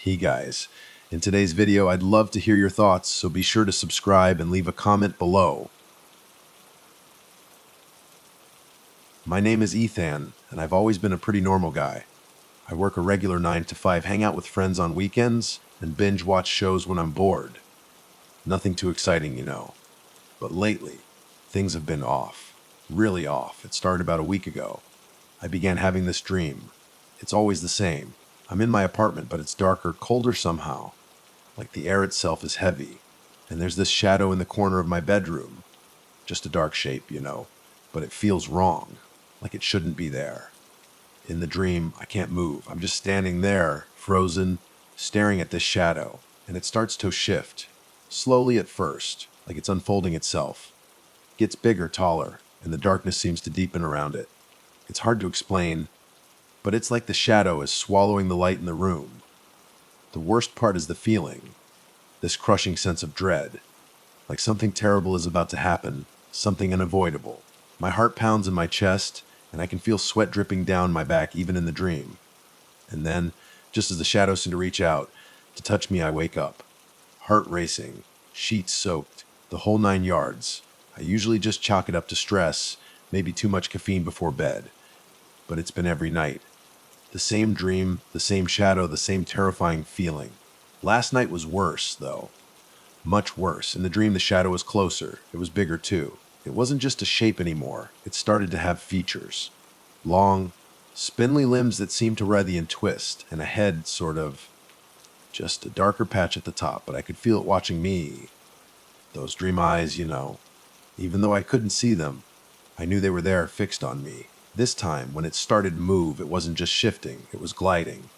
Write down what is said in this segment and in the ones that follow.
Hey guys, in today's video I'd love to hear your thoughts, so be sure to subscribe and leave a comment below. My name is Ethan, and I've always been a pretty normal guy. I work a regular 9 to 5, hang out with friends on weekends, and binge watch shows when I'm bored. Nothing too exciting, you know. But lately, things have been off. Really off. It started about a week ago. I began having this dream. It's always the same. I'm in my apartment, but it's darker, colder somehow. Like the air itself is heavy. And there's this shadow in the corner of my bedroom. Just a dark shape, you know. But it feels wrong. Like it shouldn't be there. In the dream, I can't move. I'm just standing there, frozen, staring at this shadow. And it starts to shift. Slowly at first, like it's unfolding itself. Gets bigger, taller, and the darkness seems to deepen around it. It's hard to explain, but it's like the shadow is swallowing the light in the room. The worst part is the feeling, this crushing sense of dread, like something terrible is about to happen, something unavoidable. My heart pounds in my chest, and I can feel sweat dripping down my back even in the dream. And then, just as the shadows seem to reach out to touch me, I wake up. Heart racing, sheets soaked, the whole 9 yards. I usually just chalk it up to stress, maybe too much caffeine before bed. But it's been every night. The same dream, the same shadow, the same terrifying feeling. Last night was worse, though. Much worse. In the dream, the shadow was closer. It was bigger, too. It wasn't just a shape anymore. It started to have features. Long, spindly limbs that seemed to writhe and twist, and a head sort of... just a darker patch at the top, but I could feel it watching me. Those dream eyes, you know. Even though I couldn't see them, I knew they were there, fixed on me. This time, when it started to move, it wasn't just shifting, it was gliding.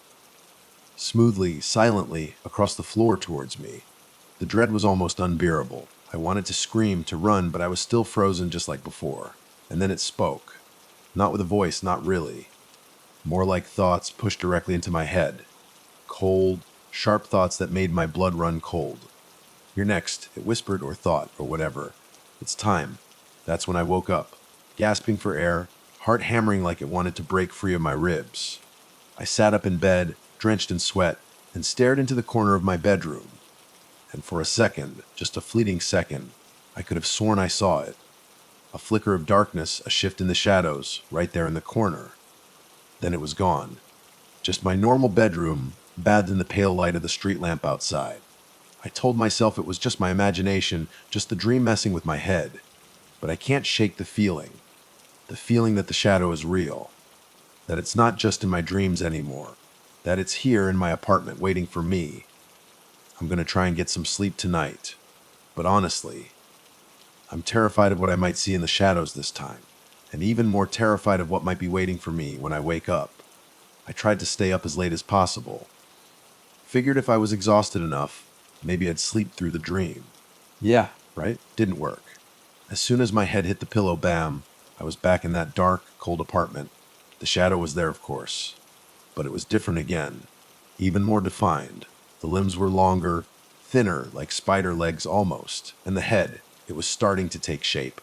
Smoothly, silently, across the floor towards me. The dread was almost unbearable. I wanted to scream, to run, but I was still frozen just like before. And then it spoke. Not with a voice, not really. More like thoughts pushed directly into my head. Cold, sharp thoughts that made my blood run cold. "You're next," it whispered, or thought, or whatever. "It's time." That's when I woke up, gasping for air, heart hammering like it wanted to break free of my ribs. I sat up in bed, drenched in sweat, and stared into the corner of my bedroom. And for a second, just a fleeting second, I could have sworn I saw it. A flicker of darkness, a shift in the shadows, right there in the corner. Then it was gone. Just my normal bedroom, bathed in the pale light of the street lamp outside. I told myself it was just my imagination, just the dream messing with my head. But I can't shake the feeling that the shadow is real, that it's not just in my dreams anymore, that it's here in my apartment waiting for me. I'm going to try and get some sleep tonight, but honestly, I'm terrified of what I might see in the shadows this time, and even more terrified of what might be waiting for me when I wake up. I tried to stay up as late as possible. Figured if I was exhausted enough, maybe I'd sleep through the dream. Yeah, right? Didn't work. As soon as my head hit the pillow, bam, I was back in that dark, cold apartment. The shadow was there, of course, but it was different again, even more defined. The limbs were longer, thinner, like spider legs almost, and the head, it was starting to take shape.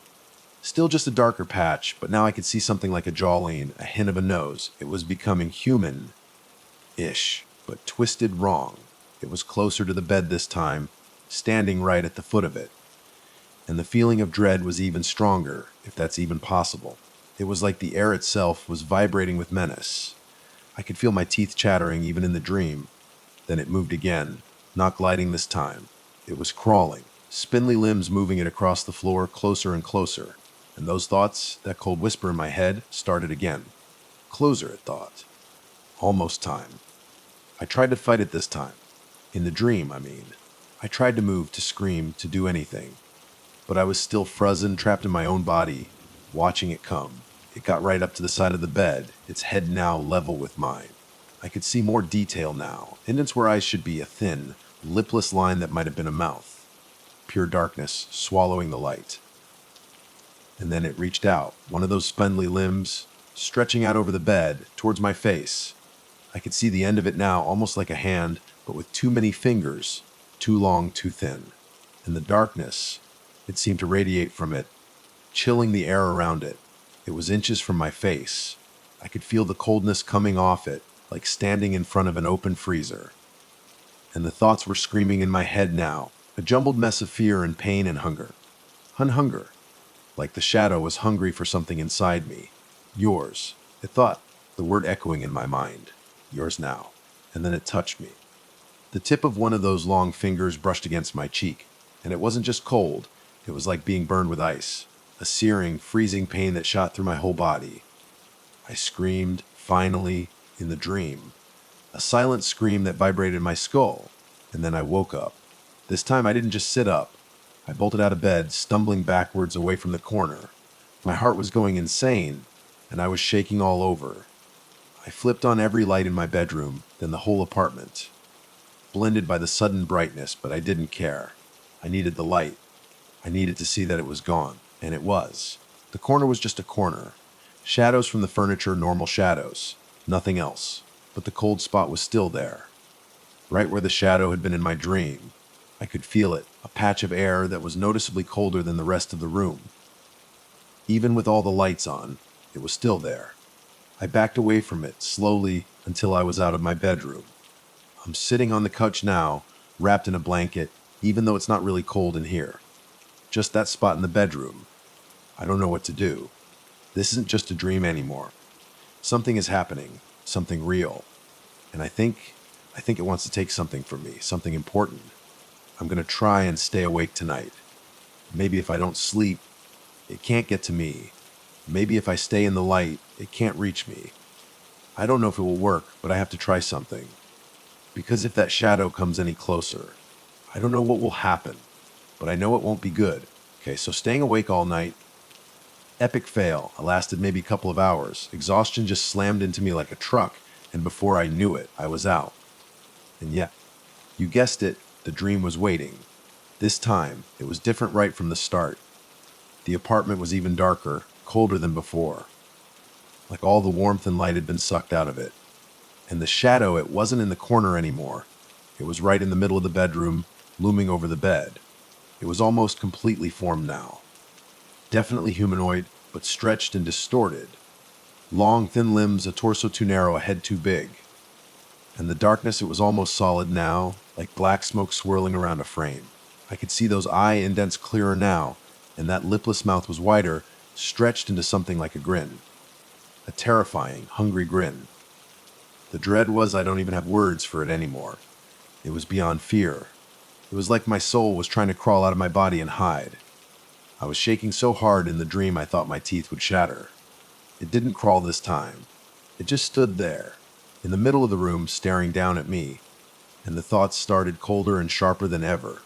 Still just a darker patch, but now I could see something like a jawline, a hint of a nose. It was becoming human-ish, but twisted wrong. It was closer to the bed this time, standing right at the foot of it. And the feeling of dread was even stronger, if that's even possible. It was like the air itself was vibrating with menace. I could feel my teeth chattering even in the dream. Then it moved again, not gliding this time. It was crawling, spindly limbs moving it across the floor, closer and closer. And those thoughts, that cold whisper in my head, started again. Closer, it thought. Almost time. I tried to fight it this time. In the dream, I mean. I tried to move, to scream, to do anything. But I was still frozen, trapped in my own body, watching it come. It got right up to the side of the bed, its head now level with mine. I could see more detail now, indents where eyes should be, a thin, lipless line that might have been a mouth. Pure darkness, swallowing the light. And then it reached out, one of those spindly limbs, stretching out over the bed, towards my face. I could see the end of it now, almost like a hand, but with too many fingers, too long, too thin. And the darkness, it seemed to radiate from it, chilling the air around it. It was inches from my face. I could feel the coldness coming off it, like standing in front of an open freezer. and the thoughts were screaming in my head now, a jumbled mess of fear and pain and hunger. Hunger, like the shadow was hungry for something inside me. Yours, it thought, the word echoing in my mind. Yours now. And then it touched me. The tip of one of those long fingers brushed against my cheek, and it wasn't just cold, it was like being burned with ice, a searing, freezing pain that shot through my whole body. I screamed, finally, in the dream. A silent scream that vibrated my skull, and then I woke up. This time I didn't just sit up. I bolted out of bed, stumbling backwards away from the corner. My heart was going insane, and I was shaking all over. I flipped on every light in my bedroom, then the whole apartment. Blended by the sudden brightness, but I didn't care. I needed the light. I needed to see that it was gone, and it was. The corner was just a corner. Shadows from the furniture, normal shadows. Nothing else. But the cold spot was still there. Right where the shadow had been in my dream. I could feel it, a patch of air that was noticeably colder than the rest of the room. Even with all the lights on, it was still there. I backed away from it, slowly, until I was out of my bedroom. I'm sitting on the couch now, wrapped in a blanket, even though it's not really cold in here. Just that spot in the bedroom. I don't know what to do. This isn't just a dream anymore. Something is happening, something real. And I think it wants to take something from me, something important. I'm going to try and stay awake tonight. Maybe if I don't sleep, it can't get to me. Maybe if I stay in the light, it can't reach me. I don't know if it will work, but I have to try something. Because if that shadow comes any closer, I don't know what will happen, but I know it won't be good. Okay, so staying awake all night, epic fail. I lasted maybe a couple of hours. Exhaustion just slammed into me like a truck, and before I knew it, I was out. And yet, you guessed it, the dream was waiting. This time, it was different right from the start. The apartment was even darker, colder than before. Like all the warmth and light had been sucked out of it. And the shadow, it wasn't in the corner anymore. It was right in the middle of the bedroom, looming over the bed. It was almost completely formed now. Definitely humanoid, but stretched and distorted. Long, thin limbs, a torso too narrow, a head too big. And the darkness, it was almost solid now, like black smoke swirling around a frame. I could see those eye indents clearer now, and that lipless mouth was wider, stretched into something like a grin. A terrifying, hungry grin. The dread was I don't even have words for it anymore. It was beyond fear. It was like my soul was trying to crawl out of my body and hide. I was shaking so hard in the dream I thought my teeth would shatter. It didn't crawl this time. It just stood there, in the middle of the room, staring down at me, and the thoughts started colder and sharper than ever.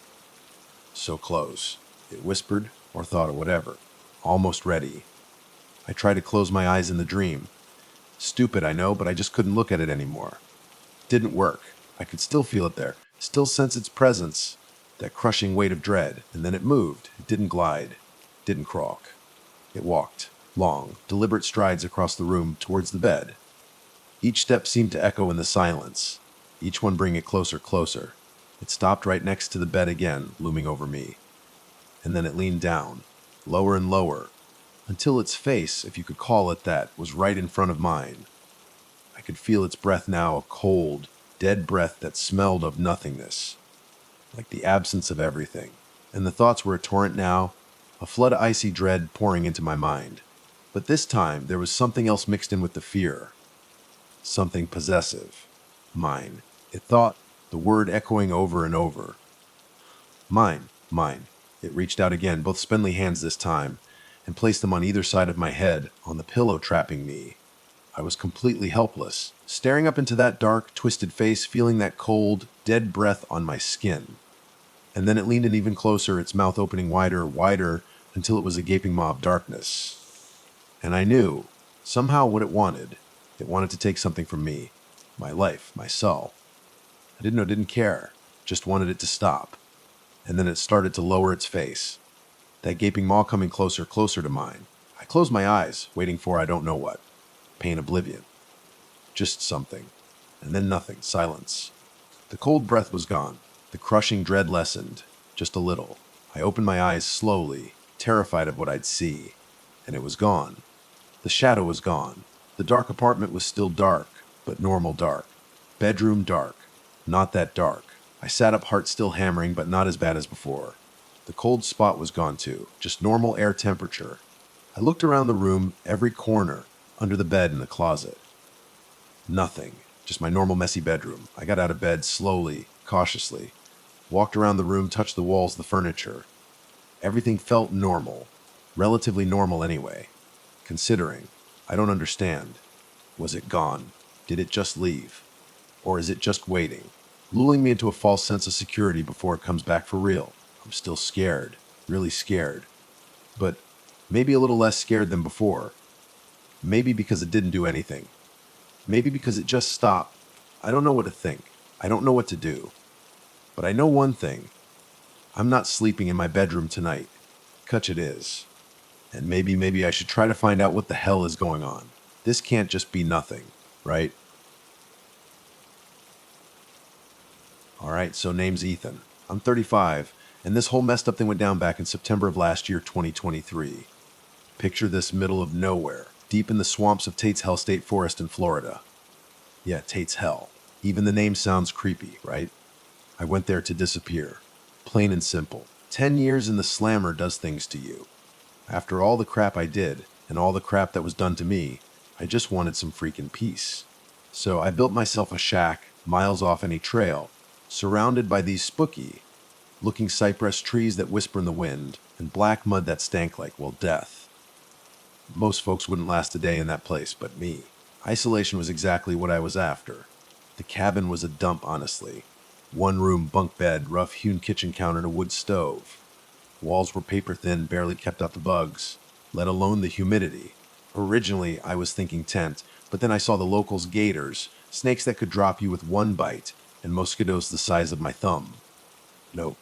So close. It whispered, or thought, or whatever. Almost ready. I tried to close my eyes in the dream. Stupid, I know, but I just couldn't look at it anymore. It didn't work. I could still feel it there, still sense its presence, that crushing weight of dread, and then it moved. It didn't glide, didn't crawl. It walked, long, deliberate strides across the room towards the bed. Each step seemed to echo in the silence, each one bringing it closer, closer. It stopped right next to the bed again, looming over me. And then it leaned down, lower and lower, until its face, if you could call it that, was right in front of mine. I could feel its breath now, a cold, dead breath that smelled of nothingness, like the absence of everything. And the thoughts were a torrent now, a flood of icy dread pouring into my mind. But this time, there was something else mixed in with the fear. Something possessive. Mine. It thought, the word echoing over and over. Mine, mine. It reached out again, both spindly hands this time, and placed them on either side of my head, on the pillow trapping me. I was completely helpless, staring up into that dark, twisted face, feeling that cold, dead breath on my skin. And then it leaned in even closer, its mouth opening wider, wider, until it was a gaping maw of darkness. And I knew, somehow, what it wanted. It wanted to take something from me, my life, myself. I didn't care, just wanted it to stop. And then it started to lower its face, that gaping maw coming closer, closer to mine. I closed my eyes, waiting for I don't know what. Pain, oblivion. Just something. And then nothing, silence. The cold breath was gone. The crushing dread lessened, just a little. I opened my eyes slowly, terrified of what I'd see. And it was gone. The shadow was gone. The dark apartment was still dark, but normal dark. Bedroom dark. Not that dark. I sat up, heart still hammering, but not as bad as before. The cold spot was gone too, just normal air temperature. I looked around the room, every corner, under the bed and the closet. Nothing, just my normal messy bedroom. I got out of bed slowly, cautiously, walked around the room, touched the walls, the furniture. Everything felt normal, relatively normal anyway. Considering, I don't understand. Was it gone? Did it just leave? Or is it just waiting, lulling me into a false sense of security before it comes back for real? I'm still scared, really scared. But maybe a little less scared than before. Maybe because it didn't do anything. Maybe because it just stopped. I don't know what to think. I don't know what to do. But I know one thing. I'm not sleeping in my bedroom tonight. Kutch it is. And maybe I should try to find out what the hell is going on. This can't just be nothing, right? Alright, so name's Ethan. I'm 35, and this whole messed up thing went down back in September of last year, 2023. Picture this middle of nowhere, deep in the swamps of Tate's Hell State Forest in Florida. Yeah, Tate's Hell. Even the name sounds creepy, right? I went there to disappear. Plain and simple. 10 years in the slammer does things to you. After all the crap I did, and all the crap that was done to me, I just wanted some freaking peace. So I built myself a shack, miles off any trail, surrounded by these spooky looking cypress trees that whisper in the wind, and black mud that stank like, well, death. Most folks wouldn't last a day in that place, but me. Isolation was exactly what I was after. The cabin was a dump, honestly. One room, bunk bed, rough-hewn kitchen counter, and a wood stove. Walls were paper-thin, barely kept out the bugs, let alone the humidity. Originally, I was thinking tent, but then I saw the locals' gators, snakes that could drop you with one bite, and mosquitoes the size of my thumb. Nope.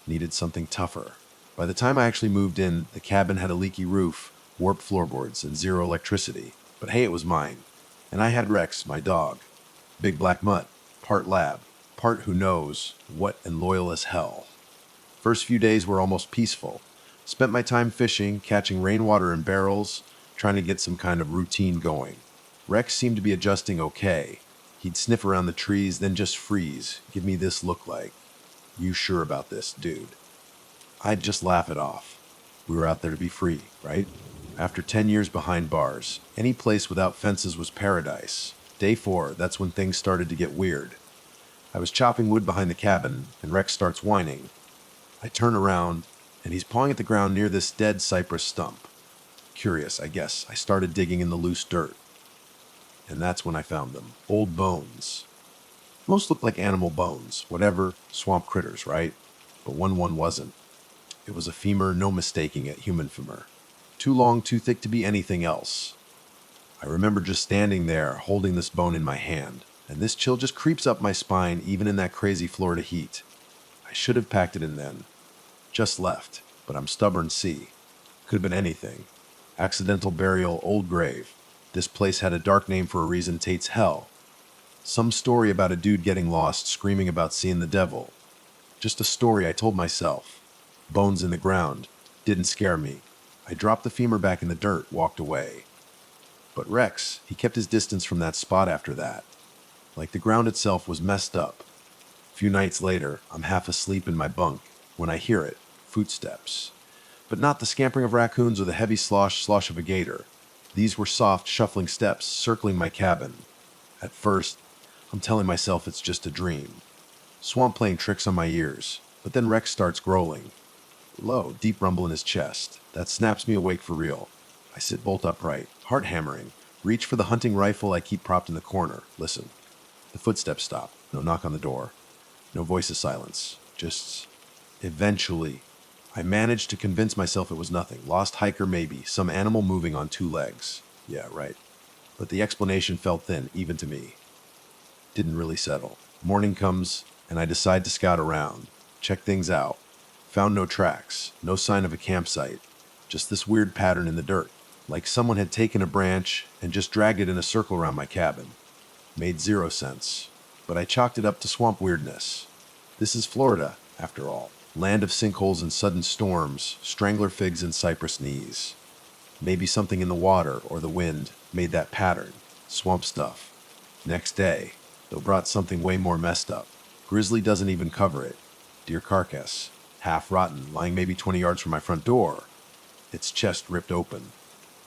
Needed something tougher. By the time I actually moved in, the cabin had a leaky roof, warped floorboards, and zero electricity. But hey, it was mine. And I had Rex, my dog. Big black mutt, part lab, part who knows what, and loyal as hell. First few days were almost peaceful. Spent my time fishing, catching rainwater in barrels, trying to get some kind of routine going. Rex seemed to be adjusting okay. He'd sniff around the trees, then just freeze, give me this look like, "You sure about this, dude?" I'd just laugh it off. We were out there to be free, right? After 10 years behind bars, any place without fences was paradise. Day 4, that's when things started to get weird. I was chopping wood behind the cabin, and Rex starts whining. I turn around, and he's pawing at the ground near this dead cypress stump. Curious, I guess, I started digging in the loose dirt. And that's when I found them. Old bones. Most looked like animal bones, whatever, swamp critters, right? But one wasn't. It was a femur, no mistaking it, human femur. Too long, too thick to be anything else. I remember just standing there, holding this bone in my hand, and this chill just creeps up my spine even in that crazy Florida heat. I should have packed it in then. Just left, but I'm stubborn C. Could have been anything. Accidental burial, old grave. This place had a dark name for a reason, Tate's Hell. Some story about a dude getting lost, screaming about seeing the devil. Just a story I told myself. Bones in the ground. Didn't scare me. I dropped the femur back in the dirt, walked away. But Rex, he kept his distance from that spot after that. Like the ground itself was messed up. A few nights later, I'm half asleep in my bunk when I hear it, footsteps. But not the scampering of raccoons or the heavy slosh of a gator. These were soft, shuffling steps circling my cabin. At first, I'm telling myself it's just a dream. Swamp playing tricks on my ears, but then Rex starts growling. Low, deep rumble in his chest. That snaps me awake for real. I sit bolt upright, heart hammering, reach for the hunting rifle I keep propped in the corner. Listen. The footsteps stop. No knock on the door. No voice of silence. Just eventually, I managed to convince myself it was nothing. Lost hiker maybe, some animal moving on 2 legs. Yeah, right. But the explanation felt thin, even to me. Didn't really settle. Morning comes, and I decide to scout around, check things out. Found no tracks, no sign of a campsite, just this weird pattern in the dirt, like someone had taken a branch and just dragged it in a circle around my cabin. Made 0 sense, but I chalked it up to swamp weirdness. This is Florida, after all. Land of sinkholes and sudden storms, strangler figs and cypress knees. Maybe something in the water or the wind made that pattern. Swamp stuff. Next day, though, brought something way more messed up. Grizzly doesn't even cover it. Deer carcass, half rotten, lying maybe 20 yards from my front door. Its chest ripped open.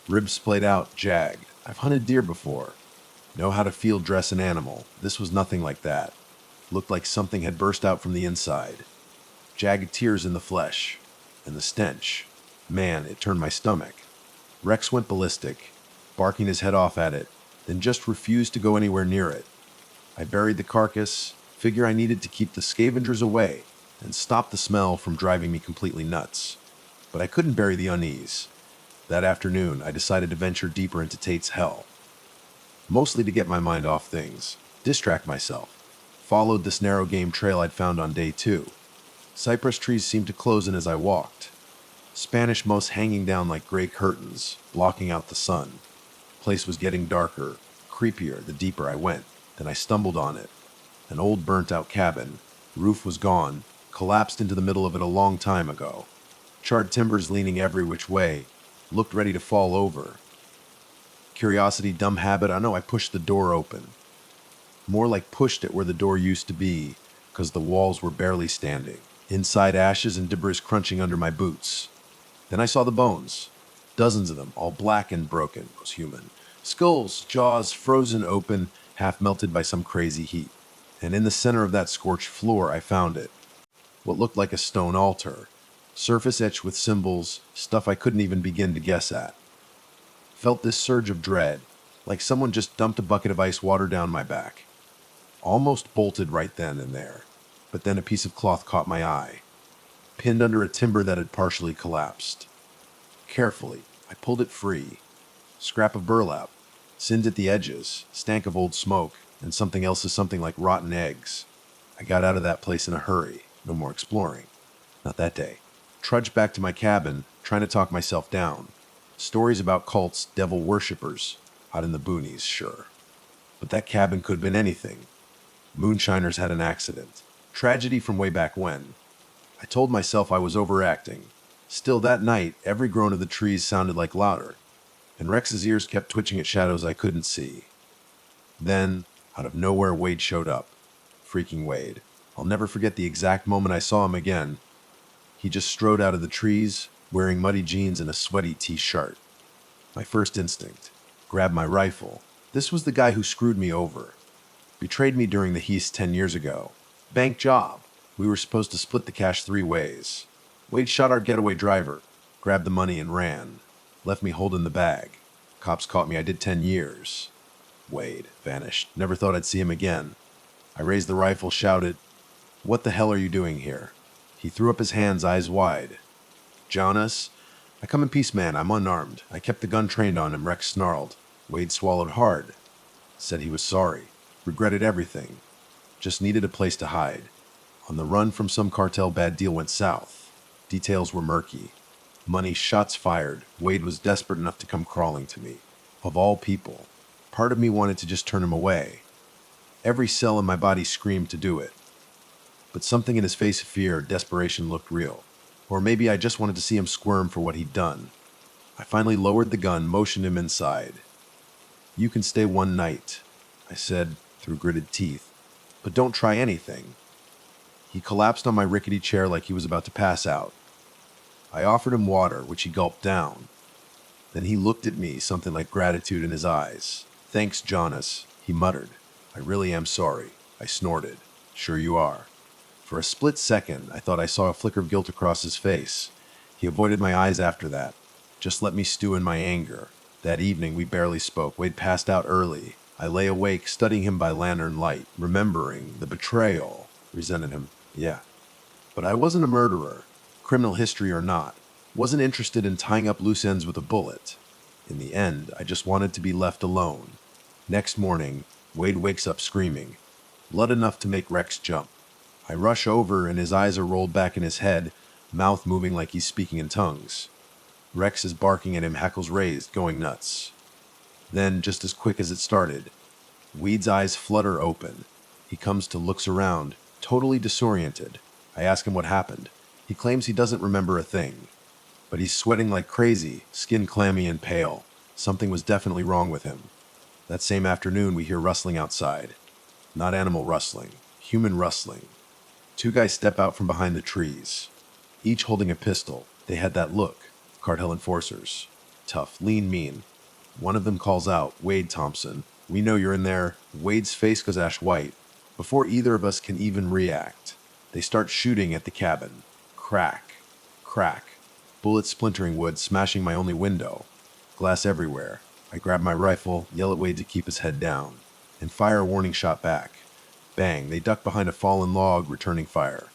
Ribs splayed out, jagged. I've hunted deer before. Know how to field dress an animal. This was nothing like that. Looked like something had burst out from the inside. Jagged tears in the flesh. And the stench. Man, it turned my stomach. Rex went ballistic, barking his head off at it, then just refused to go anywhere near it. I buried the carcass, figure I needed to keep the scavengers away and stop the smell from driving me completely nuts. But I couldn't bury the unease. That afternoon, I decided to venture deeper into Tate's hell. Mostly to get my mind off things, distract myself. Followed this narrow game trail I'd found on day 2. Cypress trees seemed to close in as I walked. Spanish moss hanging down like gray curtains, blocking out the sun. Place was getting darker, creepier the deeper I went. Then I stumbled on it. An old burnt-out cabin. Roof was gone, collapsed into the middle of it a long time ago. Charred timbers leaning every which way, looked ready to fall over. Curiosity, dumb habit, I know I pushed the door open. More like pushed it where the door used to be, because the walls were barely standing. Inside, ashes and debris crunching under my boots. Then I saw the bones. Dozens of them, all black and broken, was human. Skulls, jaws frozen open, half melted by some crazy heat. And in the center of that scorched floor, I found it. What looked like a stone altar. Surface etched with symbols, stuff I couldn't even begin to guess at. Felt this surge of dread, like someone just dumped a bucket of ice water down my back. Almost bolted right then and there, but then a piece of cloth caught my eye, pinned under a timber that had partially collapsed. Carefully, I pulled it free. Scrap of burlap, singed at the edges, stank of old smoke, and something else is something like rotten eggs. I got out of that place in a hurry, no more exploring. Not that day. Trudged back to my cabin, trying to talk myself down. Stories about cults, devil worshippers, out in the boonies, sure. But that cabin could have been anything. Moonshiners had an accident. Tragedy from way back when. I told myself I was overacting. Still, that night, every groan of the trees sounded like louder, and Rex's ears kept twitching at shadows I couldn't see. Then, out of nowhere, Wade showed up. Freaking Wade. I'll never forget the exact moment I saw him again. He just strode out of the trees, wearing muddy jeans and a sweaty t-shirt. My first instinct. Grab my rifle. This was the guy who screwed me over. Betrayed me during the heist 10 years ago. Bank job. We were supposed to split the cash 3 ways. Wade shot our getaway driver, grabbed the money and ran. Left me holding the bag. Cops caught me. I did 10 years. Wade vanished. Never thought I'd see him again. I raised the rifle, shouted, "What the hell are you doing here?" He threw up his hands, eyes wide. "Jonas, I come in peace, man. I'm unarmed. I kept the gun trained on him," Rex snarled. Wade swallowed hard. Said he was sorry. Regretted everything. Just needed a place to hide. On the run from some cartel, bad deal went south. Details were murky. Money, shots fired. Wade was desperate enough to come crawling to me. Of all people. Part of me wanted to just turn him away. Every cell in my body screamed to do it. But something in his face of fear, desperation looked real. Or maybe I just wanted to see him squirm for what he'd done. I finally lowered the gun, motioned him inside. "You can stay one night," I said through gritted teeth, "but don't try anything." He collapsed on my rickety chair like he was about to pass out. I offered him water, which he gulped down. Then he looked at me, something like gratitude in his eyes. "Thanks, Jonas," he muttered. "I really am sorry." I snorted. "Sure you are." For a split second, I thought I saw a flicker of guilt across his face. He avoided my eyes after that. Just let me stew in my anger. That evening, we barely spoke. Wade passed out early. I lay awake, studying him by lantern light, remembering the betrayal. Resented him, yeah. But I wasn't a murderer, criminal history or not. Wasn't interested in tying up loose ends with a bullet. In the end, I just wanted to be left alone. Next morning, Wade wakes up screaming. Blood enough to make Rex jump. I rush over and his eyes are rolled back in his head, mouth moving like he's speaking in tongues. Rex is barking at him, hackles raised, going nuts. Then, just as quick as it started, Weed's eyes flutter open. He comes to, looks around, totally disoriented. I ask him what happened. He claims he doesn't remember a thing. But he's sweating like crazy, skin clammy and pale. Something was definitely wrong with him. That same afternoon, we hear rustling outside. Not animal rustling, human rustling. Two guys step out from behind the trees, each holding a pistol. They had that look. Cartel enforcers. Tough, lean, mean. One of them calls out, "Wade Thompson, we know you're in there." Wade's face goes ash white. Before either of us can even react, they start shooting at the cabin. Crack, crack. Bullets splintering wood, smashing my only window. Glass everywhere. I grab my rifle, yell at Wade to keep his head down, and fire a warning shot back. Bang, they duck behind a fallen log, returning fire.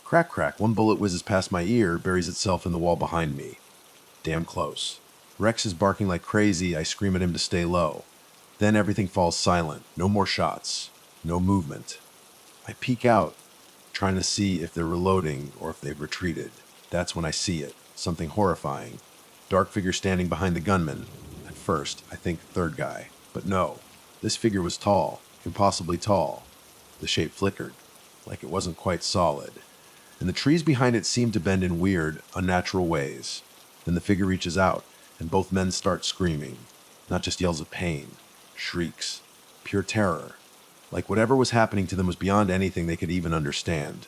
Crack, crack, one bullet whizzes past my ear, buries itself in the wall behind me. Damn close. Rex is barking like crazy. I scream at him to stay low. Then everything falls silent. No more shots. No movement. I peek out, trying to see if they're reloading or if they've retreated. That's when I see it. Something horrifying. Dark figure standing behind the gunman. At first, I think third guy. But no. This figure was tall. Impossibly tall. The shape flickered, like it wasn't quite solid. And the trees behind it seemed to bend in weird, unnatural ways. Then the figure reaches out, and both men start screaming. Not just yells of pain. Shrieks. Pure terror. Like whatever was happening to them was beyond anything they could even understand.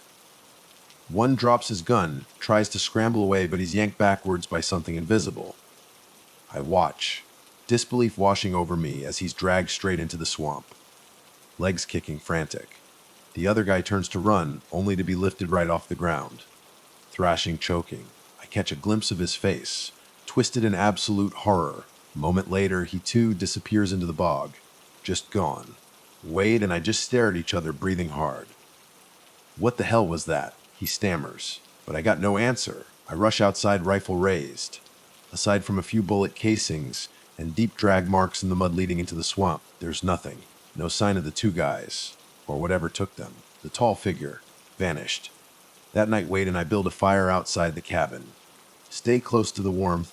One drops his gun, tries to scramble away, but he's yanked backwards by something invisible. I watch, disbelief washing over me as he's dragged straight into the swamp. Legs kicking, frantic. The other guy turns to run, only to be lifted right off the ground. Thrashing, choking. I catch a glimpse of his face, twisted in absolute horror. A moment later, he too disappears into the bog. Just gone. Wade and I just stare at each other, breathing hard. "What the hell was that?" he stammers. But I got no answer. I rush outside, rifle raised. Aside from a few bullet casings and deep drag marks in the mud leading into the swamp, there's nothing. No sign of the two guys, or whatever took them. The tall figure vanished. That night, Wade and I build a fire outside the cabin. Stay close to the warmth,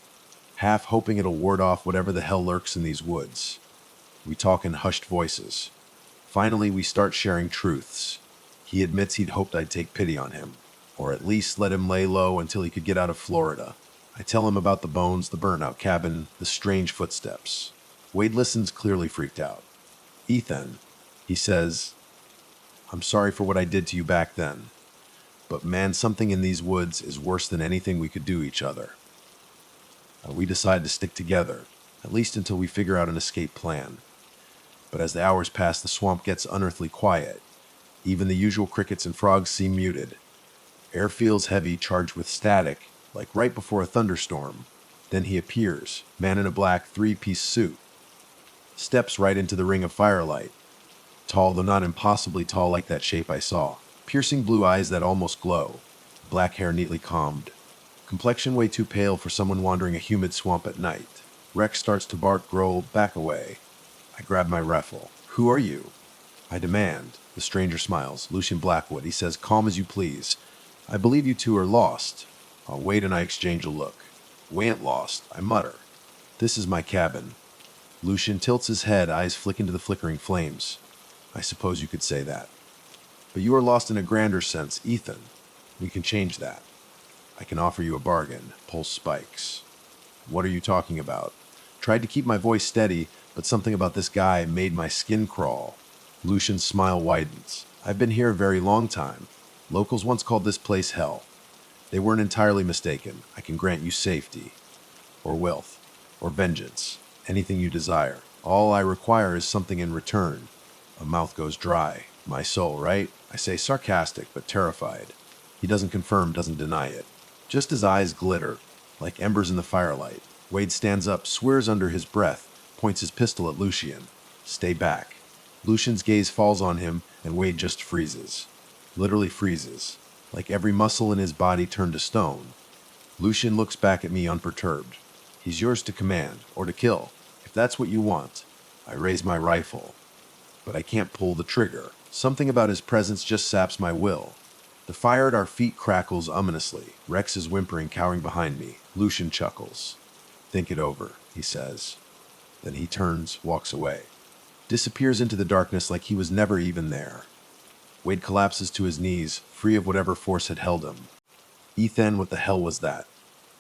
half hoping it'll ward off whatever the hell lurks in these woods. We talk in hushed voices. Finally, we start sharing truths. He admits he'd hoped I'd take pity on him, or at least let him lay low until he could get out of Florida. I tell him about the bones, the burnt-out cabin, the strange footsteps. Wade listens, clearly freaked out. "Ethan," he says, "I'm sorry for what I did to you back then. But man, something in these woods is worse than anything we could do each other." We decide to stick together, at least until we figure out an escape plan. But as the hours pass, the swamp gets unearthly quiet. Even the usual crickets and frogs seem muted. Air feels heavy, charged with static, like right before a thunderstorm. Then he appears, man in a black three-piece suit. Steps right into the ring of firelight. Tall, though not impossibly tall like that shape I saw. Piercing blue eyes that almost glow. Black hair neatly combed. Complexion way too pale for someone wandering a humid swamp at night. Rex starts to bark, growl, back away. I grab my rifle. "Who are you?" I demand. The stranger smiles. "Lucian Blackwood," he says, calm as you please. "I believe you two are lost." Wade and I exchange a look. "We ain't lost," I mutter. "This is my cabin." Lucian tilts his head, eyes flick into the flickering flames. "I suppose you could say that. But you are lost in a grander sense, Ethan. We can change that. I can offer you a bargain." Pulse spikes. "What are you talking about?" Tried to keep my voice steady, but something about this guy made my skin crawl. Lucian's smile widens. "I've been here a very long time. Locals once called this place hell. They weren't entirely mistaken. I can grant you safety, or wealth, or vengeance, anything you desire. All I require is something in return." A mouth goes dry. "My soul, right?" I say, sarcastic but terrified. He doesn't confirm, doesn't deny it. Just his eyes glitter, like embers in the firelight. Wade stands up, swears under his breath, points his pistol at Lucian. "Stay back." Lucian's gaze falls on him, and Wade just freezes. Literally freezes, like every muscle in his body turned to stone. Lucian looks back at me unperturbed. "He's yours to command, or to kill, if that's what you want." I raise my rifle, but I can't pull the trigger. Something about his presence just saps my will. The fire at our feet crackles ominously. Rex is whimpering, cowering behind me. Lucian chuckles. "Think it over," he says. Then he turns, walks away. Disappears into the darkness like he was never even there. Wade collapses to his knees, free of whatever force had held him. "Ethan, what the hell was that?"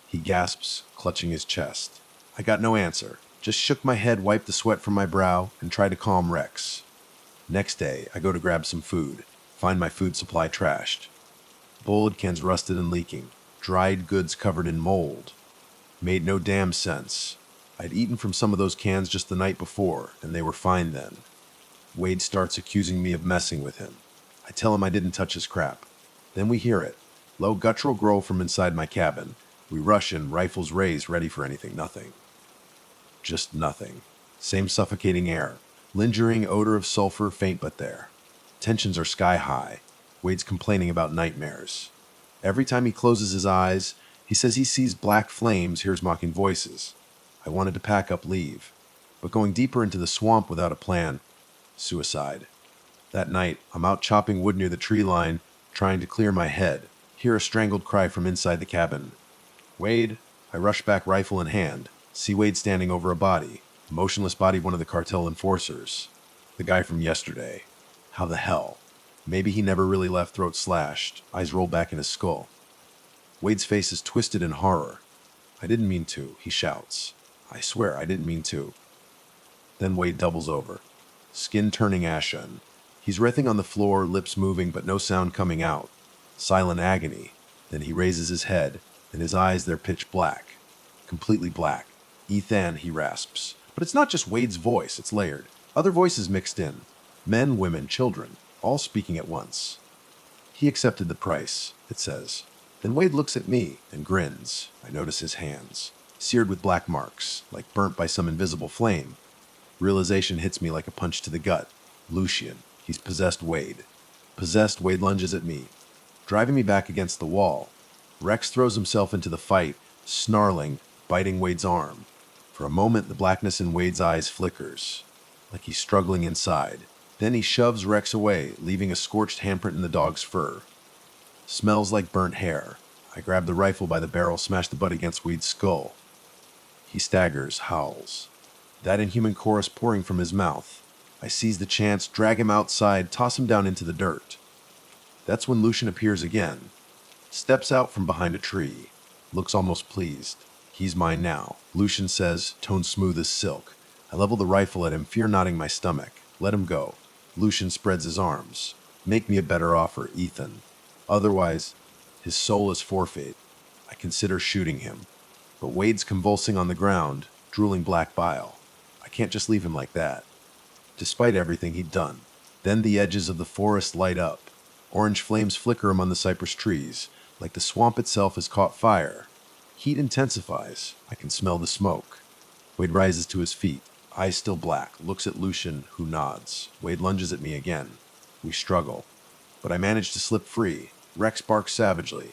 He gasps, clutching his chest. I got no answer. Just shook my head, wiped the sweat from my brow, and tried to calm Rex. Next day, I go to grab some food. Find my food supply trashed. Bullet cans rusted and leaking. Dried goods covered in mold. Made no damn sense. I'd eaten from some of those cans just the night before, and they were fine then. Wade starts accusing me of messing with him. I tell him I didn't touch his crap. Then we hear it. Low guttural growl from inside my cabin. We rush in, rifles raised, ready for anything. Nothing. Just nothing. Same suffocating air. Lingering odor of sulfur, faint but there. Tensions are sky high. Wade's complaining about nightmares. Every time he closes his eyes, he says he sees black flames, hears mocking voices. I wanted to pack up, leave. But going deeper into the swamp without a plan, suicide. That night, I'm out chopping wood near the tree line, trying to clear my head. Hear a strangled cry from inside the cabin. Wade. I rush back, rifle in hand. See Wade standing over a body. A motionless body of one of the cartel enforcers. The guy from yesterday. How the hell? Maybe he never really left, throat slashed, eyes rolled back in his skull. Wade's face is twisted in horror. I didn't mean to, he shouts. I swear I didn't mean to. Then Wade doubles over, skin turning ashen. He's writhing on the floor, lips moving but no sound coming out. Silent agony. Then he raises his head, and his eyes, they're pitch black. Completely black. Ethan, he rasps. But it's not just Wade's voice, it's layered. Other voices mixed in. Men, women, children, all speaking at once. He accepted the price, it says. Then Wade looks at me and grins. I notice his hands, seared with black marks, like burnt by some invisible flame. Realization hits me like a punch to the gut. Lucian, he's possessed Wade. Possessed, Wade lunges at me, driving me back against the wall. Rex throws himself into the fight, snarling, biting Wade's arm. For a moment, the blackness in Wade's eyes flickers, like he's struggling inside. Then he shoves Rex away, leaving a scorched handprint in the dog's fur. Smells like burnt hair. I grab the rifle by the barrel, smash the butt against Wade's skull. He staggers, howls. That inhuman chorus pouring from his mouth. I seize the chance, drag him outside, toss him down into the dirt. That's when Lucian appears again. Steps out from behind a tree. Looks almost pleased. He's mine now, Lucian says, tone smooth as silk. I level the rifle at him, fear knotting my stomach. Let him go. Lucian spreads his arms. Make me a better offer, Ethan. Otherwise, his soul is forfeit. I consider shooting him. But Wade's convulsing on the ground, drooling black bile. I can't just leave him like that. Despite everything he'd done. Then the edges of the forest light up. Orange flames flicker among the cypress trees, like the swamp itself has caught fire. Heat intensifies. I can smell the smoke. Wade rises to his feet, eyes still black, looks at Lucian, who nods. Wade lunges at me again. We struggle. But I manage to slip free. Rex barks savagely.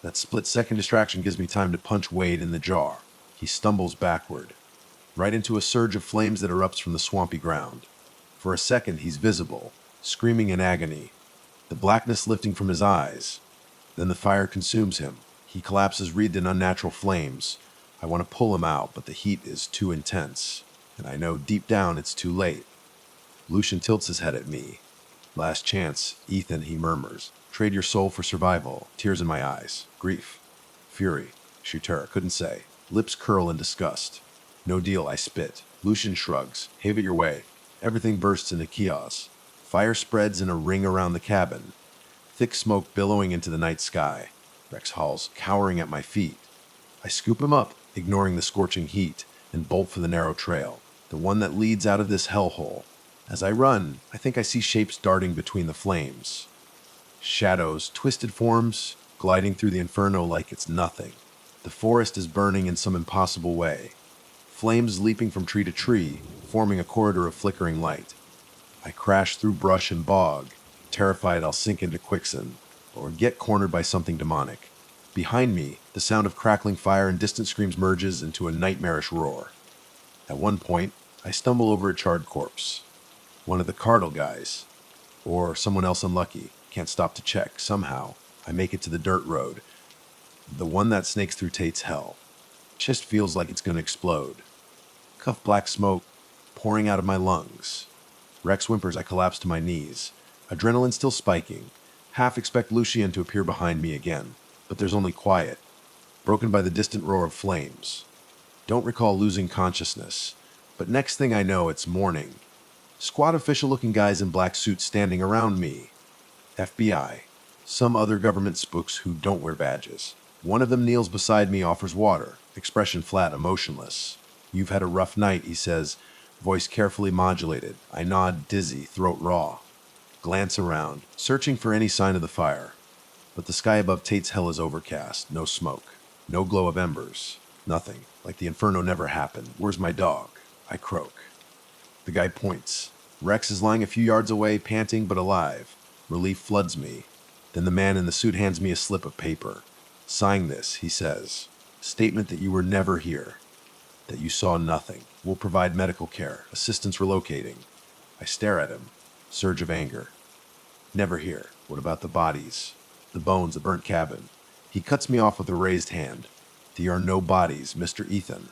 That split-second distraction gives me time to punch Wade in the jaw. He stumbles backward, right into a surge of flames that erupts from the swampy ground. For a second, he's visible, screaming in agony, the blackness lifting from his eyes. Then the fire consumes him. He collapses, wreathed in unnatural flames. I want to pull him out, but the heat is too intense, and I know deep down it's too late. Lucian tilts his head at me. Last chance, Ethan, he murmurs. Trade your soul for survival. Tears in my eyes. Grief. Fury. Chuter. Couldn't say. Lips curl in disgust. No deal, I spit. Lucian shrugs. Have it your way. Everything bursts into chaos. Fire spreads in a ring around the cabin. Thick smoke billowing into the night sky. Rex hauls, cowering at my feet. I scoop him up, ignoring the scorching heat, and bolt for the narrow trail, the one that leads out of this hellhole. As I run, I think I see shapes darting between the flames. Shadows, twisted forms, gliding through the inferno like it's nothing. The forest is burning in some impossible way. Flames leaping from tree to tree, forming a corridor of flickering light. I crash through brush and bog, terrified I'll sink into quicksand, or get cornered by something demonic. Behind me, the sound of crackling fire and distant screams merges into a nightmarish roar. At one point, I stumble over a charred corpse. One of the Cardinal guys, or someone else unlucky. Can't stop to check. Somehow, I make it to the dirt road, the one that snakes through Tate's hell. Chest feels like it's going to explode. Cuff black smoke pouring out of my lungs. Rex whimpers, I collapse to my knees. Adrenaline still spiking. Half expect Lucian to appear behind me again, but there's only quiet, broken by the distant roar of flames. Don't recall losing consciousness, but next thing I know, it's morning. Squat official-looking guys in black suits standing around me. FBI, some other government spooks who don't wear badges. One of them kneels beside me, offers water, expression flat, emotionless. You've had a rough night, he says, voice carefully modulated. I nod, dizzy, throat raw. Glance around, searching for any sign of the fire. But the sky above Tate's Hell is overcast, no smoke, no glow of embers, nothing, like the inferno never happened. Where's my dog? I croak. The guy points. Rex is lying a few yards away, panting but alive. Relief floods me. Then the man in the suit hands me a slip of paper. Sign this, he says. Statement that you were never here, that you saw nothing. We'll provide medical care, assistance relocating. I stare at him. Surge of anger. Never here. What about the bodies? The bones, the burnt cabin. He cuts me off with a raised hand. There are no bodies, Mr. Ethan.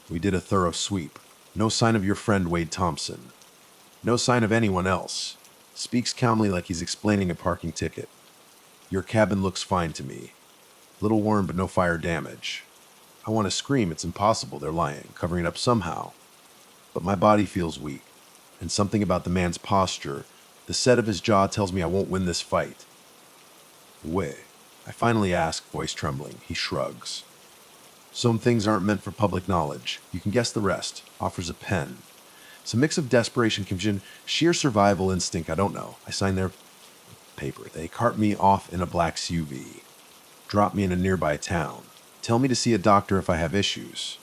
We did a thorough sweep. No sign of your friend Wade Thompson. No sign of anyone else. Speaks calmly like he's explaining a parking ticket. Your cabin looks fine to me. Little worn but no fire damage. I want to scream, it's impossible, they're lying, covering it up somehow. But my body feels weak, and something about the man's posture, the set of his jaw tells me I won't win this fight. Way, I finally ask, voice trembling. He shrugs. Some things aren't meant for public knowledge. You can guess the rest. Offers a pen. It's a mix of desperation, confusion, sheer survival instinct, I don't know. I sign their paper. They cart me off in a black SUV. Drop me in a nearby town. Tell me to see a doctor if I have issues.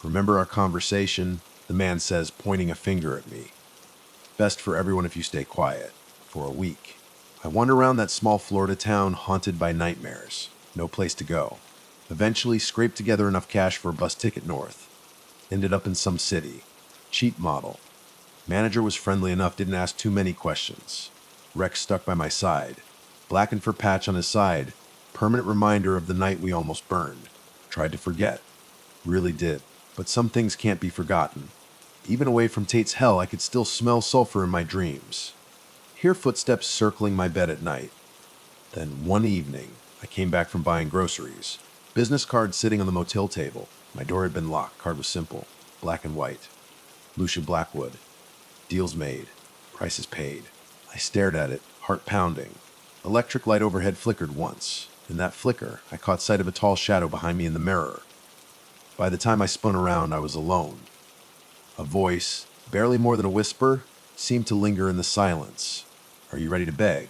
Remember our conversation? The man says, pointing a finger at me. Best for everyone if you stay quiet. For a week. I wander around that small Florida town haunted by nightmares. No place to go. Eventually scraped together enough cash for a bus ticket north. Ended up in some city. Cheap model. Manager was friendly enough, didn't ask too many questions. Rex stuck by my side. Blackened for patch on his side. Permanent reminder of the night we almost burned. Tried to forget. Really did. But some things can't be forgotten. Even away from Tate's Hell, I could still smell sulfur in my dreams. Hear footsteps circling my bed at night. Then one evening, I came back from buying groceries. Business card sitting on the motel table. My door had been locked. Card was simple. Black and white. Lucia Blackwood. Deals made. Prices paid. I stared at it, heart pounding. Electric light overhead flickered once. In that flicker, I caught sight of a tall shadow behind me in the mirror. By the time I spun around, I was alone. A voice, barely more than a whisper, seemed to linger in the silence. Are you ready to beg?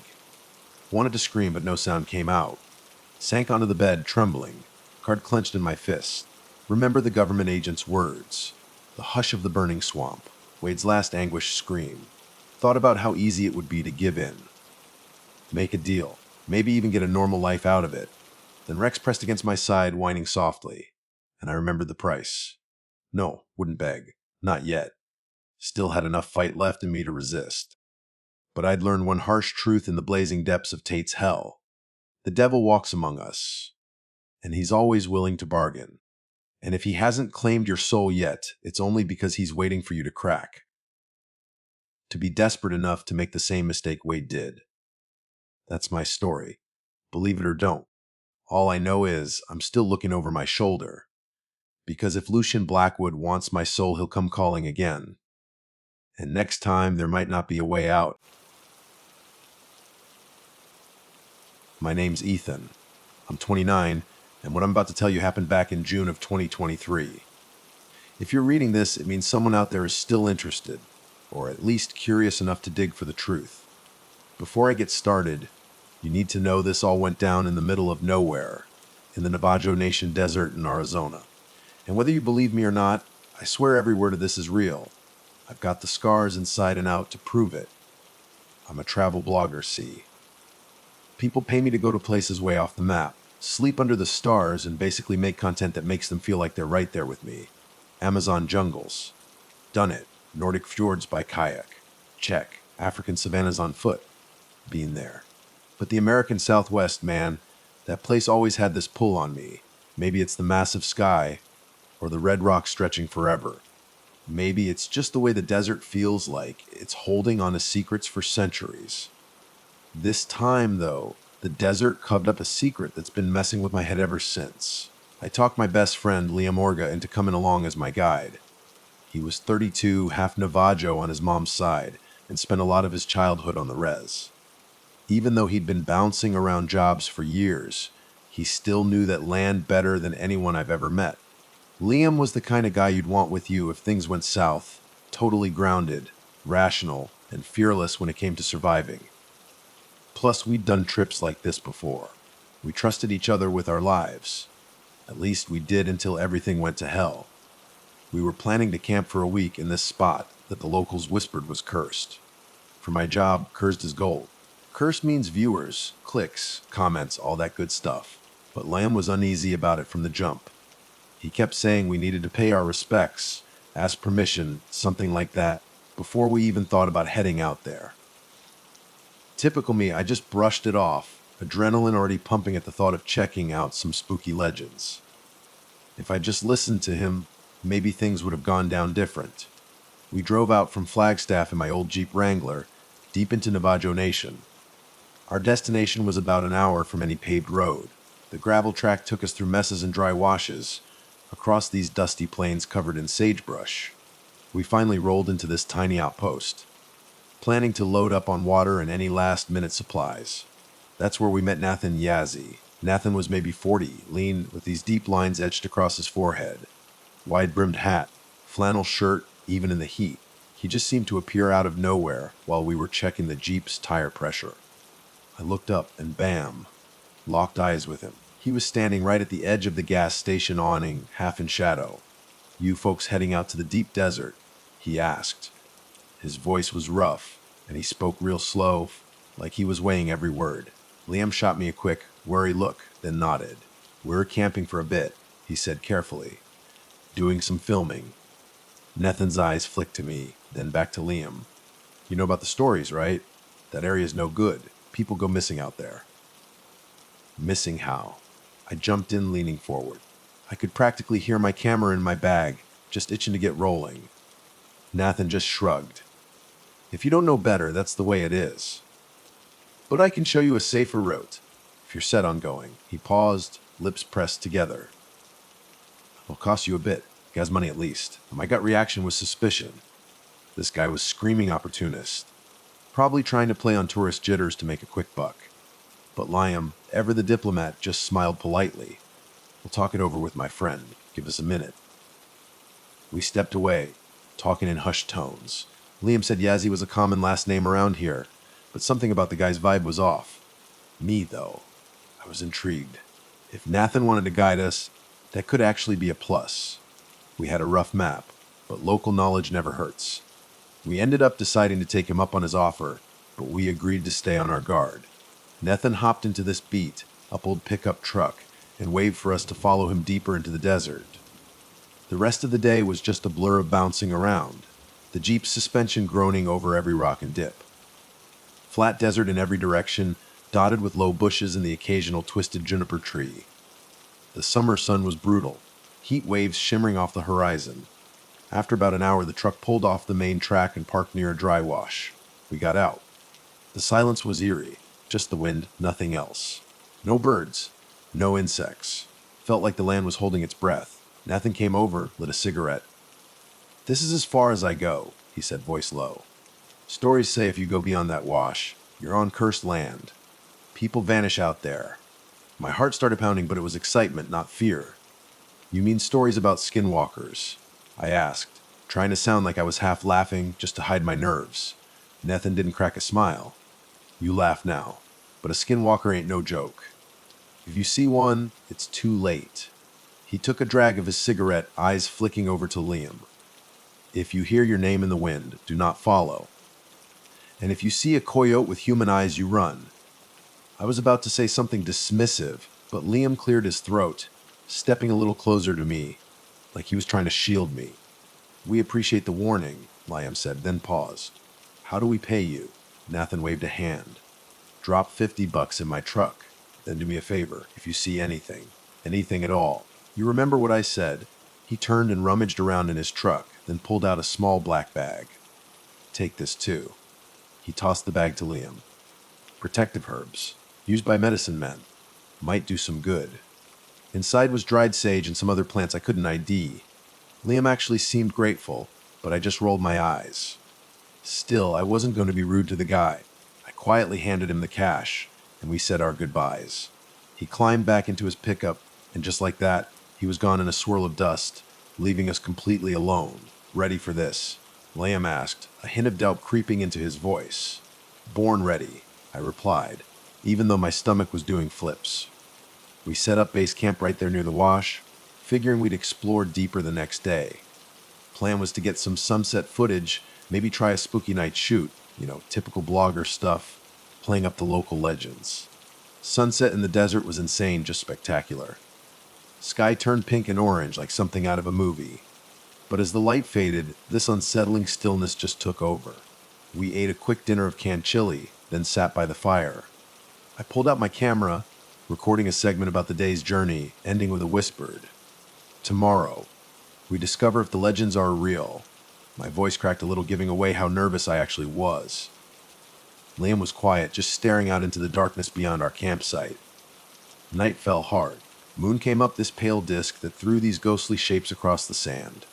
Wanted to scream, but no sound came out. Sank onto the bed, trembling. Card clenched in my fist. Remember the government agent's words. The hush of the burning swamp. Wade's last anguished scream. Thought about how easy it would be to give in. Make a deal. Maybe even get a normal life out of it. Then Rex pressed against my side, whining softly. And I remembered the price. No, wouldn't beg. Not yet. Still had enough fight left in me to resist. But I'd learned one harsh truth in the blazing depths of Tate's Hell. The devil walks among us. And he's always willing to bargain. And if he hasn't claimed your soul yet, it's only because he's waiting for you to crack. To be desperate enough to make the same mistake Wade did. That's my story. Believe it or don't. All I know is I'm still looking over my shoulder. Because if Lucian Blackwood wants my soul, he'll come calling again. And next time, there might not be a way out. My name's Ethan. I'm 29, and what I'm about to tell you happened back in June of 2023. If you're reading this, it means someone out there is still interested, or at least curious enough to dig for the truth. Before I get started, you need to know this all went down in the middle of nowhere, in the Navajo Nation desert in Arizona. And whether you believe me or not, I swear every word of this is real. I've got the scars inside and out to prove it. I'm a travel blogger, see. People pay me to go to places way off the map, sleep under the stars, and basically make content that makes them feel like they're right there with me. Amazon jungles. Done it. Nordic fjords by kayak. Check. African savannas on foot. Been there. But the American Southwest, man, that place always had this pull on me. Maybe it's the massive sky, or the red rock stretching forever. Maybe it's just the way the desert feels like it's holding on to secrets for centuries. This time, though, the desert covered up a secret that's been messing with my head ever since. I talked my best friend, Liam Orga, into coming along as my guide. He was 32, half Navajo on his mom's side, and spent a lot of his childhood on the res. Even though he'd been bouncing around jobs for years, he still knew that land better than anyone I've ever met. Liam was the kind of guy you'd want with you if things went south, totally grounded, rational, and fearless when it came to surviving. Plus, we'd done trips like this before. We trusted each other with our lives. At least we did until everything went to hell. We were planning to camp for a week in this spot that the locals whispered was cursed. For my job, cursed is gold. Curse means viewers, clicks, comments, all that good stuff. But Lamb was uneasy about it from the jump. He kept saying we needed to pay our respects, ask permission, something like that, before we even thought about heading out there. Typical me, I just brushed it off, adrenaline already pumping at the thought of checking out some spooky legends. If I just listened to him, maybe things would have gone down different. We drove out from Flagstaff in my old Jeep Wrangler, deep into Navajo Nation. Our destination was about an hour from any paved road. The gravel track took us through messes and dry washes, across these dusty plains covered in sagebrush. We finally rolled into this tiny outpost, planning to load up on water and any last-minute supplies. That's where we met Nathan Yazzie. Nathan was maybe 40, lean, with these deep lines etched across his forehead. Wide-brimmed hat, flannel shirt, even in the heat. He just seemed to appear out of nowhere while we were checking the Jeep's tire pressure. I looked up and bam, locked eyes with him. He was standing right at the edge of the gas station awning, half in shadow. "You folks heading out to the deep desert?" he asked. His voice was rough, and he spoke real slow, like he was weighing every word. Liam shot me a quick, wary look, then nodded. "We're camping for a bit," he said carefully. "Doing some filming." Nathan's eyes flicked to me, then back to Liam. "You know about the stories, right? That area's no good. People go missing out there." Missing how? I jumped in, leaning forward. I could practically hear my camera in my bag, just itching to get rolling. Nathan just shrugged. "If you don't know better, that's the way it is. But I can show you a safer route, if you're set on going." He paused, lips pressed together. "It'll cost you a bit. Gas money at least." My gut reaction was suspicion. This guy was screaming opportunist, probably trying to play on tourist jitters to make a quick buck. But Liam, ever the diplomat, just smiled politely. "We'll talk it over with my friend. Give us a minute." We stepped away, talking in hushed tones. Liam said Yazzie was a common last name around here, but something about the guy's vibe was off. Me, though, I was intrigued. If Nathan wanted to guide us, that could actually be a plus. We had a rough map, but local knowledge never hurts. We ended up deciding to take him up on his offer, but we agreed to stay on our guard. Nathan hopped into this beat, up old pickup truck, and waved for us to follow him deeper into the desert. The rest of the day was just a blur of bouncing around, the Jeep's suspension groaning over every rock and dip. Flat desert in every direction, dotted with low bushes and the occasional twisted juniper tree. The summer sun was brutal, heat waves shimmering off the horizon. After about an hour, the truck pulled off the main track and parked near a dry wash. We got out. The silence was eerie, just the wind, nothing else. No birds, no insects. Felt like the land was holding its breath. Nathan came over, lit a cigarette. "This is as far as I go," he said, voice low. "Stories say if you go beyond that wash, you're on cursed land. People vanish out there." My heart started pounding, but it was excitement, not fear. "You mean stories about skinwalkers?" I asked, trying to sound like I was half laughing just to hide my nerves. Nathan didn't crack a smile. "You laugh now, but a skinwalker ain't no joke. If you see one, it's too late." He took a drag of his cigarette, eyes flicking over to Liam. "If you hear your name in the wind, do not follow. And if you see a coyote with human eyes, you run." I was about to say something dismissive, but Liam cleared his throat, stepping a little closer to me, like he was trying to shield me. "We appreciate the warning," Liam said, then paused. "How do we pay you?" Nathan waved a hand. "Drop $50 in my truck. Then do me a favor, if you see anything at all. You remember what I said?" He turned and rummaged around in his truck, then pulled out a small black bag. "Take this too." He tossed the bag to Liam. "Protective herbs, used by medicine men. Might do some good." Inside was dried sage and some other plants I couldn't ID. Liam actually seemed grateful, but I just rolled my eyes. Still, I wasn't going to be rude to the guy. I quietly handed him the cash, and we said our goodbyes. He climbed back into his pickup, and just like that, he was gone in a swirl of dust, leaving us completely alone. Ready for this? Liam asked, a hint of doubt creeping into his voice. Born ready, I replied, even though my stomach was doing flips. We set up base camp right there near the wash, figuring we'd explore deeper the next day. Plan was to get some sunset footage, maybe try a spooky night shoot, typical blogger stuff, playing up the local legends. Sunset in the desert was insane, just spectacular. Sky turned pink and orange like something out of a movie. But as the light faded, this unsettling stillness just took over. We ate a quick dinner of canned chili, then sat by the fire. I pulled out my camera, recording a segment about the day's journey, ending with a whispered, "Tomorrow, we discover if the legends are real." My voice cracked a little, giving away how nervous I actually was. Liam was quiet, just staring out into the darkness beyond our campsite. Night fell hard. Moon came up this pale disk that threw these ghostly shapes across the sand.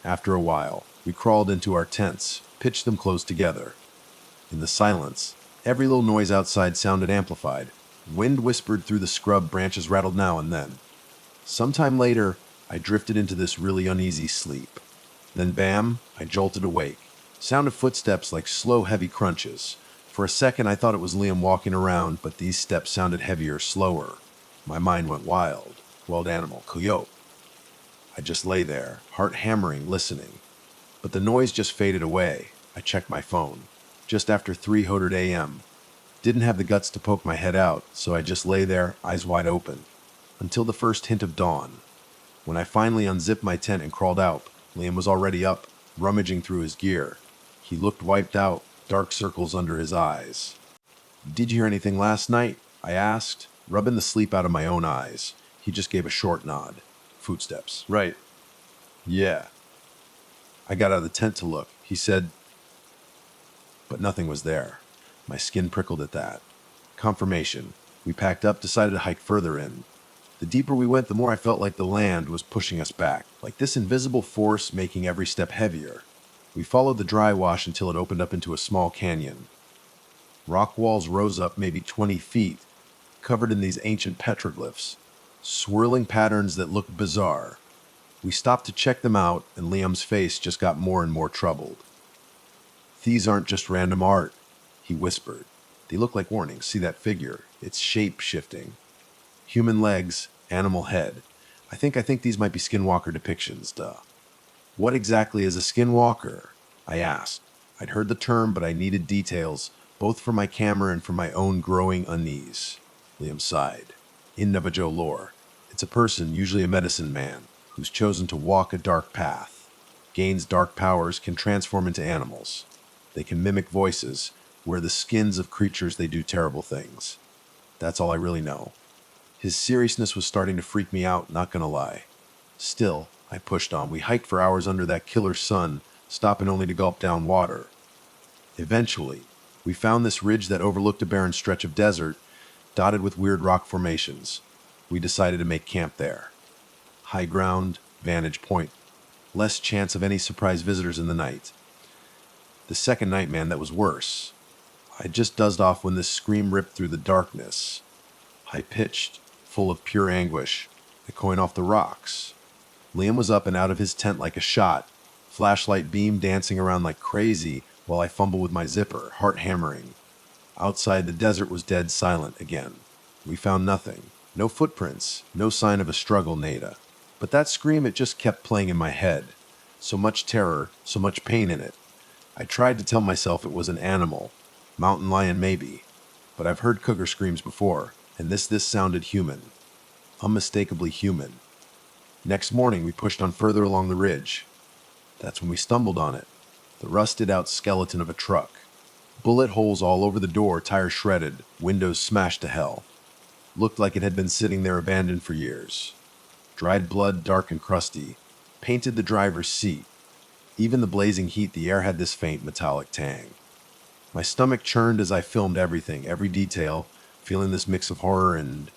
After a while, we crawled into our tents, pitched them close together. In the silence, every little noise outside sounded amplified. Wind whispered through the scrub, branches rattled now and then. Sometime later, I drifted into this really uneasy sleep. Then bam, I jolted awake. Sound of footsteps like slow, heavy crunches. For a second, I thought it was Liam walking around, but these steps sounded heavier, slower. My mind went wild. Wild animal, coyote. I just lay there, heart hammering, listening. But the noise just faded away. I checked my phone. Just after 3:00 a.m. Didn't have the guts to poke my head out, so I just lay there, eyes wide open, until the first hint of dawn. When I finally unzipped my tent and crawled out, Liam was already up, rummaging through his gear. He looked wiped out, dark circles under his eyes. "Did you hear anything last night?" I asked, rubbing the sleep out of my own eyes. He just gave a short nod. Footsteps. "Right. Yeah." I got out of the tent to look. He said, but nothing was there. My skin prickled at that. Confirmation. We packed up, decided to hike further in. The deeper we went, the more I felt like the land was pushing us back, like this invisible force making every step heavier. We followed the dry wash until it opened up into a small canyon. Rock walls rose up maybe 20 feet, covered in these ancient petroglyphs, swirling patterns that looked bizarre. We stopped to check them out, and Liam's face just got more and more troubled. "These aren't just random art," he whispered. "They look like warnings. See that figure? It's shape-shifting. Human legs, animal head. I think these might be skinwalker depictions, duh." "What exactly is a skinwalker?" I asked. I'd heard the term, but I needed details, both for my camera and for my own growing unease. Liam sighed. "In Navajo lore, it's a person, usually a medicine man, who's chosen to walk a dark path, gains dark powers, can transform into animals. They can mimic voices, wear the skins of creatures, they do terrible things. That's all I really know." His seriousness was starting to freak me out, not gonna lie. Still, I pushed on. We hiked for hours under that killer sun, stopping only to gulp down water. Eventually, we found this ridge that overlooked a barren stretch of desert, dotted with weird rock formations. We decided to make camp there. High ground, vantage point. Less chance of any surprise visitors in the night. The second night, man, that was worse. I just dozed off when this scream ripped through the darkness. High-pitched, full of pure anguish, echoing off the rocks. Liam was up and out of his tent like a shot, flashlight beam dancing around like crazy while I fumbled with my zipper, heart hammering. Outside, the desert was dead silent again. We found nothing. No footprints, no sign of a struggle, nada. But that scream, it just kept playing in my head. So much terror, so much pain in it. I tried to tell myself it was an animal. Mountain lion maybe. But I've heard cougar screams before, and this sounded human. Unmistakably human. Next morning, we pushed on further along the ridge. That's when we stumbled on it. The rusted-out skeleton of a truck. Bullet holes all over the door, tires shredded, windows smashed to hell. Looked like it had been sitting there abandoned for years. Dried blood, dark and crusty, painted the driver's seat. Even the blazing heat, the air had this faint metallic tang. My stomach churned as I filmed everything, every detail, feeling this mix of horror and,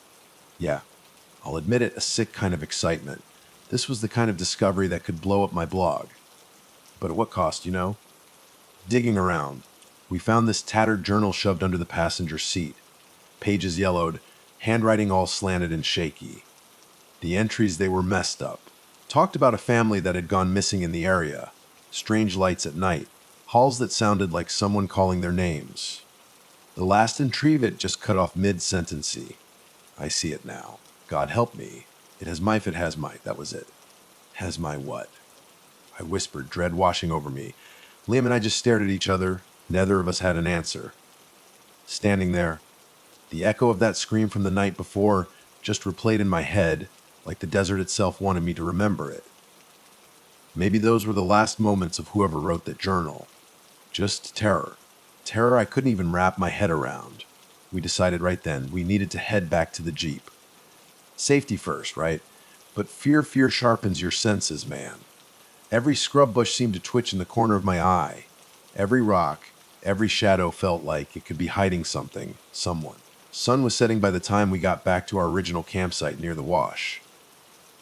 yeah, I'll admit it, a sick kind of excitement. This was the kind of discovery that could blow up my blog. But at what cost, Digging around, We found this tattered journal shoved under the passenger seat. Pages yellowed, handwriting all slanted and shaky. The entries, they were messed up. Talked about a family that had gone missing in the area. Strange lights at night. Halls that sounded like someone calling their names. The last entry of it just cut off mid-sentency. I see it now. God help me. It has my fit has my. That was it. Has my what? I whispered, dread washing over me. Liam and I just stared at each other. Neither of us had an answer. Standing there, the echo of that scream from the night before just replayed in my head, like the desert itself wanted me to remember it. Maybe those were the last moments of whoever wrote that journal. Just terror. Terror I couldn't even wrap my head around. We decided right then we needed to head back to the Jeep. Safety first, right? But fear sharpens your senses, man. Every scrub bush seemed to twitch in the corner of my eye. Every rock, every shadow felt like it could be hiding something, someone. Sun was setting by the time we got back to our original campsite near the wash.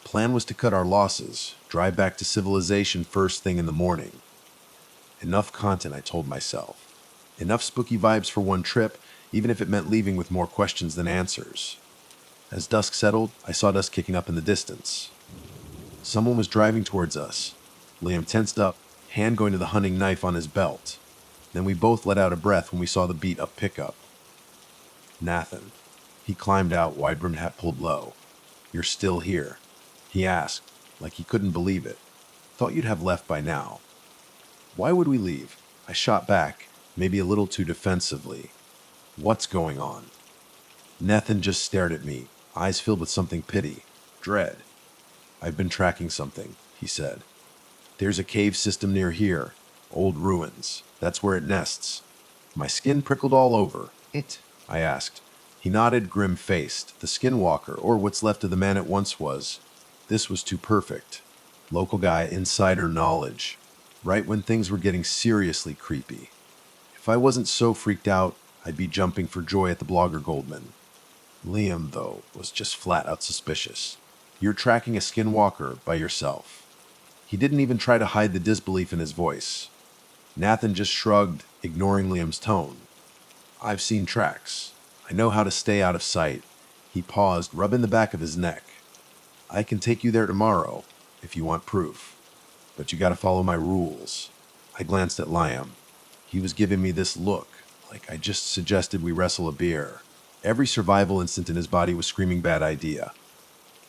Plan was to cut our losses, drive back to civilization first thing in the morning. Enough content, I told myself. Enough spooky vibes for one trip, even if it meant leaving with more questions than answers. As dusk settled, I saw dust kicking up in the distance. Someone was driving towards us. Liam tensed up, hand going to the hunting knife on his belt. Then we both let out a breath when we saw the beat-up pickup. Nathan. He climbed out, wide-brimmed hat pulled low. "You're still here?" he asked, like he couldn't believe it. "Thought you'd have left by now." "Why would we leave?" I shot back, maybe a little too defensively. "What's going on?" Nathan just stared at me, eyes filled with something pity, dread. "I've been tracking something," he said. "There's a cave system near here. Old ruins. That's where it nests." My skin prickled all over. "It?" I asked. He nodded, grim-faced. The skinwalker, or what's left of the man it once was. This was too perfect. Local guy, insider knowledge. Right when things were getting seriously creepy. If I wasn't so freaked out, I'd be jumping for joy at the blogger Goldman. Liam, though, was just flat out suspicious. "You're tracking a skinwalker by yourself." He didn't even try to hide the disbelief in his voice. Nathan just shrugged, ignoring Liam's tone. "I've seen tracks. I know how to stay out of sight." He paused, rubbing the back of his neck. "I can take you there tomorrow, if you want proof. But you gotta follow my rules." I glanced at Liam. He was giving me this look, like I just suggested we wrestle a beer. Every survival instinct in his body was screaming bad idea.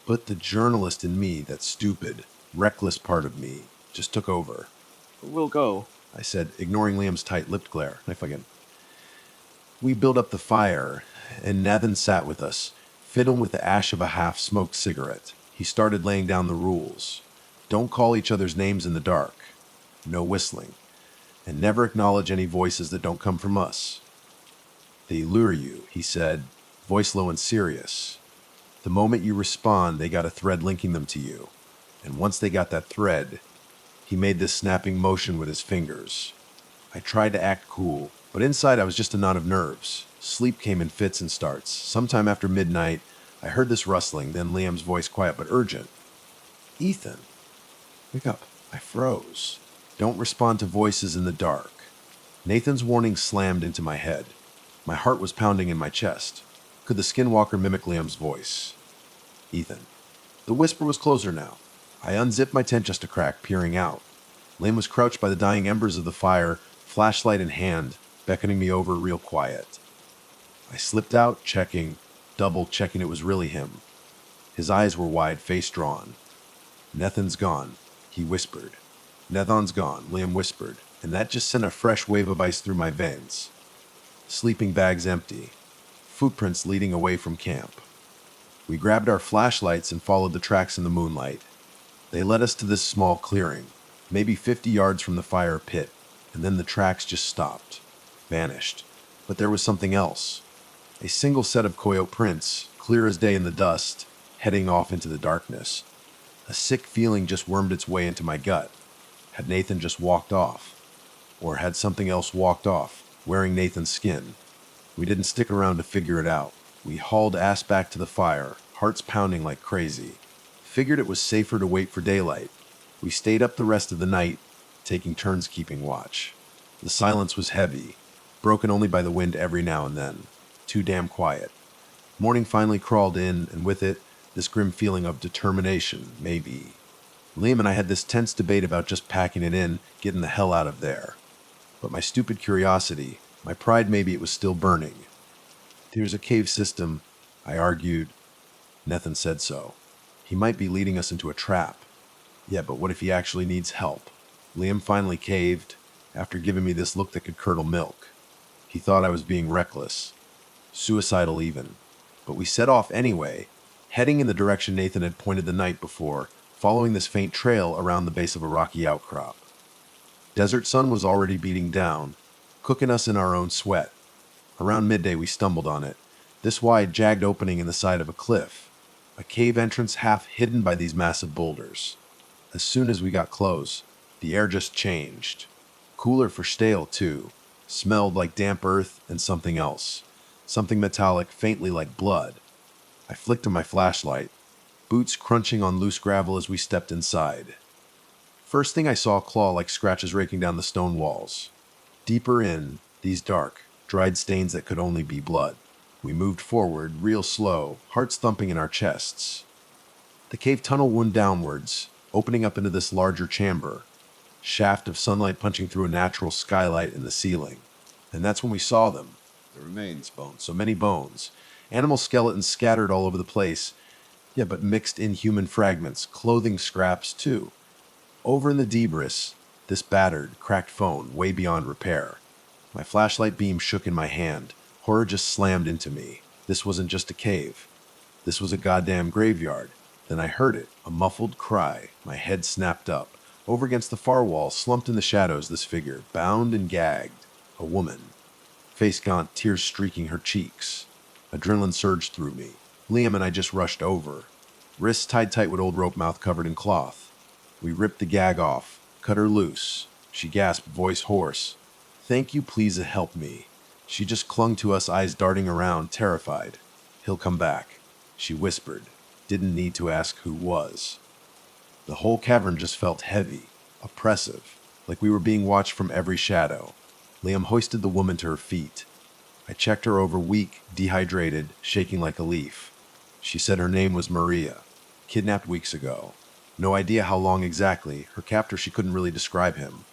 But the journalist in me, that stupid, reckless part of me, just took over. "We'll go," I said, ignoring Liam's tight-lipped glare. We built up the fire, and Nathan sat with us, fiddling with the ash of a half-smoked cigarette. He started laying down the rules. Don't call each other's names in the dark. No whistling. And never acknowledge any voices that don't come from us. "They lure you," he said, voice low and serious. "The moment you respond, they got a thread linking them to you. And once they got that thread," he made this snapping motion with his fingers. I tried to act cool, but inside I was just a knot of nerves. Sleep came in fits and starts. Sometime after midnight, I heard this rustling, then Liam's voice quiet but urgent. "Ethan, wake up." I froze. Don't respond to voices in the dark. Nathan's warning slammed into my head. My heart was pounding in my chest. Could the skinwalker mimic Liam's voice? "Ethan." The whisper was closer now. I unzipped my tent just a crack, peering out. Liam was crouched by the dying embers of the fire, flashlight in hand, beckoning me over real quiet. I slipped out, double-checking it was really him. His eyes were wide, face drawn. "Nathan's gone," he whispered. "Nathan's gone," Liam whispered, and that just sent a fresh wave of ice through my veins. Sleeping bags empty. Footprints leading away from camp. We grabbed our flashlights and followed the tracks in the moonlight. They led us to this small clearing, maybe 50 yards from the fire pit, and then the tracks just stopped, vanished. But there was something else. A single set of coyote prints, clear as day in the dust, heading off into the darkness. A sick feeling just wormed its way into my gut. Had Nathan just walked off? Or had something else walked off, wearing Nathan's skin? We didn't stick around to figure it out. We hauled ass back to the fire, hearts pounding like crazy. Figured it was safer to wait for daylight. We stayed up the rest of the night, taking turns keeping watch. The silence was heavy. broken only by the wind every now and then. Too damn quiet. Morning finally crawled in, and with it, this grim feeling of determination, maybe. Liam and I had this tense debate about just packing it in, getting the hell out of there. But my stupid curiosity, my pride maybe it was still burning. There's a cave system, I argued. Nethan said so. He might be leading us into a trap. Yeah, but what if he actually needs help? Liam finally caved, after giving me this look that could curdle milk. He thought I was being reckless. Suicidal even. But we set off anyway, heading in the direction Nathan had pointed the night before, following this faint trail around the base of a rocky outcrop. Desert sun was already beating down, cooking us in our own sweat. Around midday we stumbled on it, this wide jagged opening in the side of a cliff, a cave entrance half hidden by these massive boulders. As soon as we got close, the air just changed. Cooler for stale, too. Smelled like damp earth and something else. Something metallic, faintly like blood. I flicked on my flashlight, boots crunching on loose gravel as we stepped inside. First thing I saw claw-like scratches raking down the stone walls. Deeper in, these dark, dried stains that could only be blood. We moved forward, real slow, hearts thumping in our chests. The cave tunnel wound downwards, opening up into this larger chamber. Shaft of sunlight punching through a natural skylight in the ceiling. And that's when we saw them. The remains, bones. So many bones. Animal skeletons scattered all over the place. Yeah, but mixed in human fragments, clothing scraps too. Over in the debris, this battered, cracked phone, way beyond repair. My flashlight beam shook in my hand. Horror just slammed into me. This wasn't just a cave. This was a goddamn graveyard. Then I heard it, a muffled cry. My head snapped up. Over against the far wall, slumped in the shadows, this figure, bound and gagged. A woman. Face gaunt, tears streaking her cheeks. Adrenaline surged through me. Liam and I just rushed over. Wrists tied tight with old rope mouth covered in cloth. We ripped the gag off, cut her loose. She gasped, voice hoarse. "Thank you, please help me." She just clung to us, eyes darting around, terrified. "He'll come back," she whispered. Didn't need to ask who was. The whole cavern just felt heavy, oppressive, like we were being watched from every shadow. Liam hoisted the woman to her feet. I checked her over, weak, dehydrated, shaking like a leaf. She said her name was Maria, kidnapped weeks ago. No idea how long exactly. Her captor, she couldn't really describe him.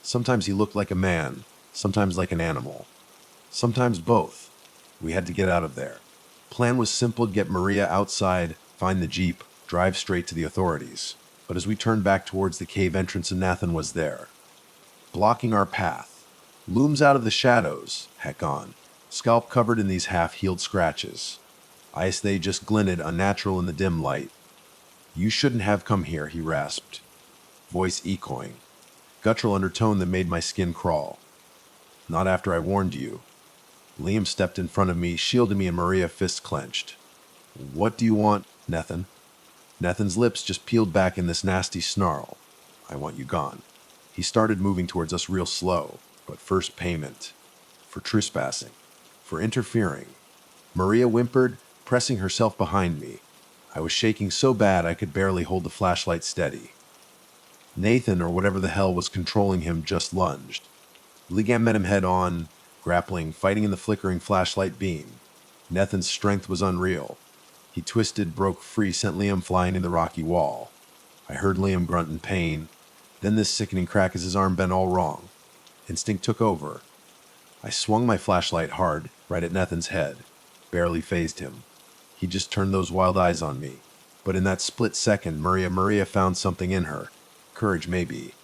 Sometimes he looked like a man, sometimes like an animal. Sometimes both. We had to get out of there. Plan was simple: get Maria outside, find the jeep, drive straight to the authorities. But as we turned back towards the cave entrance, Nathan was there, blocking our path. Looms out of the shadows, heck on, scalp covered in these half-healed scratches. Eyes they just glinted, unnatural in the dim light. "You shouldn't have come here," he rasped, voice echoing, guttural undertone that made my skin crawl. "Not after I warned you." Liam stepped in front of me, shielding me, and Maria, fists clenched. "What do you want, Nathan?" Nathan's lips just peeled back in this nasty snarl. "I want you gone." He started moving towards us real slow, but first payment. For trespassing. For interfering. Maria whimpered, pressing herself behind me. I was shaking so bad I could barely hold the flashlight steady. Nathan, or whatever the hell was controlling him, just lunged. Liam met him head on, grappling, fighting in the flickering flashlight beam. Nathan's strength was unreal. He twisted, broke free, sent Liam flying in the rocky wall. I heard Liam grunt in pain, then this sickening crack as his arm bent all wrong. Instinct took over. I swung my flashlight hard, right at Nathan's head. Barely phased him. He just turned those wild eyes on me. But in that split second, Maria found something in her. Courage, maybe.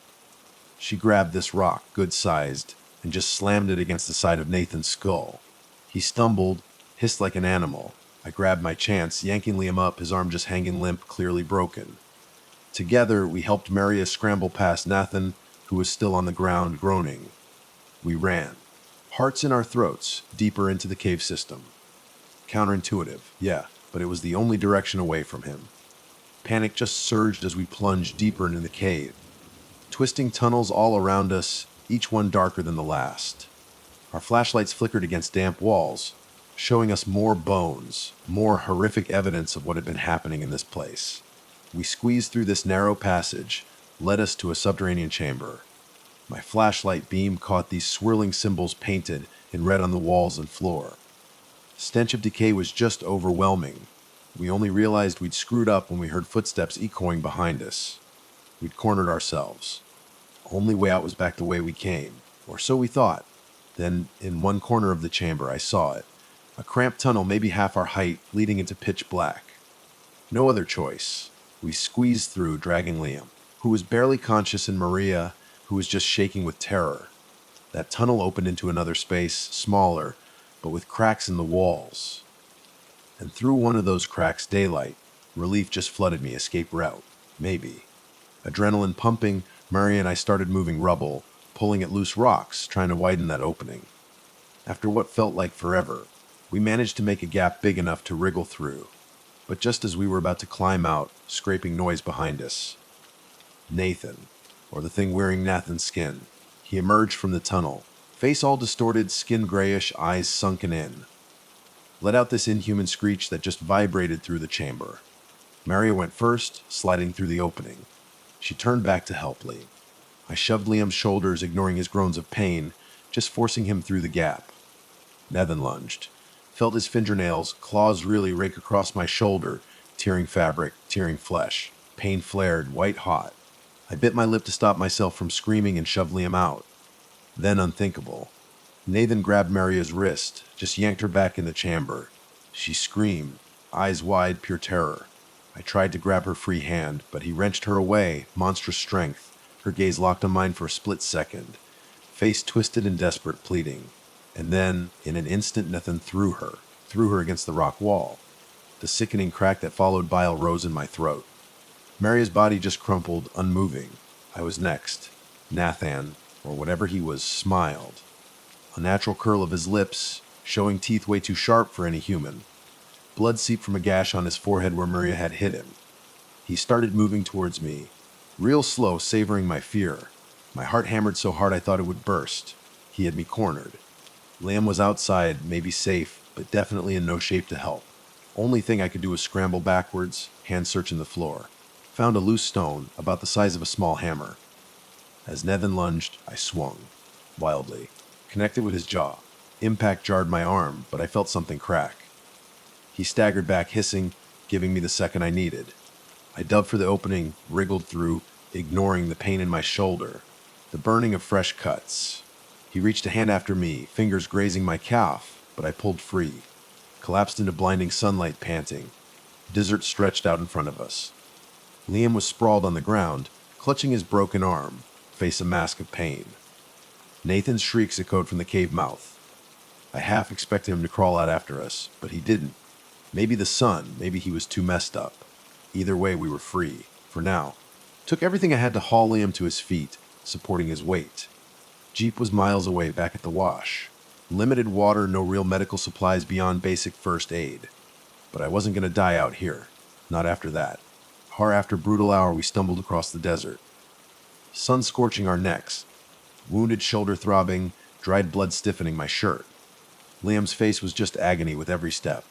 She grabbed this rock, good-sized, and just slammed it against the side of Nathan's skull. He stumbled, hissed like an animal. I grabbed my chance, yanking Liam up, his arm just hanging limp, clearly broken. Together, we helped Maria scramble past Nathan, who was still on the ground, groaning. We ran. Hearts in our throats, deeper into the cave system. Counterintuitive, yeah, but it was the only direction away from him. Panic just surged as we plunged deeper into the cave. Twisting tunnels all around us, each one darker than the last. Our flashlights flickered against damp walls, showing us more bones, more horrific evidence of what had been happening in this place. We squeezed through this narrow passage, led us to a subterranean chamber. My flashlight beam caught these swirling symbols painted in red on the walls and floor. Stench of decay was just overwhelming. We only realized we'd screwed up when we heard footsteps echoing behind us. We'd cornered ourselves. Only way out was back the way we came, or so we thought. Then, in one corner of the chamber, I saw it. A cramped tunnel maybe half our height, leading into pitch black. No other choice. We squeezed through, dragging Liam, who was barely conscious, and Maria, who was just shaking with terror. That tunnel opened into another space, smaller, but with cracks in the walls. And through one of those cracks, daylight. Relief just flooded me, escape route. Maybe. Adrenaline pumping, Murray and I started moving rubble, pulling at loose rocks, trying to widen that opening. After what felt like forever, we managed to make a gap big enough to wriggle through. But just as we were about to climb out, scraping noise behind us. Nathan, or the thing wearing Nathan's skin. He emerged from the tunnel, face all distorted, skin grayish, eyes sunken in. Let out this inhuman screech that just vibrated through the chamber. Maria went first, sliding through the opening. She turned back to help Liam. I shoved Liam's shoulders, ignoring his groans of pain, just forcing him through the gap. Nevin lunged. Felt his fingernails, claws really rake across my shoulder, tearing fabric, tearing flesh. Pain flared, white hot. I bit my lip to stop myself from screaming and shoved Liam out. Then unthinkable. Nathan grabbed Maria's wrist, just yanked her back in the chamber. She screamed, eyes wide, pure terror. I tried to grab her free hand, but he wrenched her away, monstrous strength, her gaze locked on mine for a split second, face twisted in desperate pleading. And then, in an instant, Nathan threw her against the rock wall. The sickening crack that followed bile rose in my throat. Maria's body just crumpled, unmoving. I was next. Nathan, or whatever he was, smiled. A natural curl of his lips, showing teeth way too sharp for any human. Blood seeped from a gash on his forehead where Maria had hit him. He started moving towards me, real slow, savoring my fear. My heart hammered so hard I thought it would burst. He had me cornered. Liam was outside, maybe safe, but definitely in no shape to help. Only thing I could do was scramble backwards, hands searching the floor. Found a loose stone, about the size of a small hammer. As Nevin lunged, I swung, wildly, connected with his jaw. Impact jarred my arm, but I felt something crack. He staggered back, hissing, giving me the second I needed. I dove for the opening, wriggled through, ignoring the pain in my shoulder, the burning of fresh cuts. He reached a hand after me, fingers grazing my calf, but I pulled free, collapsed into blinding sunlight, panting. Desert stretched out in front of us. Liam was sprawled on the ground, clutching his broken arm, face a mask of pain. Nathan's shrieks echoed from the cave mouth. I half expected him to crawl out after us, but he didn't. Maybe the sun, maybe he was too messed up. Either way, we were free, for now. Took everything I had to haul Liam to his feet, supporting his weight. Jeep was miles away, back at the wash. Limited water, no real medical supplies beyond basic first aid. But I wasn't going to die out here. Not after that. Hour after brutal hour, we stumbled across the desert. Sun scorching our necks. Wounded shoulder throbbing, dried blood stiffening my shirt. Liam's face was just agony with every step.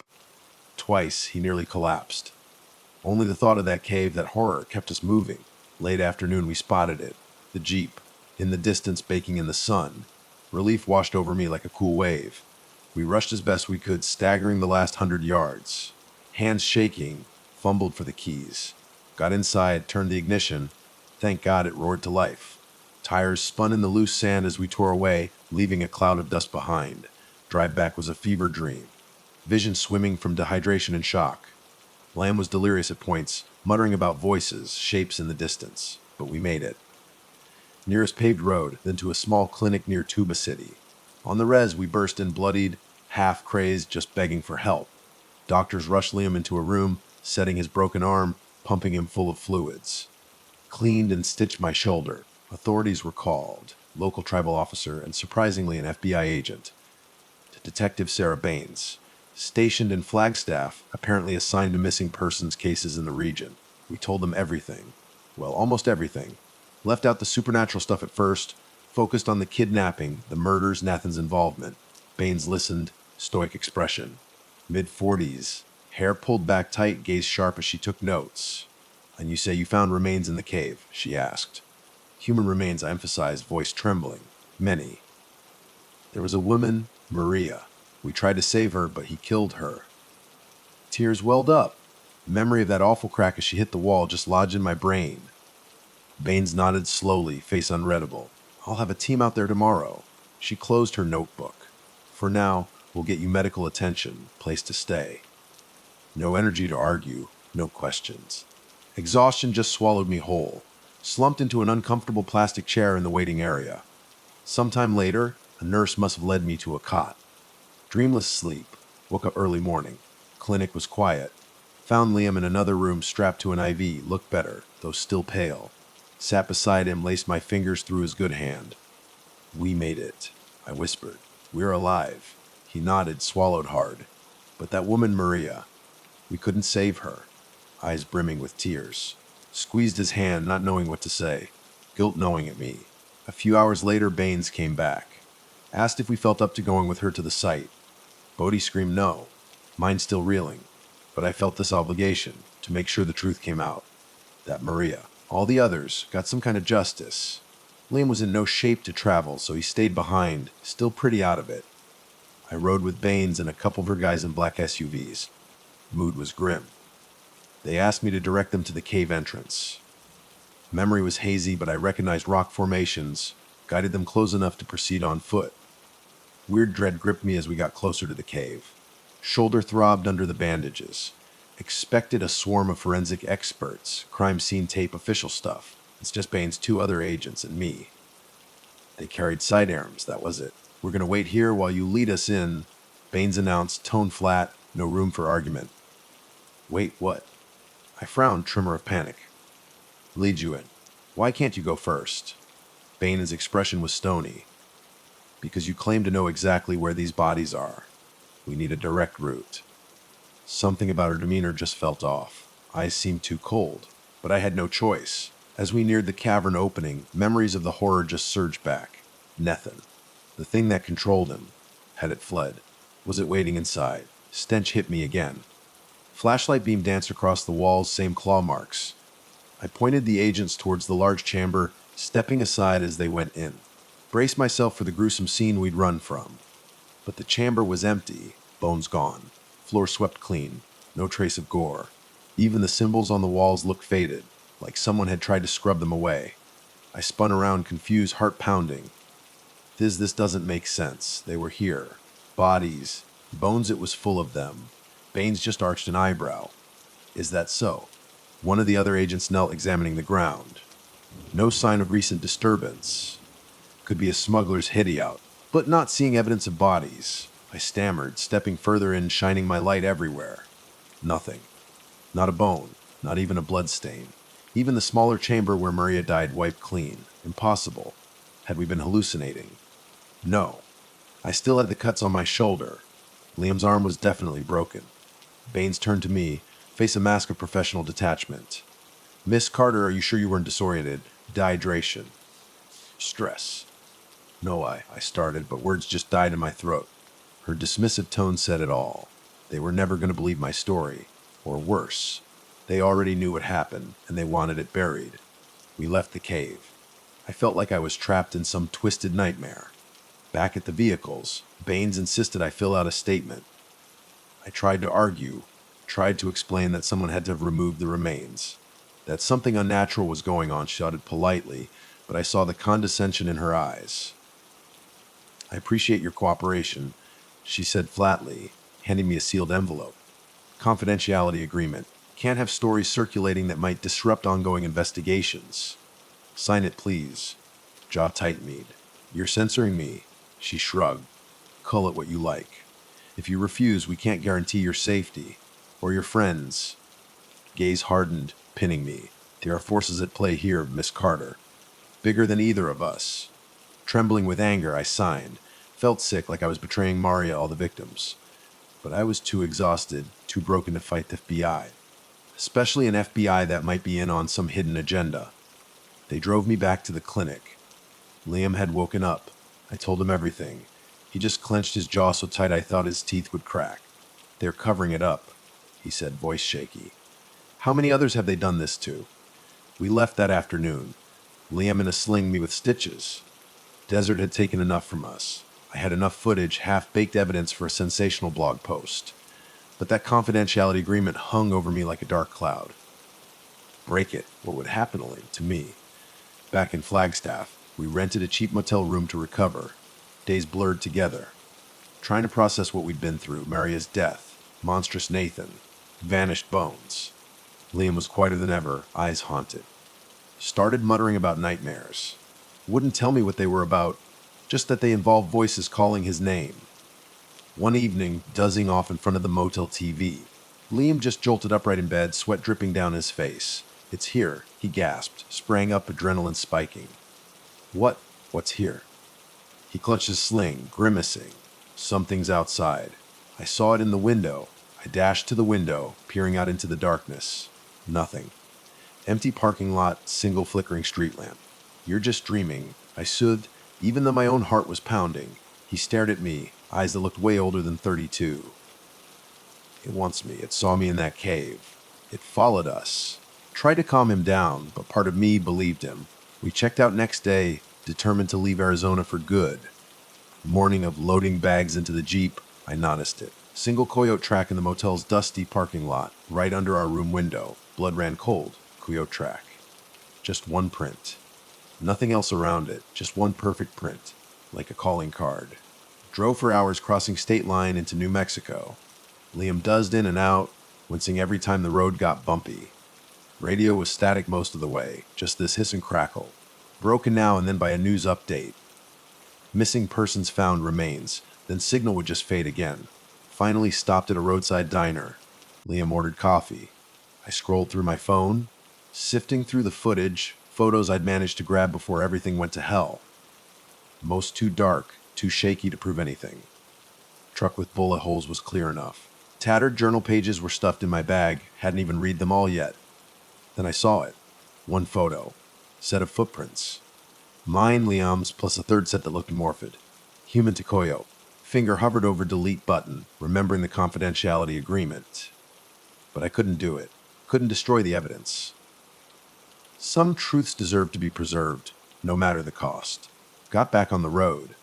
Twice, he nearly collapsed. Only the thought of that cave, that horror, kept us moving. Late afternoon, we spotted it. The Jeep. In the distance, baking in the sun. Relief washed over me like a cool wave. We rushed as best we could, staggering the last 100 yards. Hands shaking, fumbled for the keys. Got inside, turned the ignition. Thank God it roared to life. Tires spun in the loose sand as we tore away, leaving a cloud of dust behind. Drive back was a fever dream. Vision swimming from dehydration and shock. Lamb was delirious at points, muttering about voices, shapes in the distance. But we made it. Nearest paved road, then to a small clinic near Tuba City. On the res, we burst in bloodied, half crazed, just begging for help. Doctors rushed Liam into a room, setting his broken arm, pumping him full of fluids. Cleaned and stitched my shoulder. Authorities were called. Local tribal officer and surprisingly an FBI agent. Detective Sarah Baines. Stationed in Flagstaff, apparently assigned to missing persons cases in the region. We told them everything. Well, almost everything. Left out the supernatural stuff at first, focused on the kidnapping, the murders, Nathan's involvement. Baines listened, stoic expression. Mid-40s, hair pulled back tight, gaze sharp as she took notes. And you say you found remains in the cave, she asked. Human remains, I emphasized, voice trembling. Many. There was a woman, Maria. We tried to save her, but he killed her. Tears welled up. Memory of that awful crack as she hit the wall just lodged in my brain. Baines nodded slowly, face unreadable. I'll have a team out there tomorrow. She closed her notebook. For now, we'll get you medical attention, place to stay. No energy to argue, no questions. Exhaustion just swallowed me whole. Slumped into an uncomfortable plastic chair in the waiting area. Sometime later, a nurse must have led me to a cot. Dreamless sleep. Woke up early morning. Clinic was quiet. Found Liam in another room strapped to an IV, looked better, though still pale. Sat beside him, laced my fingers through his good hand. We made it, I whispered. We're alive. He nodded, swallowed hard. But that woman, Maria, we couldn't save her. Eyes brimming with tears. Squeezed his hand, not knowing what to say. Guilt gnawing at me. A few hours later, Baines came back. Asked if we felt up to going with her to the site. Bodhi screamed no. Mind still reeling. But I felt this obligation, to make sure the truth came out. That Maria, all the others, got some kind of justice. Liam was in no shape to travel, so he stayed behind, still pretty out of it. I rode with Baines and a couple of her guys in black SUVs. Mood was grim. They asked me to direct them to the cave entrance. Memory was hazy, but I recognized rock formations, guided them close enough to proceed on foot. Weird dread gripped me as we got closer to the cave. Shoulder throbbed under the bandages. Expected a swarm of forensic experts, crime scene tape, official stuff. It's just Baines' two other agents and me. They carried sidearms, that was it. We're going to wait here while you lead us in, Baines announced, tone flat, no room for argument. Wait, what? I frowned, tremor of panic. Lead you in. Why can't you go first? Baines' expression was stony. Because you claim to know exactly where these bodies are. We need a direct route. Something about her demeanor just felt off. Eyes seemed too cold, but I had no choice. As we neared the cavern opening, memories of the horror just surged back. Nethin. The thing that controlled him. Had it fled? Was it waiting inside? Stench hit me again. Flashlight beam danced across the walls, same claw marks. I pointed the agents towards the large chamber, stepping aside as they went in. Braced myself for the gruesome scene we'd run from. But the chamber was empty, bones gone. Floor swept clean, no trace of gore. Even the symbols on the walls looked faded, like someone had tried to scrub them away. I spun around, confused, heart pounding. This doesn't make sense. They were here. Bodies. Bones, it was full of them. Baines just arched an eyebrow. Is that so? One of the other agents knelt, examining the ground. No sign of recent disturbance. Could be a smuggler's hideout, but not seeing evidence of bodies. I stammered, stepping further in, shining my light everywhere. Nothing. Not a bone, not even a blood stain. Even the smaller chamber where Maria died wiped clean. Impossible. Had we been hallucinating? No. I still had the cuts on my shoulder. Liam's arm was definitely broken. Baines turned to me, face a mask of professional detachment. Miss Carter, are you sure you weren't disoriented? Dehydration. Stress. No, I started, but words just died in my throat. Her dismissive tone said it all. They were never going to believe my story. Or worse. They already knew what happened, and they wanted it buried. We left the cave. I felt like I was trapped in some twisted nightmare. Back at the vehicles, Baines insisted I fill out a statement. I tried to argue, tried to explain that someone had to have removed the remains. That something unnatural was going on, shouted politely, but I saw the condescension in her eyes. I appreciate your cooperation, she said flatly, handing me a sealed envelope. Confidentiality agreement. Can't have stories circulating that might disrupt ongoing investigations. Sign it, please. Jaw tightened. You're censoring me. She shrugged. Call it what you like. If you refuse, we can't guarantee your safety. Or your friends. Gaze hardened, pinning me. There are forces at play here, Miss Carter. Bigger than either of us. Trembling with anger, I signed. Felt sick, like I was betraying Maria, all the victims. But I was too exhausted, too broken to fight the FBI. Especially an FBI that might be in on some hidden agenda. They drove me back to the clinic. Liam had woken up. I told him everything. He just clenched his jaw so tight I thought his teeth would crack. They're covering it up, he said, voice shaky. How many others have they done this to? We left that afternoon. Liam in a sling, me with stitches. Desert had taken enough from us. I had enough footage, half-baked evidence for a sensational blog post. But that confidentiality agreement hung over me like a dark cloud. Break it. What would happen to me? Back in Flagstaff, we rented a cheap motel room to recover. Days blurred together. Trying to process what we'd been through, Maria's death, monstrous Nathan, vanished bones. Liam was quieter than ever, eyes haunted. Started muttering about nightmares. Wouldn't tell me what they were about, just that they involved voices calling his name. One evening, dozing off in front of the motel TV, Liam just jolted upright in bed, sweat dripping down his face. "It's here," he gasped, sprang up, adrenaline spiking. "What? What's here?" He clutched his sling, grimacing. "Something's outside." I saw it in the window. I dashed to the window, peering out into the darkness. Nothing. Empty parking lot, single flickering street lamp. "You're just dreaming," I soothed, even though my own heart was pounding. He stared at me, eyes that looked way older than 32. "It wants me. It saw me in that cave. It followed us." Tried to calm him down, but part of me believed him. We checked out next day, determined to leave Arizona for good. Morning of loading bags into the Jeep, I noticed it. Single coyote track in the motel's dusty parking lot, right under our room window. Blood ran cold. Coyote track. Just one print. Nothing else around it, just one perfect print, like a calling card. Drove for hours crossing state line into New Mexico. Liam buzzed in and out, wincing every time the road got bumpy. Radio was static most of the way, just this hiss and crackle. Broken now and then by a news update. Missing persons found remains, then signal would just fade again. Finally stopped at a roadside diner. Liam ordered coffee. I scrolled through my phone, sifting through the footage, photos I'd managed to grab before everything went to hell. Most too dark, too shaky to prove anything. Truck with bullet holes was clear enough. Tattered journal pages were stuffed in my bag, hadn't even read them all yet. Then I saw it. One photo. Set of footprints. Mine, Liam's, plus a third set that looked morphed. Human to coyote. Finger hovered over delete button, remembering the confidentiality agreement. But I couldn't do it. Couldn't destroy the evidence. Some truths deserve to be preserved, no matter the cost. Got back on the road.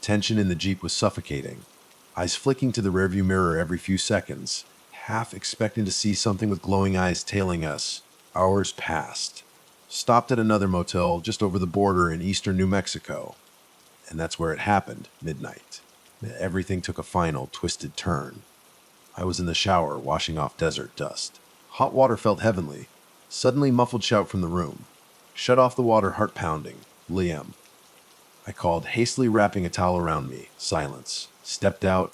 Tension in the Jeep was suffocating. Eyes flicking to the rearview mirror every few seconds, half expecting to see something with glowing eyes tailing us. Hours passed. Stopped at another motel just over the border in eastern New Mexico. And that's where it happened, midnight. Everything took a final, twisted turn. I was in the shower, washing off desert dust. Hot water felt heavenly. Suddenly muffled shout from the room. Shut off the water, heart pounding. "Liam." I called, hastily wrapping a towel around me. Silence. Stepped out,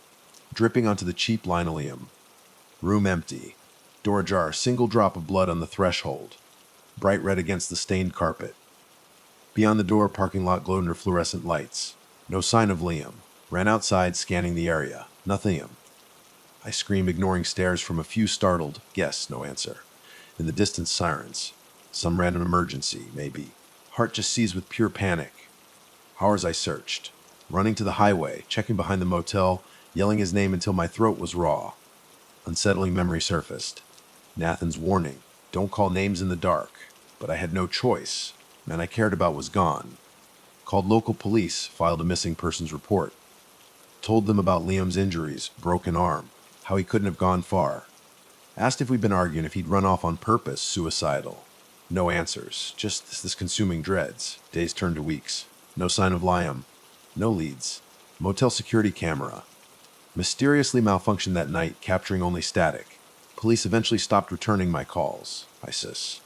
dripping onto the cheap linoleum. Room empty. Door ajar, single drop of blood on the threshold. Bright red against the stained carpet. Beyond the door, parking lot glowed under fluorescent lights. No sign of Liam. Ran outside, scanning the area. Nothing. I screamed, ignoring stares from a few startled. Guess, no answer. In the distance, sirens. Some random emergency, maybe. Heart just seized with pure panic. Hours I searched. Running to the highway, checking behind the motel, yelling his name until my throat was raw. Unsettling memory surfaced. Nathan's warning. Don't call names in the dark. But I had no choice. Man I cared about was gone. Called local police, filed a missing persons report. Told them about Liam's injuries, broken arm, how he couldn't have gone far. Asked if we'd been arguing, if he'd run off on purpose, suicidal. No answers, just this consuming dreads. Days turned to weeks. No sign of Liam. No leads. Motel security camera. Mysteriously malfunctioned that night, capturing only static. Police eventually stopped returning my calls. ISIS.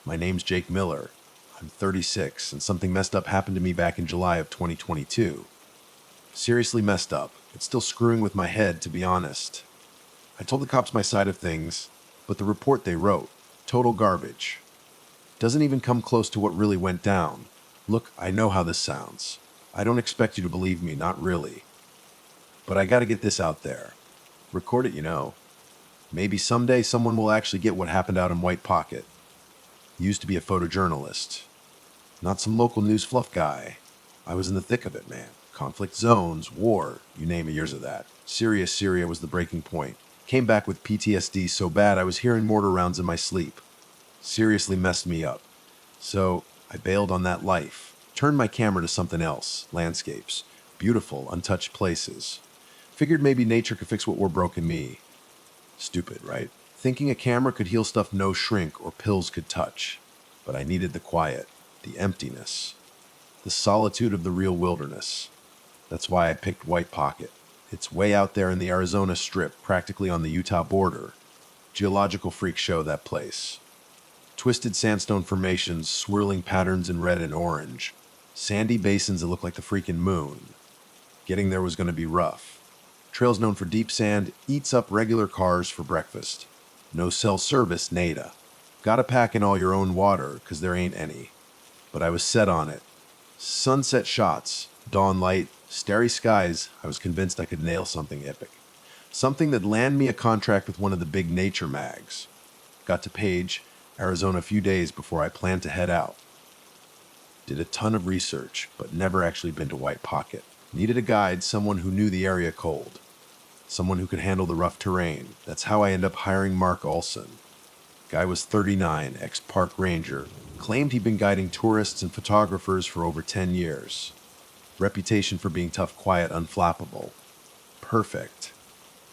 My name's Jake Miller. I'm 36, and something messed up happened to me back in July of 2022. Seriously messed up. It's still screwing with my head, to be honest. I told the cops my side of things, but the report they wrote, total garbage. Doesn't even come close to what really went down. Look, I know how this sounds. I don't expect you to believe me, not really. But I gotta get this out there. Record it, Maybe someday someone will actually get what happened out in White Pocket. Used to be a photojournalist. Not some local news fluff guy. I was in the thick of it, man. Conflict zones, war, you name it, years of that. Syria was the breaking point. Came back with PTSD so bad I was hearing mortar rounds in my sleep. Seriously messed me up. So I bailed on that life, turned my camera to something else, landscapes, beautiful, untouched places. Figured maybe nature could fix what were broken me. Stupid, right? Thinking a camera could heal stuff no shrink or pills could touch. But I needed the quiet, the emptiness, the solitude of the real wilderness. That's why I picked White Pocket. It's way out there in the Arizona Strip, practically on the Utah border. Geological freak show, that place. Twisted sandstone formations, swirling patterns in red and orange. Sandy basins that look like the freaking moon. Getting there was going to be rough. Trails known for deep sand, eats up regular cars for breakfast. No cell service, nada. Gotta pack in all your own water, 'cause there ain't any. But I was set on it. Sunset shots, dawn light, starry skies. I was convinced I could nail something epic. Something that'd land me a contract with one of the big nature mags. Got to Page, Arizona a few days before I planned to head out. Did a ton of research, but never actually been to White Pocket. Needed a guide, someone who knew the area cold. Someone who could handle the rough terrain. That's how I ended up hiring Mark Olson. Guy was 39, ex-park ranger. Claimed he'd been guiding tourists and photographers for over 10 years. Reputation for being tough, quiet, unflappable. Perfect.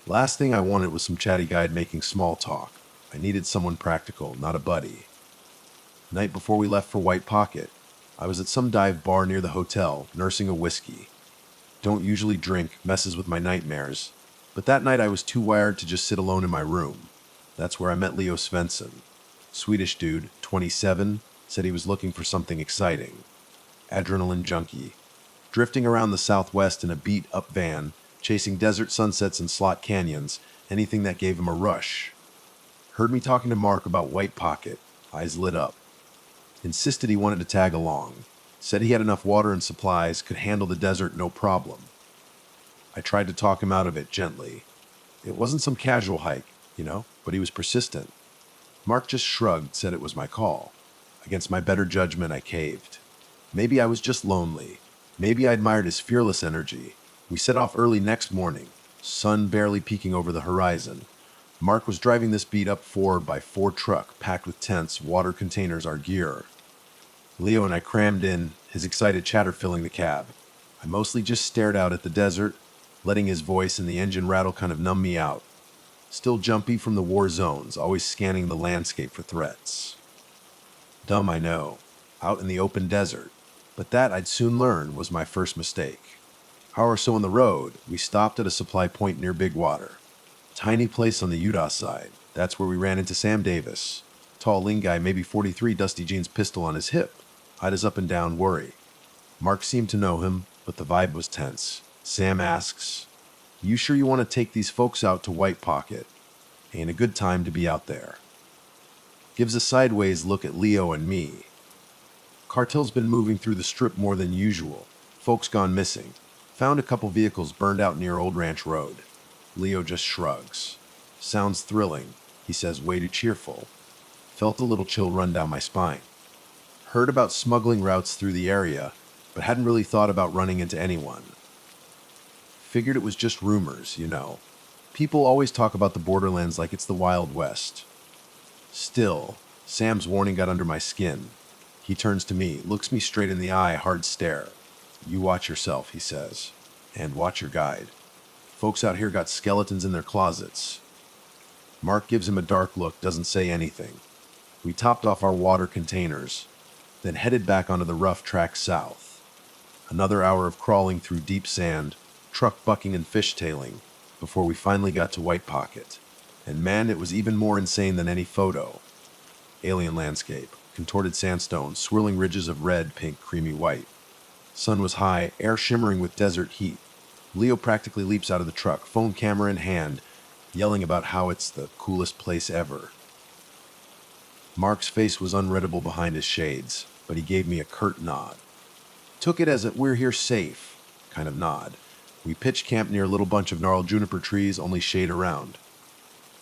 Last thing I wanted was some chatty guide making small talk. I needed someone practical, not a buddy. Night before we left for White Pocket, I was at some dive bar near the hotel, nursing a whiskey. Don't usually drink, messes with my nightmares. But that night I was too wired to just sit alone in my room. That's where I met Leo Svensson. Swedish dude, 27, said he was looking for something exciting. Adrenaline junkie. Drifting around the Southwest in a beat-up van, chasing desert sunsets and slot canyons, anything that gave him a rush. Heard me talking to Mark about White Pocket, eyes lit up. Insisted he wanted to tag along. Said he had enough water and supplies, could handle the desert no problem. I tried to talk him out of it gently. It wasn't some casual hike, but he was persistent. Mark just shrugged, said it was my call. Against my better judgment, I caved. Maybe I was just lonely. Maybe I admired his fearless energy. We set off early next morning, sun barely peeking over the horizon. Mark was driving this beat-up 4x4 truck packed with tents, water containers, our gear. Leo and I crammed in, his excited chatter filling the cab. I mostly just stared out at the desert, letting his voice and the engine rattle kind of numb me out. Still jumpy from the war zones, always scanning the landscape for threats. Dumb, I know. Out in the open desert. But that, I'd soon learn, was my first mistake. Hour or so on the road, we stopped at a supply point near Big Water. Tiny place on the Utah side. That's where we ran into Sam Davis. Tall, lean guy, maybe 43, dusty jeans, pistol on his hip. Eyed us up and down, worry. Mark seemed to know him, but the vibe was tense. Sam asks, "You sure you want to take these folks out to White Pocket? Ain't a good time to be out there." Gives a sideways look at Leo and me. Cartel's been moving through the strip more than usual. Folks gone missing. Found a couple vehicles burned out near Old Ranch Road. Leo just shrugs. Sounds thrilling. He says way too cheerful. Felt a little chill run down my spine. Heard about smuggling routes through the area, but hadn't really thought about running into anyone. Figured it was just rumors, People always talk about the borderlands like it's the Wild West. Still, Sam's warning got under my skin. He turns to me, looks me straight in the eye, hard stare. "You watch yourself," he says. "And watch your guide. Folks out here got skeletons in their closets." Mark gives him a dark look, doesn't say anything. We topped off our water containers, then headed back onto the rough track south. Another hour of crawling through deep sand, truck bucking and fishtailing, before we finally got to White Pocket. And man, it was even more insane than any photo. Alien landscape, contorted sandstone, swirling ridges of red, pink, creamy white. Sun was high, air shimmering with desert heat. Leo practically leaps out of the truck, phone camera in hand, yelling about how it's the coolest place ever. Mark's face was unreadable behind his shades, but he gave me a curt nod. Took it as a "we're here safe" kind of nod. We pitched camp near a little bunch of gnarled juniper trees, only shade around.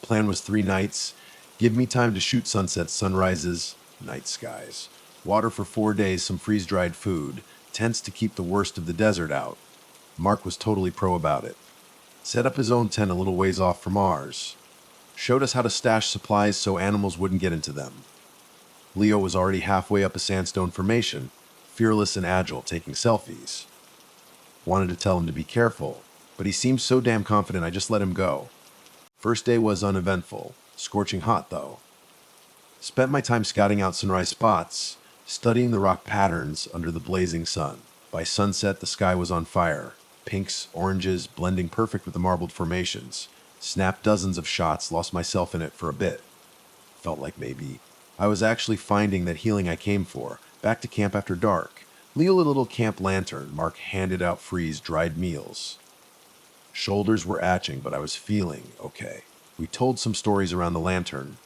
Plan was 3 nights. Give me time to shoot sunsets, sunrises, night skies. Water for 4 days, some freeze-dried food. Tents to keep the worst of the desert out. Mark was totally pro about it. Set up his own tent a little ways off from ours. Showed us how to stash supplies so animals wouldn't get into them. Leo was already halfway up a sandstone formation, fearless and agile, taking selfies. Wanted to tell him to be careful, but he seemed so damn confident I just let him go. First day was uneventful, scorching hot though. Spent my time scouting out sunrise spots, studying the rock patterns under the blazing sun. By sunset, the sky was on fire. Pinks, oranges, blending perfect with the marbled formations. Snapped dozens of shots, lost myself in it for a bit. Felt like maybe I was actually finding that healing I came for. Back to camp after dark. Leo lit a little camp lantern. Mark handed out freeze-dried meals. Shoulders were atching, but I was feeling okay. We told some stories around the lantern.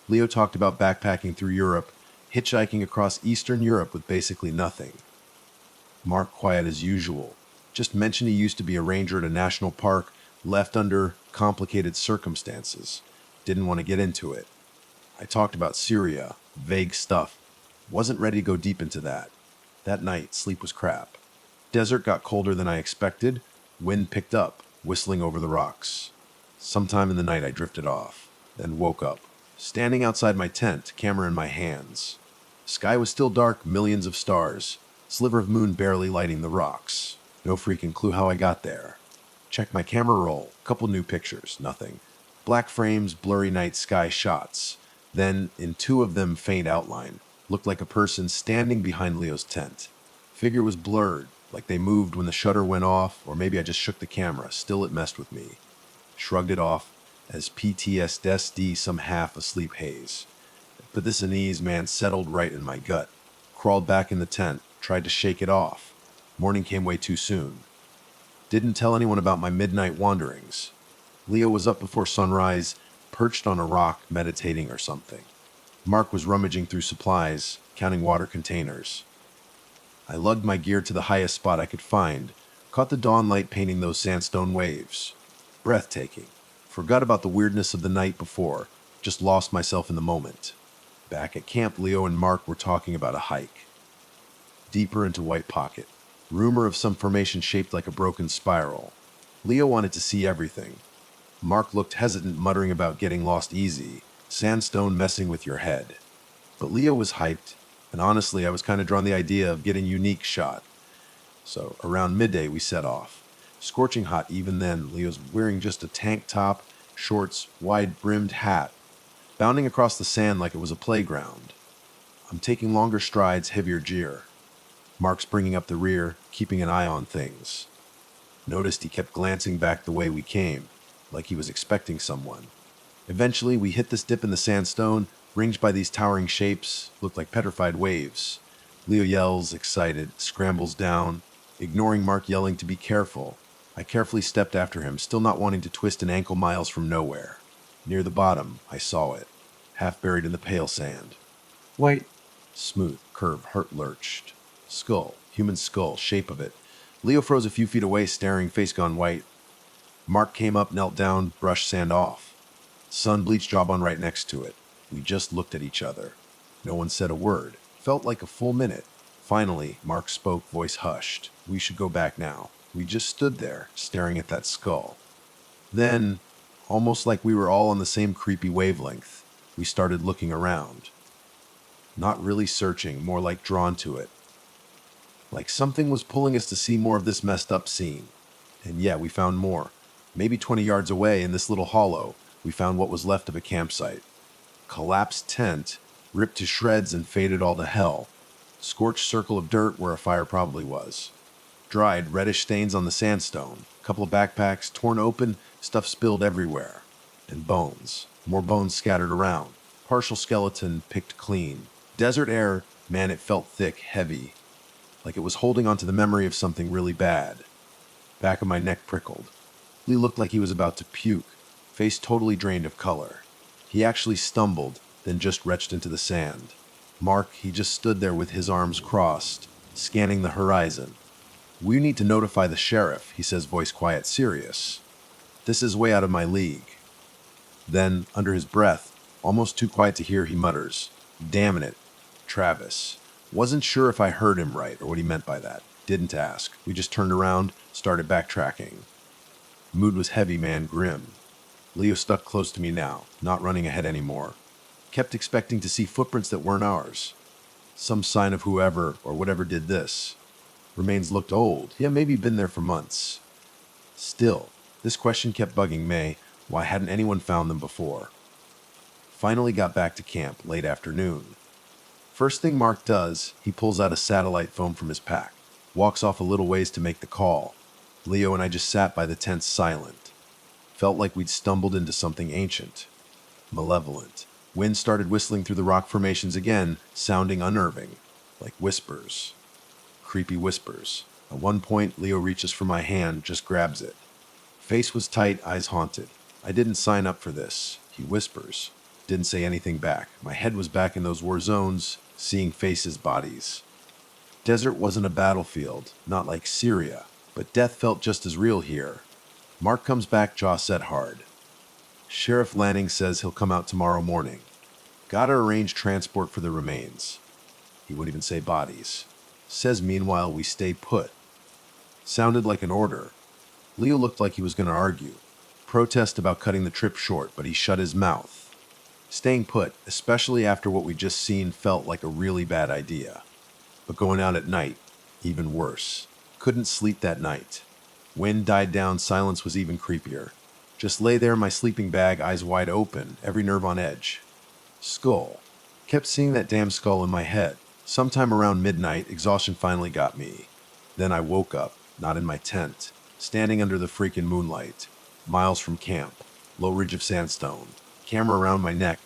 Leo talked about backpacking through Europe, hitchhiking across Eastern Europe with basically nothing. Mark quiet as usual. Just mentioned he used to be a ranger at a national park, left under complicated circumstances. Didn't want to get into it. I talked about Syria, vague stuff. Wasn't ready to go deep into that. That night, sleep was crap. Desert got colder than I expected. Wind picked up, whistling over the rocks. Sometime in the night I drifted off, then woke up, standing outside my tent, camera in my hands. Sky was still dark, millions of stars. Sliver of moon barely lighting the rocks. No freaking clue how I got there. Checked my camera roll, couple new pictures, nothing. Black frames, blurry night sky shots. Then, in two of them, faint outline. Looked like a person standing behind Leo's tent. Figure was blurred, like they moved when the shutter went off, or maybe I just shook the camera. Still it messed with me. Shrugged it off as PTSD, some half-asleep haze. But this unease, man, settled right in my gut. Crawled back in the tent, tried to shake it off. Morning came way too soon. Didn't tell anyone about my midnight wanderings. Leo was up before sunrise, perched on a rock, meditating or something. Mark was rummaging through supplies, counting water containers. I lugged my gear to the highest spot I could find, caught the dawn light painting those sandstone waves. Breathtaking. Forgot about the weirdness of the night before, just lost myself in the moment. Back at camp, Leo and Mark were talking about a hike. Deeper into White Pocket. Rumor of some formation shaped like a broken spiral. Leo wanted to see everything. Mark looked hesitant, muttering about getting lost easy, sandstone messing with your head. But Leo was hyped, and honestly, I was kind of drawn to the idea of getting a unique shot. So around midday, we set off. Scorching hot even then. Leo's wearing just a tank top, shorts, wide-brimmed hat, bounding across the sand like it was a playground. I'm taking longer strides, heavier gear. Mark's bringing up the rear, keeping an eye on things. Noticed he kept glancing back the way we came, like he was expecting someone. Eventually, we hit this dip in the sandstone, ringed by these towering shapes, looked like petrified waves. Leo yells, excited, scrambles down, ignoring Mark yelling to be careful. I carefully stepped after him, still not wanting to twist an ankle miles from nowhere. Near the bottom, I saw it, half buried in the pale sand. White. Smooth, curve, heart lurched. Skull, human skull, shape of it. Leo froze a few feet away, staring, face gone white. Mark came up, knelt down, brushed sand off. Sun-bleached jawbone right next to it. We just looked at each other. No one said a word. Felt like a full minute. Finally, Mark spoke, voice hushed. We should go back now. We just stood there, staring at that skull. Then, almost like we were all on the same creepy wavelength, we started looking around. Not really searching, more like drawn to it. Like something was pulling us to see more of this messed up scene. And yeah, we found more. Maybe 20 yards away in this little hollow, we found what was left of a campsite. Collapsed tent, ripped to shreds and faded all to hell. Scorched circle of dirt where a fire probably was. Dried, reddish stains on the sandstone. Couple of backpacks torn open, stuff spilled everywhere. And bones. More bones scattered around. Partial skeleton picked clean. Desert air, man, it felt thick, heavy. Like it was holding onto the memory of something really bad. Back of my neck prickled. Lee looked like he was about to puke, face totally drained of color. He actually stumbled, then just retched into the sand. Mark, he just stood there with his arms crossed, scanning the horizon. We need to notify the sheriff, he says, voice quiet, serious. This is way out of my league. Then, under his breath, almost too quiet to hear, he mutters, damn it, Travis. Wasn't sure if I heard him right or what he meant by that. Didn't ask. We just turned around, started backtracking. Mood was heavy, man, grim. Leo stuck close to me now, not running ahead anymore. Kept expecting to see footprints that weren't ours. Some sign of whoever or whatever did this. Remains looked old. Yeah, maybe been there for months. Still, this question kept bugging May. Why hadn't anyone found them before? Finally got back to camp late afternoon. First thing Mark does, he pulls out a satellite phone from his pack, walks off a little ways to make the call. Leo and I just sat by the tent silent. Felt like we'd stumbled into something ancient, malevolent. Wind started whistling through the rock formations again, sounding unnerving, like whispers. Creepy whispers. At one point, Leo reaches for my hand, just grabs it. Face was tight, eyes haunted. I didn't sign up for this, he whispers. Didn't say anything back. My head was back in those war zones, seeing faces, bodies. Desert wasn't a battlefield, not like Syria, but death felt just as real here. Mark comes back, jaw set hard. Sheriff Lanning says he'll come out tomorrow morning. Gotta arrange transport for the remains. He wouldn't even say bodies. Says meanwhile we stay put. Sounded like an order. Leo looked like he was gonna argue. Protest about cutting the trip short, but he shut his mouth. Staying put, especially after what we'd just seen, felt like a really bad idea. But going out at night, even worse. Couldn't sleep that night. Wind died down, silence was even creepier. Just lay there in my sleeping bag, eyes wide open, every nerve on edge. Skull. Kept seeing that damn skull in my head. Sometime around midnight, exhaustion finally got me. Then I woke up, not in my tent, standing under the freaking moonlight, miles from camp, low ridge of sandstone, camera around my neck,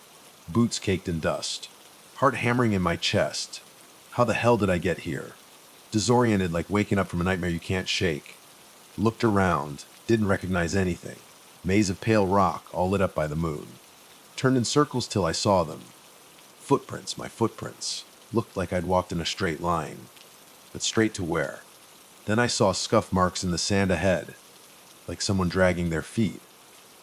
boots caked in dust, heart hammering in my chest. How the hell did I get here? Disoriented, like waking up from a nightmare you can't shake. Looked around, didn't recognize anything. Maze of pale rock, all lit up by the moon. Turned in circles till I saw them. Footprints, my footprints. Looked like I'd walked in a straight line. But straight to where? Then I saw scuff marks in the sand ahead, like someone dragging their feet.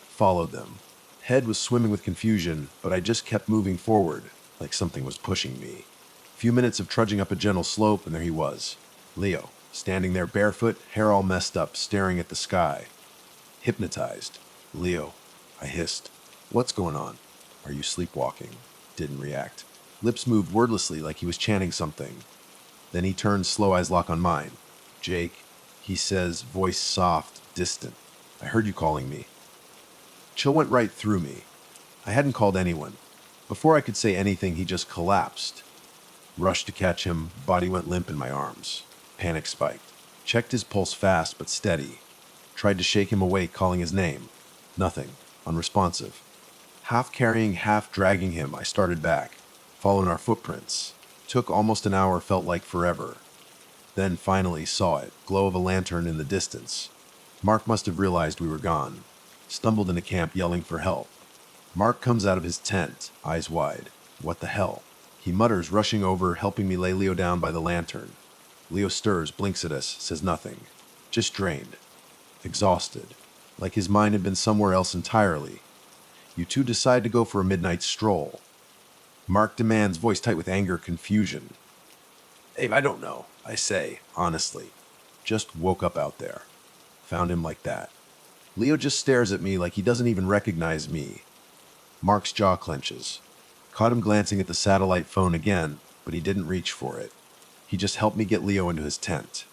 Followed them. Head was swimming with confusion, but I just kept moving forward, like something was pushing me. Few minutes of trudging up a gentle slope, and there he was. Leo, standing there barefoot, hair all messed up, staring at the sky. Hypnotized. Leo, I hissed. What's going on? Are you sleepwalking? Didn't react. Lips moved wordlessly like he was chanting something. Then he turns, slow eyes lock on mine. Jake, he says, voice soft, distant. I heard you calling me. Chill went right through me. I hadn't called anyone. Before I could say anything, he just collapsed. Rushed to catch him, body went limp in my arms. Panic spiked. Checked his pulse fast but steady. Tried to shake him awake, calling his name. Nothing. Unresponsive. Half carrying, half dragging him, I started back, following our footprints. Took almost an hour, felt like forever. Then finally saw it, glow of a lantern in the distance. Mark must have realized we were gone. Stumbled into camp yelling for help. Mark comes out of his tent, eyes wide. What the hell? He mutters, rushing over, helping me lay Leo down by the lantern. Leo stirs, blinks at us, says nothing. Just drained. Exhausted. Like his mind had been somewhere else entirely. You two decide to go for a midnight stroll. Mark demands, voice tight with anger, confusion. Abe, I don't know, I say, honestly. Just woke up out there. Found him like that. Leo just stares at me like he doesn't even recognize me. Mark's jaw clenches. Caught him glancing at the satellite phone again, but he didn't reach for it. He just helped me get Leo into his tent.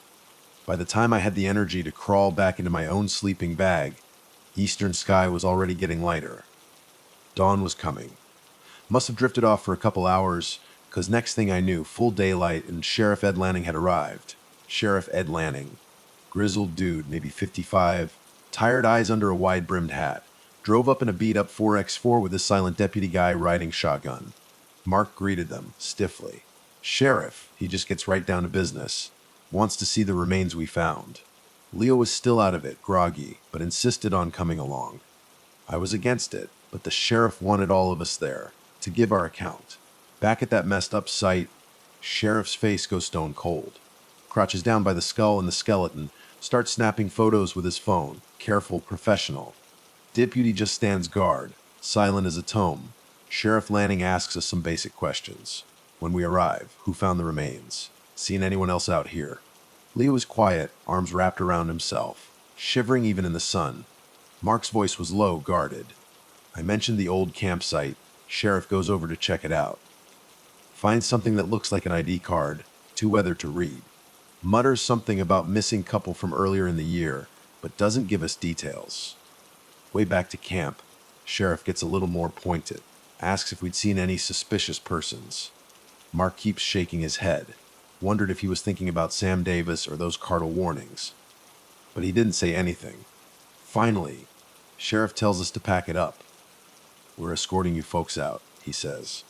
By the time I had the energy to crawl back into my own sleeping bag, eastern sky was already getting lighter. Dawn was coming. Must have drifted off for a couple hours, because next thing I knew, full daylight and Sheriff Ed Lanning had arrived. Sheriff Ed Lanning. Grizzled dude, maybe 55, tired eyes under a wide-brimmed hat. Drove up in a beat-up 4x4 with his silent deputy guy riding shotgun. Mark greeted them, stiffly. Sheriff, he just gets right down to business. Wants to see the remains we found. Leo was still out of it, groggy, but insisted on coming along. I was against it, but the sheriff wanted all of us there, to give our account. Back at that messed up site, Sheriff's face goes stone cold. Crouches down by the skull and the skeleton, starts snapping photos with his phone, careful, professional. Deputy just stands guard, silent as a tome. Sheriff Lanning asks us some basic questions. When we arrive, who found the remains? Seen anyone else out here? Leo was quiet, arms wrapped around himself, shivering even in the sun. Mark's voice was low, guarded. I mentioned the old campsite, Sheriff goes over to check it out. Finds something that looks like an ID card, too weathered to read. Mutters something about missing couple from earlier in the year, but doesn't give us details. Way back to camp, Sheriff gets a little more pointed. Asks if we'd seen any suspicious persons. Mark keeps shaking his head. Wondered if he was thinking about Sam Davis or those cardinal warnings. But he didn't say anything. Finally, Sheriff tells us to pack it up. We're escorting you folks out, he says.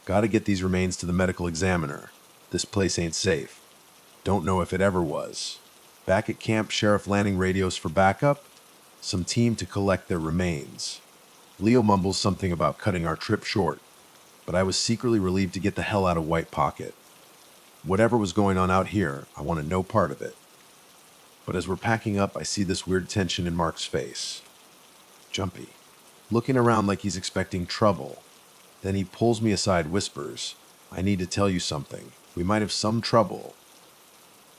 Gotta get these remains to the medical examiner. This place ain't safe. Don't know if it ever was. Back at camp, Sheriff Lanning radios for backup. Some team to collect their remains. Leo mumbles something about cutting our trip short, but I was secretly relieved to get the hell out of White Pocket. Whatever was going on out here, I wanted no part of it. But as we're packing up, I see this weird tension in Mark's face. Jumpy. Looking around like he's expecting trouble. Then he pulls me aside, whispers, I need to tell you something. We might have some trouble.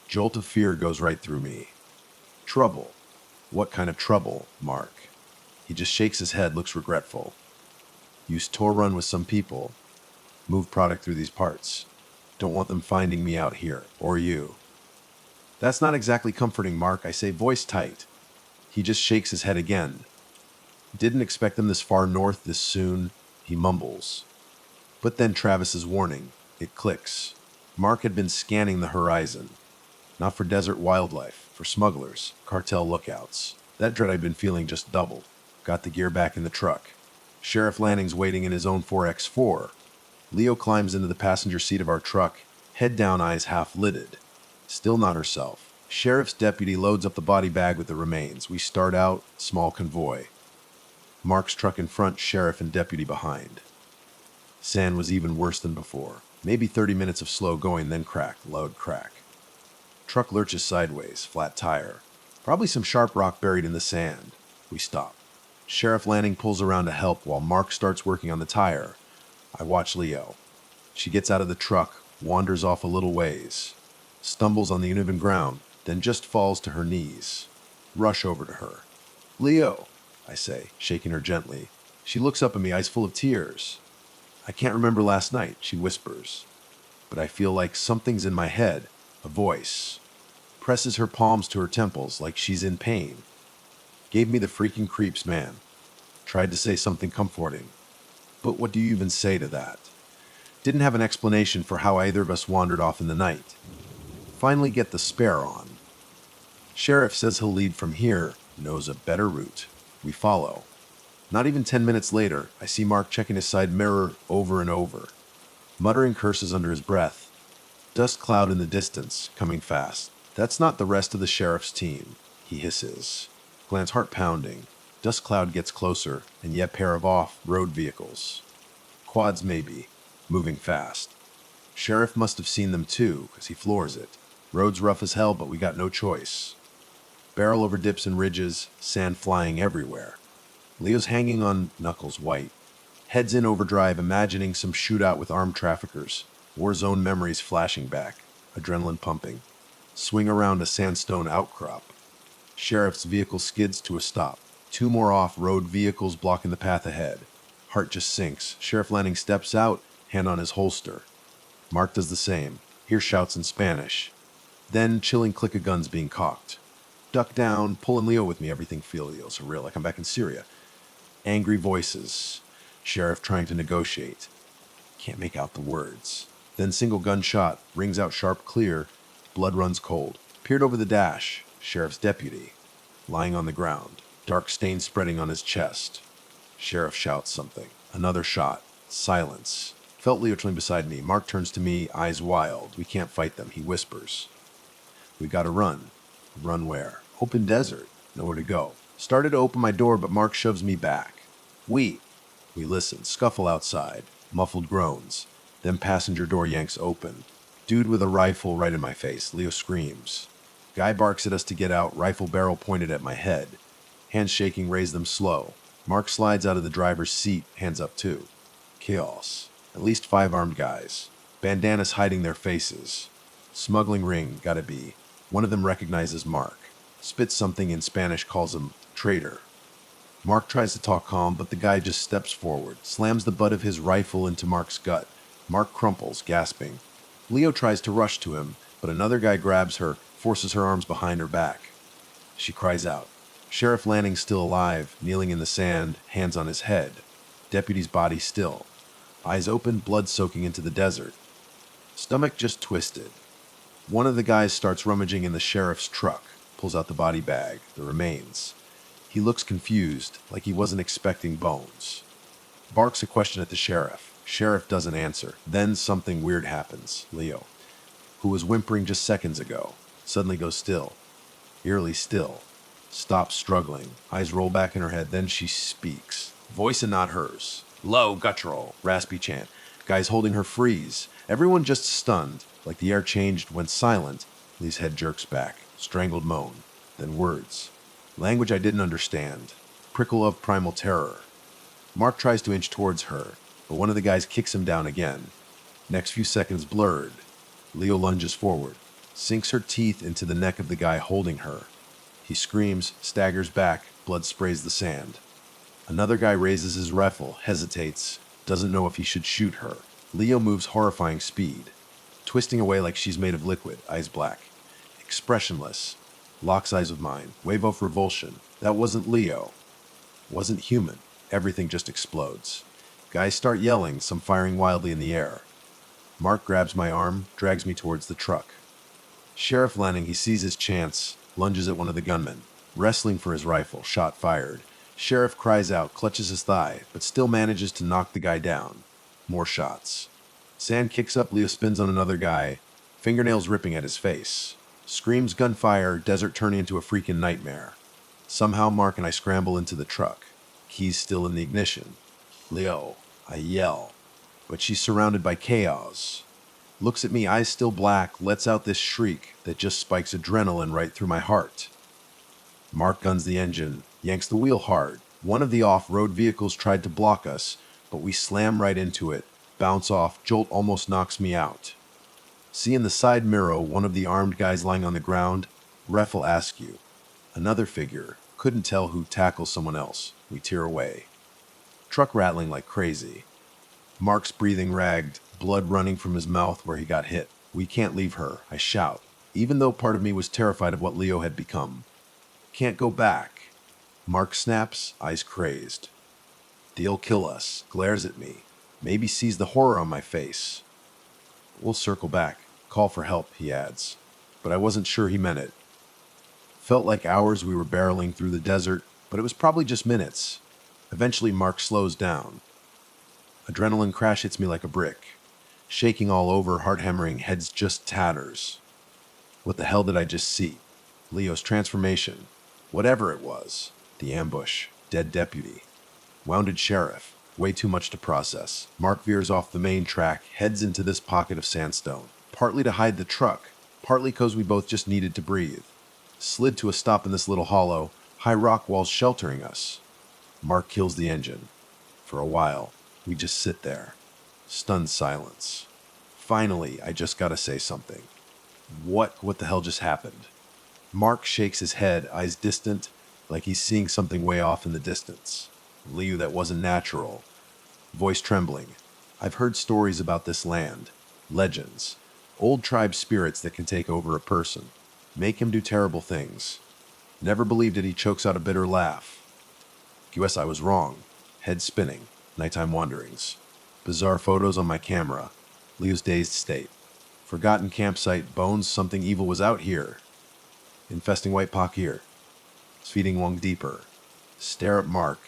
Jolt of fear goes right through me. Trouble? What kind of trouble, Mark? He just shakes his head, looks regretful. Used tour run with some people. Move product through these parts. Don't want them finding me out here, or you. That's not exactly comforting, Mark, I say, voice tight. He just shakes his head again. Didn't expect them this far north this soon, he mumbles. But then Travis's warning. It clicks. Mark had been scanning the horizon. Not for desert wildlife, for smugglers, cartel lookouts. That dread I'd been feeling just doubled. Got the gear back in the truck. Sheriff Lanning's waiting in his own 4X4. Leo climbs into the passenger seat of our truck, head down, eyes half lidded. Still not herself. Sheriff's deputy loads up the body bag with the remains. We start out, small convoy. Mark's truck in front, sheriff and deputy behind. Sand was even worse than before. Maybe 30 minutes of slow going, then crack, loud crack. Truck lurches sideways, flat tire. Probably some sharp rock buried in the sand. We stop. Sheriff Lanning pulls around to help while Mark starts working on the tire. I watch Leo. She gets out of the truck, wanders off a little ways, stumbles on the uneven ground, then just falls to her knees. Rush over to her. Leo, I say, shaking her gently. She looks up at me, eyes full of tears. I can't remember last night, she whispers. But I feel like something's in my head, a voice. Presses her palms to her temples like she's in pain. Gave me the freaking creeps, man. Tried to say something comforting. But what do you even say to that? Didn't have an explanation for how either of us wandered off in the night. Finally get the spare on. Sheriff says he'll lead from here, knows a better route. We follow. Not even 10 minutes later, I see Mark checking his side mirror over and over, muttering curses under his breath. Dust cloud in the distance, coming fast. That's not the rest of the sheriff's team, he hisses. Glance heart pounding. Dust cloud gets closer, and yet pair of off-road vehicles. Quads maybe, moving fast. Sheriff must have seen them too, because he floors it. Road's rough as hell, but we got no choice. Barrel over dips and ridges, sand flying everywhere. Leo's hanging on knuckles white. Heads in overdrive, imagining some shootout with armed traffickers. War zone memories flashing back, adrenaline pumping. Swing around a sandstone outcrop. Sheriff's vehicle skids to a stop. 2 more off-road vehicles blocking the path ahead. Heart just sinks. Sheriff Lanning steps out, hand on his holster. Mark does the same. Hear shouts in Spanish. Then chilling click of guns being cocked. Duck down, pulling Leo with me. Everything feels surreal, like I'm back in Syria. Angry voices. Sheriff trying to negotiate. Can't make out the words. Then single gunshot, rings out sharp clear. Blood runs cold. Peered over the dash. Sheriff's deputy. Lying on the ground. Dark stain spreading on his chest. Sheriff shouts something. Another shot. Silence. Felt Leo chilling beside me. Mark turns to me, eyes wild. We can't fight them, he whispers. We gotta run. Run where? Open desert. Nowhere to go. Started to open my door, but Mark shoves me back. We listen. Scuffle outside. Muffled groans. Then passenger door yanks open. Dude with a rifle right in my face. Leo screams. Guy barks at us to get out, rifle barrel pointed at my head. Hands shaking, raise them slow. Mark slides out of the driver's seat, hands up too. Chaos. At least 5 armed guys. Bandanas hiding their faces. Smuggling ring, gotta be. One of them recognizes Mark. Spits something in Spanish, calls him traitor. Mark tries to talk calm, but the guy just steps forward, slams the butt of his rifle into Mark's gut. Mark crumples, gasping. Leo tries to rush to him, but another guy grabs her, forces her arms behind her back. She cries out. Sheriff Lanning's still alive, kneeling in the sand, hands on his head. Deputy's body still. Eyes open, blood soaking into the desert. Stomach just twisted. One of the guys starts rummaging in the sheriff's truck, pulls out the body bag, the remains. He looks confused, like he wasn't expecting bones. Barks a question at the sheriff. Sheriff doesn't answer. Then something weird happens. Leo, who was whimpering just seconds ago, suddenly goes still. Eerily still. Stops struggling. Eyes roll back in her head. Then she speaks. Voice and not hers. Low, guttural, raspy chant. Guys holding her freeze. Everyone just stunned, like the air changed, went silent. Lee's head jerks back. Strangled moan. Then words. Language I didn't understand. Prickle of primal terror. Mark tries to inch towards her, but one of the guys kicks him down again. Next few seconds blurred. Leo lunges forward, sinks her teeth into the neck of the guy holding her. He screams, staggers back, blood sprays the sand. Another guy raises his rifle, hesitates, doesn't know if he should shoot her. Leo moves horrifying speed, twisting away like she's made of liquid, eyes black. Expressionless. Locks eyes with mine. Wave of revulsion. That wasn't Leo. Wasn't human. Everything just explodes. Guys start yelling, some firing wildly in the air. Mark grabs my arm, drags me towards the truck. Sheriff Lanning, he sees his chance, lunges at one of the gunmen. Wrestling for his rifle, shot fired. Sheriff cries out, clutches his thigh, but still manages to knock the guy down. More shots. Sand kicks up, Leo spins on another guy, fingernails ripping at his face. Screams, gunfire, desert turning into a freaking nightmare. Somehow Mark and I scramble into the truck. Keys still in the ignition. Leo, I yell. But she's surrounded by chaos. Looks at me, eyes still black, lets out this shriek that just spikes adrenaline right through my heart. Mark guns the engine, yanks the wheel hard. One of the off-road vehicles tried to block us, but we slam right into it, bounce off, jolt almost knocks me out. See in the side mirror one of the armed guys lying on the ground. Ref will ask you. Another figure. Couldn't tell who tackles someone else. We tear away. Truck rattling like crazy. Mark's breathing ragged, blood running from his mouth where he got hit. We can't leave her, I shout, even though part of me was terrified of what Leo had become. Can't go back. Mark snaps, eyes crazed. They'll kill us, glares at me. Maybe sees the horror on my face. We'll circle back. Call for help, he adds. But I wasn't sure he meant it. Felt like hours we were barreling through the desert, but it was probably just minutes. Eventually Mark slows down. Adrenaline crash hits me like a brick. Shaking all over, heart hammering, heads just tatters. What the hell did I just see? Leo's transformation. Whatever it was. The ambush. Dead deputy. Wounded sheriff. Way too much to process. Mark veers off the main track, heads into this pocket of sandstone. Partly to hide the truck, partly because we both just needed to breathe. Slid to a stop in this little hollow, high rock walls sheltering us. Mark kills the engine. For a while, we just sit there. Stunned silence. Finally, I just gotta say something. What the hell just happened? Mark shakes his head, eyes distant, like he's seeing something way off in the distance. Leo, that wasn't natural. Voice trembling. I've heard stories about this land. Legends. Old tribe spirits that can take over a person. Make him do terrible things. Never believed it, he chokes out a bitter laugh. Guess I was wrong. Head spinning. Nighttime wanderings. Bizarre photos on my camera. Leo's dazed state. Forgotten campsite, bones, something evil was out here. Infesting white pock here. Feeding Wong deeper. Stare at Mark.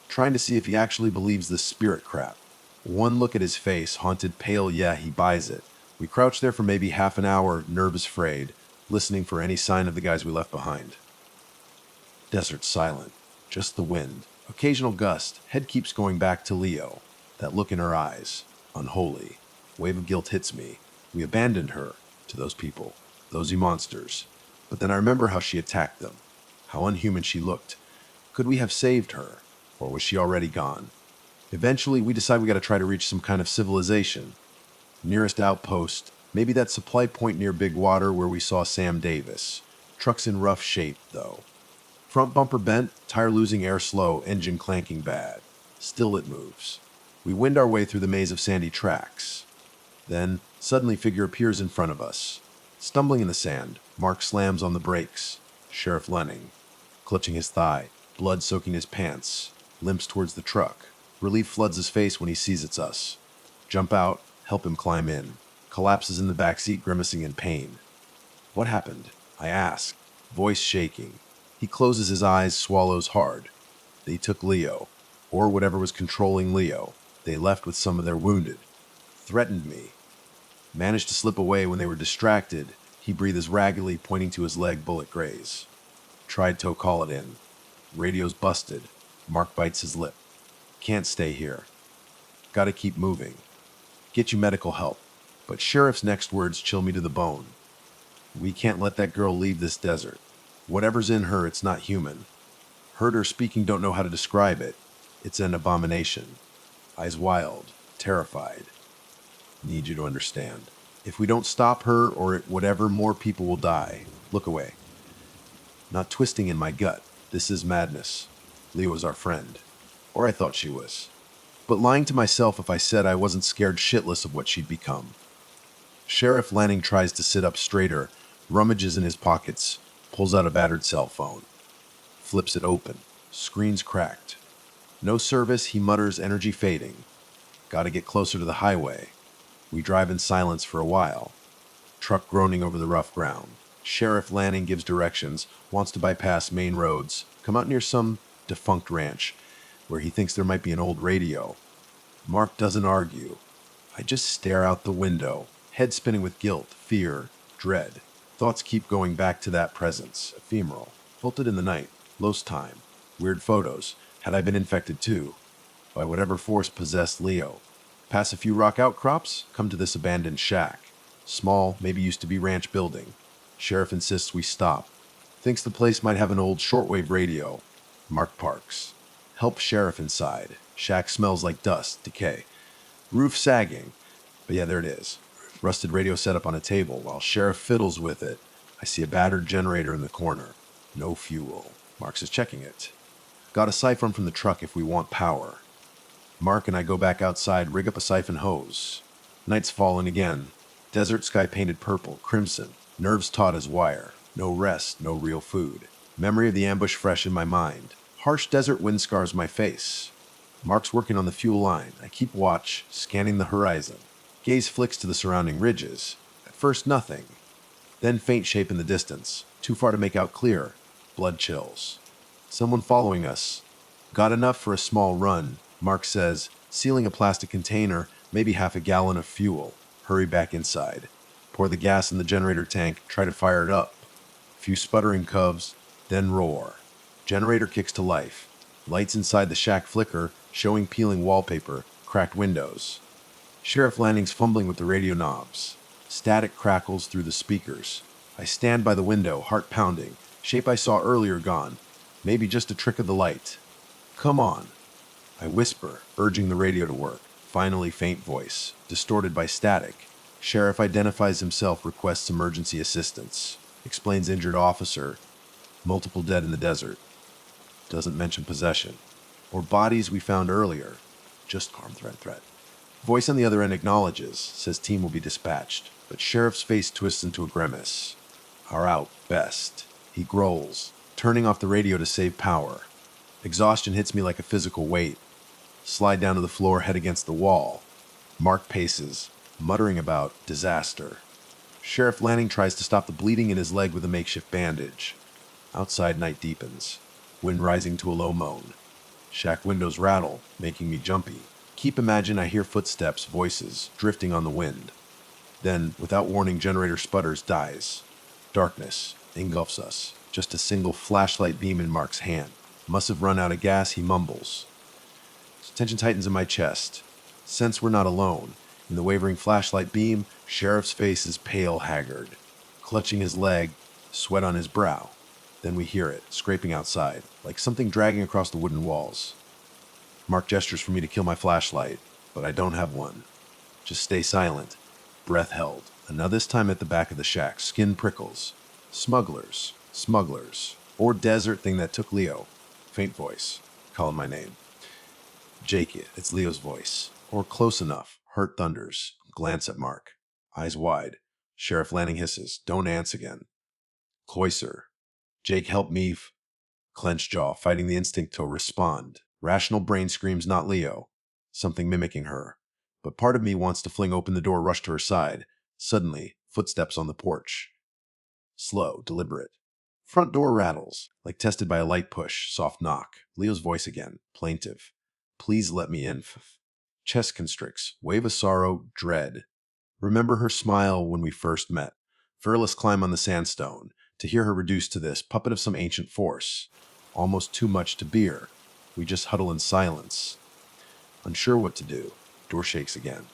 Trying to see if he actually believes this spirit crap. One look at his face, haunted, pale, yeah, he buys it. We crouch there for maybe half an hour, nervous, frayed, listening for any sign of the guys we left behind. Desert silent. Just the wind. Occasional gust. Head keeps going back to Leo. That look in her eyes. Unholy. Wave of guilt hits me. We abandoned her to those people. Those monsters. But then I remember how she attacked them. How unhuman she looked. Could we have saved her? Or was she already gone? Eventually, we decide we gotta try to reach some kind of civilization. Nearest outpost, maybe that supply point near Big Water where we saw Sam Davis. Truck's in rough shape, though. Front bumper bent, tire losing air slow, engine clanking bad. Still it moves. We wind our way through the maze of sandy tracks. Then, suddenly figure appears in front of us. Stumbling in the sand, Mark slams on the brakes. Sheriff Lenning, clutching his thigh, blood soaking his pants, limps towards the truck. Relief floods his face when he sees it's us. Jump out, help him climb in. Collapses in the back seat, grimacing in pain. What happened? I ask, voice shaking. He closes his eyes, swallows hard. They took Leo, or whatever was controlling Leo. They left with some of their wounded. Threatened me. Managed to slip away when they were distracted. He breathes raggedly, pointing to his leg bullet graze. Tried to call it in. Radio's busted. Mark bites his lip. Can't stay here. Gotta keep moving. Get you medical help. But Sheriff's next words chill me to the bone. We can't let that girl leave this desert. Whatever's in her, it's not human. Heard her speaking, don't know how to describe it. It's an abomination. Eyes wild, terrified. Need you to understand. If we don't stop her or whatever, more people will die. Look away. Not twisting in my gut. This is madness. Leo is our friend. Or I thought she was. But lying to myself if I said I wasn't scared shitless of what she'd become. Sheriff Lanning tries to sit up straighter, rummages in his pockets, pulls out a battered cell phone. Flips it open. Screen's cracked. No service, he mutters, energy fading. Gotta get closer to the highway. We drive in silence for a while. Truck groaning over the rough ground. Sheriff Lanning gives directions, wants to bypass main roads, come out near some defunct ranch, where he thinks there might be an old radio. Mark doesn't argue. I just stare out the window, head spinning with guilt, fear, dread. Thoughts keep going back to that presence, ephemeral, floated in the night, lost time, weird photos. Had I been infected too? By whatever force possessed Leo. Pass a few rock outcrops, come to this abandoned shack. Small, maybe used to be ranch building. Sheriff insists we stop. Thinks the place might have an old shortwave radio. Mark parks. Help Sheriff inside. Shack smells like dust, decay. Roof sagging. But yeah, there it is. Rusted radio set up on a table while Sheriff fiddles with it. I see a battered generator in the corner. No fuel. Marks is checking it. Got a siphon from the truck if we want power. Mark and I go back outside, rig up a siphon hose. Night's fallen again. Desert sky painted purple, crimson. Nerves taut as wire. No rest, no real food. Memory of the ambush fresh in my mind. Harsh desert wind scars my face. Mark's working on the fuel line. I keep watch, scanning the horizon. Gaze flicks to the surrounding ridges. At first, nothing. Then faint shape in the distance. Too far to make out clear. Blood chills. Someone following us. Got enough for a small run. Mark says, sealing a plastic container, maybe half a gallon of fuel. Hurry back inside. Pour the gas in the generator tank, try to fire it up. Few sputtering cubs, then roar. Generator kicks to life. Lights inside the shack flicker, showing peeling wallpaper, cracked windows. Sheriff Lanning's fumbling with the radio knobs. Static crackles through the speakers. I stand by the window, heart pounding. Shape I saw earlier gone. Maybe just a trick of the light. Come on. I whisper, urging the radio to work. Finally, faint voice, distorted by static. Sheriff identifies himself, requests emergency assistance. Explains injured officer. Multiple dead in the desert. Doesn't mention possession. Or bodies we found earlier. Just arm threat. Voice on the other end acknowledges, says team will be dispatched. But Sheriff's face twists into a grimace. Are out, best. He growls, turning off the radio to save power. Exhaustion hits me like a physical weight. Slide down to the floor, head against the wall. Mark paces, muttering about disaster. Sheriff Lanning tries to stop the bleeding in his leg with a makeshift bandage. Outside, night deepens. Wind rising to a low moan. Shack windows rattle, making me jumpy. Keep imagine I hear footsteps, voices, drifting on the wind. Then, without warning, generator sputters, dies. Darkness engulfs us. Just a single flashlight beam in Mark's hand. Must have run out of gas, he mumbles. Tension tightens in my chest. Sense we're not alone. In the wavering flashlight beam, Sheriff's face is pale, haggard. Clutching his leg, sweat on his brow. Then we hear it, scraping outside, like something dragging across the wooden walls. Mark gestures for me to kill my flashlight, but I don't have one. Just stay silent. Breath held. Another this time at the back of the shack, skin prickles. Smugglers. Or desert thing that took Leo. Faint voice. Calling my name. Jake, it's Leo's voice. Or close enough. Hurt thunders. Glance at Mark. Eyes wide. Sheriff Lanning hisses. Don't answer again. Cloiser. Jake, help me. Clenched jaw, fighting the instinct to respond. Rational brain screams, not Leo. Something mimicking her. But part of me wants to fling open the door, rush to her side. Suddenly, footsteps on the porch. Slow, deliberate. Front door rattles, like tested by a light push. Soft knock. Leo's voice again, plaintive. Please let me in. Chest constricts. Wave of sorrow, dread. Remember her smile when we first met. Furless climb on the sandstone. To hear her reduced to this, puppet of some ancient force. Almost too much to bear. We just huddle in silence. Unsure what to do. Door shakes again.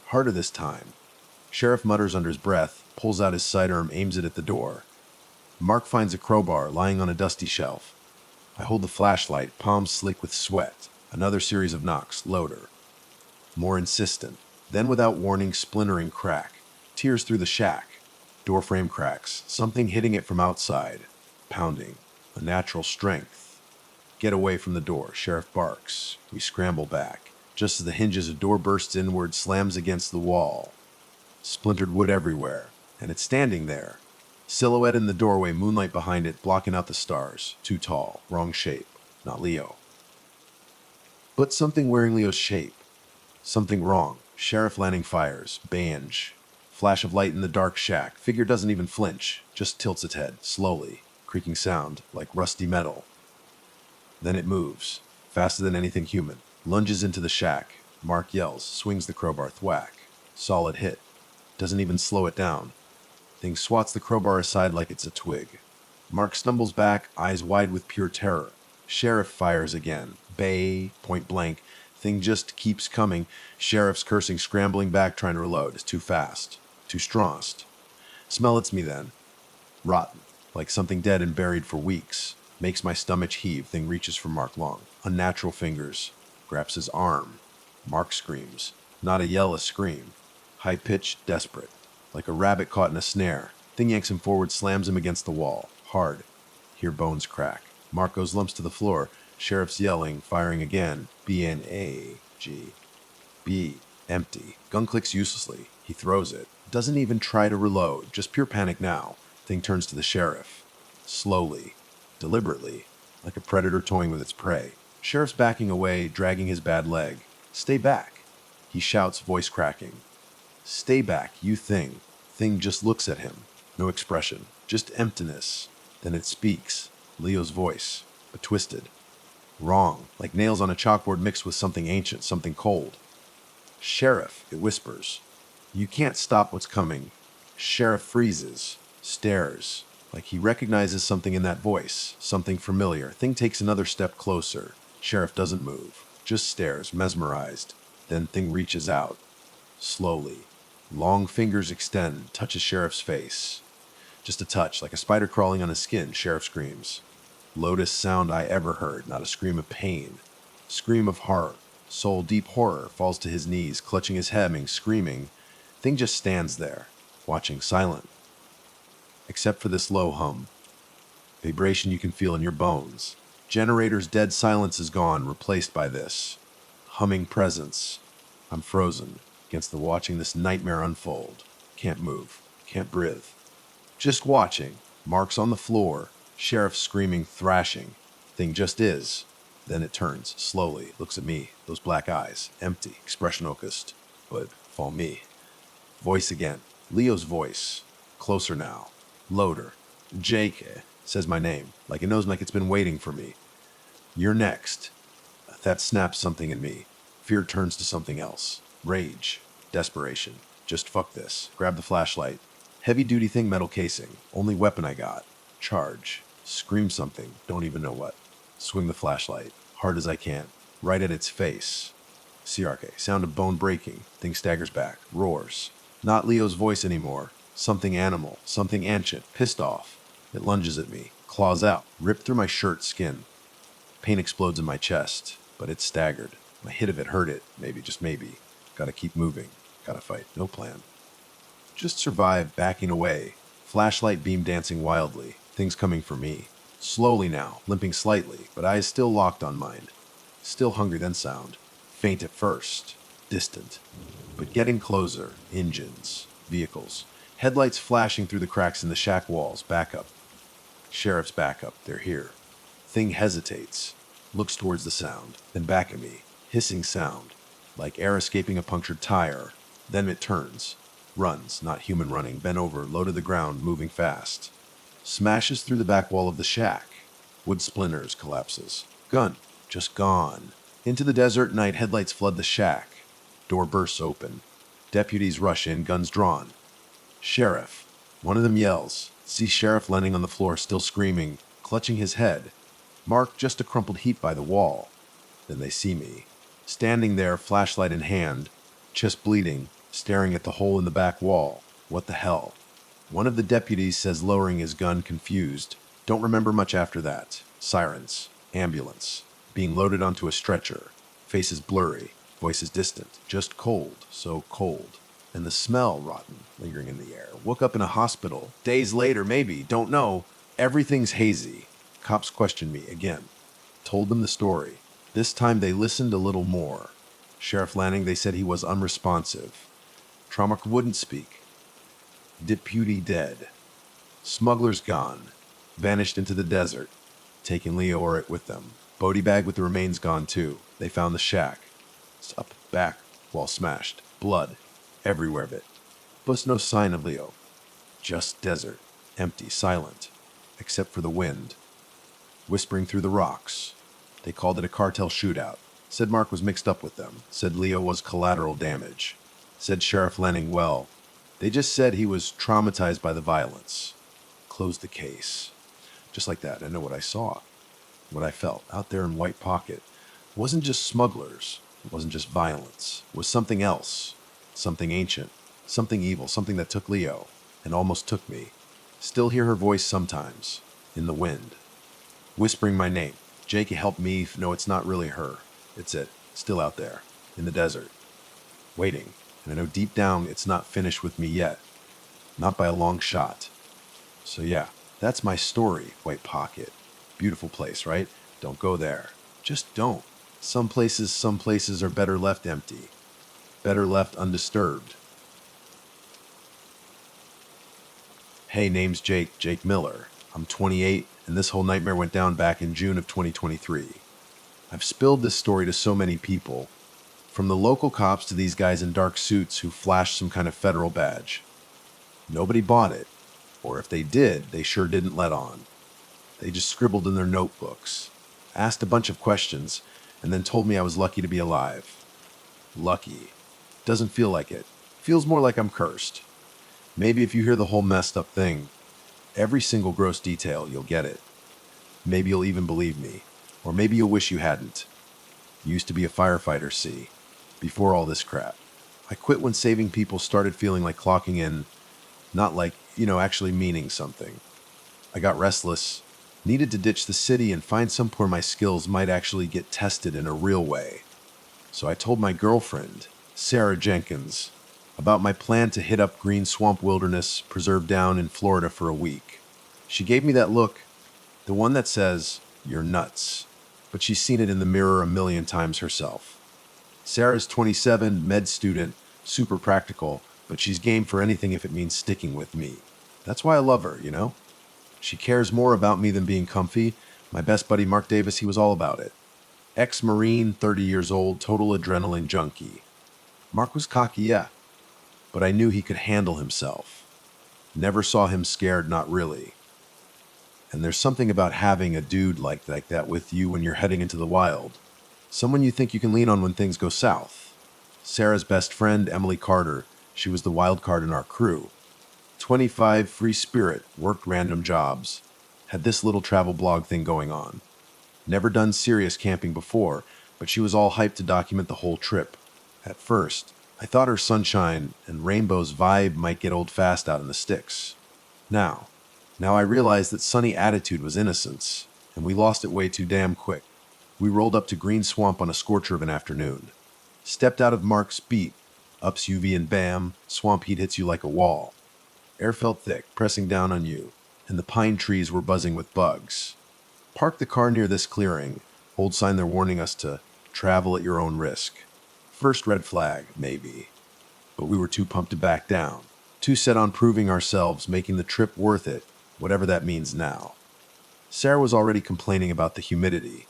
Harder this time. Sheriff mutters under his breath, pulls out his sidearm, aims it at the door. Mark finds a crowbar lying on a dusty shelf. I hold the flashlight, palms slick with sweat. Another series of knocks, louder. More insistent. Then without warning, splintering crack. Tears through the shack. Door frame cracks. Something hitting it from outside. Pounding. A natural strength. Get away from the door. Sheriff barks. We scramble back. Just as the hinges of door bursts inward, slams against the wall. Splintered wood everywhere. And it's standing there. Silhouette in the doorway, moonlight behind it, blocking out the stars. Too tall. Wrong shape. Not Leo. But something wearing Leo's shape. Something wrong. Sheriff Lanning fires. Bange. Flash of light in the dark shack. Figure doesn't even flinch. Just tilts its head. Slowly. Creaking sound. Like rusty metal. Then it moves. Faster than anything human. Lunges into the shack. Mark yells. Swings the crowbar. Thwack. Solid hit. Doesn't even slow it down. Thing swats the crowbar aside like it's a twig. Mark stumbles back. Eyes wide with pure terror. Sheriff fires again. Bay. Point blank. Thing just keeps coming. Sheriff's cursing, scrambling back, trying to reload. It's too fast. Too strong. Smell it's me then. Rotten. Like something dead and buried for weeks. Makes my stomach heave. Thing reaches for Mark long. Unnatural fingers. Grabs his arm. Mark screams. Not a yell, a scream. High-pitched, desperate. Like a rabbit caught in a snare. Thing yanks him forward, slams him against the wall. Hard. Hear bones crack. Mark goes lumps to the floor. Sheriff's yelling, firing again. B-N-A-G. B. Empty. Gun clicks uselessly. He throws it. Doesn't even try to reload. Just pure panic now. Thing turns to the sheriff. Slowly. Deliberately. Like a predator toying with its prey. Sheriff's backing away, dragging his bad leg. Stay back. He shouts, voice cracking. Stay back, you thing. Thing just looks at him. No expression. Just emptiness. Then it speaks. Leo's voice. But twisted. Wrong. Like nails on a chalkboard mixed with something ancient, something cold. Sheriff, it whispers. You can't stop what's coming. Sheriff freezes. Stares. Like he recognizes something in that voice. Something familiar. Thing takes another step closer. Sheriff doesn't move. Just stares, mesmerized. Then Thing reaches out. Slowly. Long fingers extend, touches Sheriff's face. Just a touch, like a spider crawling on his skin. Sheriff screams. Lowest sound I ever heard, not a scream of pain. Scream of horror. Soul deep horror falls to his knees, clutching his hemming, screaming. Thing just stands there, watching, silent. Except for this low hum. Vibration you can feel in your bones. Generator's dead silence is gone, replaced by this. Humming presence. I'm frozen, against the watching this nightmare unfold. Can't move, can't breathe. Just watching. Marks on the floor. Sheriff screaming, thrashing. Thing just is. Then it turns, slowly, looks at me. Those black eyes, empty, expression focused. But for me. Voice again. Leo's voice. Closer now. Loader. Jake says my name, like it knows, like it's been waiting for me. You're next. That snaps something in me. Fear turns to something else. Rage. Desperation. Just fuck this. Grab the flashlight. Heavy duty thing, metal casing. Only weapon I got. Charge. Scream something. Don't even know what. Swing the flashlight. Hard as I can. Right at its face. CRK. Sound of bone breaking. Thing staggers back. Roars. Not Leo's voice anymore. Something animal. Something ancient. Pissed off. It lunges at me. Claws out. Ripped through my shirt skin. Pain explodes in my chest. But it's staggered. My hit of it hurt it. Maybe, just maybe. Gotta keep moving. Gotta fight. No plan. Just survive, backing away. Flashlight beam dancing wildly. Things coming for me. Slowly now, limping slightly, but eyes still locked on mine. Still hungry then sound. Faint at first. Distant. But getting closer. Engines. Vehicles. Headlights flashing through the cracks in the shack walls. Backup. Sheriff's backup. They're here. Thing hesitates. Looks towards the sound. Then back at me. Hissing sound. Like air escaping a punctured tire. Then it turns. Runs. Not human running. Bent over. Low to the ground. Moving fast. Smashes through the back wall of the shack. Wood splinters. Collapses. Gun. Just gone. Into the desert night, headlights flood the shack. Door bursts open. Deputies rush in, guns drawn. Sheriff. One of them yells. See Sheriff Lenning on the floor, still screaming, clutching his head. Mark just a crumpled heap by the wall. Then they see me. Standing there, flashlight in hand, chest bleeding, staring at the hole in the back wall. What the hell? One of the deputies says, lowering his gun, confused. Don't remember much after that. Sirens. Ambulance. Being loaded onto a stretcher. Faces blurry. Voices distant. Just cold. So cold. And the smell rotten, lingering in the air. Woke up in a hospital. Days later, maybe. Don't know. Everything's hazy. Cops questioned me again. Told them the story. This time they listened a little more. Sheriff Lanning, they said he was unresponsive. Traumac wouldn't speak. Deputy dead. Smugglers gone. Vanished into the desert. Taking Leo Orrit with them. Bodie bag with the remains gone too. They found the shack. It's up, back, wall smashed. Blood. Everywhere of it. But no sign of Leo. Just desert. Empty, silent. Except for the wind. Whispering through the rocks. They called it a cartel shootout. Said Mark was mixed up with them. Said Leo was collateral damage. Said Sheriff Lenning, well, they just said he was traumatized by the violence. Closed the case. Just like that, I know what I saw. What I felt out there in White Pocket. It wasn't just smugglers. It wasn't just violence. It was something else. Something ancient. Something evil. Something that took Leo. And almost took me. Still hear her voice sometimes. In the wind. Whispering my name. Jake, help me. No, it's not really her. It's it. Still out there. In the desert. Waiting. And I know deep down it's not finished with me yet. Not by a long shot. So yeah, that's my story, White Pocket. Beautiful place, right? Don't go there. Just don't. Some places are better left empty. Better left undisturbed. Hey, name's Jake Miller. I'm 28, and this whole nightmare went down back in June of 2023. I've spilled this story to so many people, from the local cops to these guys in dark suits who flashed some kind of federal badge. Nobody bought it, or if they did, they sure didn't let on. They just scribbled in their notebooks, asked a bunch of questions, and then told me I was lucky to be alive. Lucky. Doesn't feel like it. Feels more like I'm cursed. Maybe if you hear the whole messed up thing, every single gross detail, you'll get it. Maybe you'll even believe me. Or maybe you'll wish you hadn't. Used to be a firefighter, see, before all this crap. I quit when saving people started feeling like clocking in, not like, actually meaning something. I got restless, needed to ditch the city and find somewhere where my skills might actually get tested in a real way. So I told my girlfriend, Sarah Jenkins, about my plan to hit up Green Swamp Wilderness Preserve down in Florida for a week. She gave me that look, the one that says, "You're nuts," but she's seen it in the mirror a million times herself. Sarah's 27, med student, super practical, but she's game for anything if it means sticking with me. That's why I love her, She cares more about me than being comfy. My best buddy Mark Davis, he was all about it. Ex-Marine, 30 years old, total adrenaline junkie. Mark was cocky, yeah, but I knew he could handle himself. Never saw him scared, not really. And there's something about having a dude like that with you when you're heading into the wild. Someone you think you can lean on when things go south. Sarah's best friend, Emily Carter, she was the wild card in our crew. 25, free spirit, worked random jobs. Had this little travel blog thing going on. Never done serious camping before, but she was all hyped to document the whole trip. At first, I thought her sunshine and rainbows vibe might get old fast out in the sticks. Now I realized that sunny attitude was innocence, and we lost it way too damn quick. We rolled up to Green Swamp on a scorcher of an afternoon. Stepped out of Mark's beat, ups UV and bam, swamp heat hits you like a wall. Air felt thick, pressing down on you, and the pine trees were buzzing with bugs. Park the car near this clearing. Old sign there warning us to travel at your own risk. First red flag, maybe. But we were too pumped to back down. Too set on proving ourselves, making the trip worth it, whatever that means now. Sarah was already complaining about the humidity.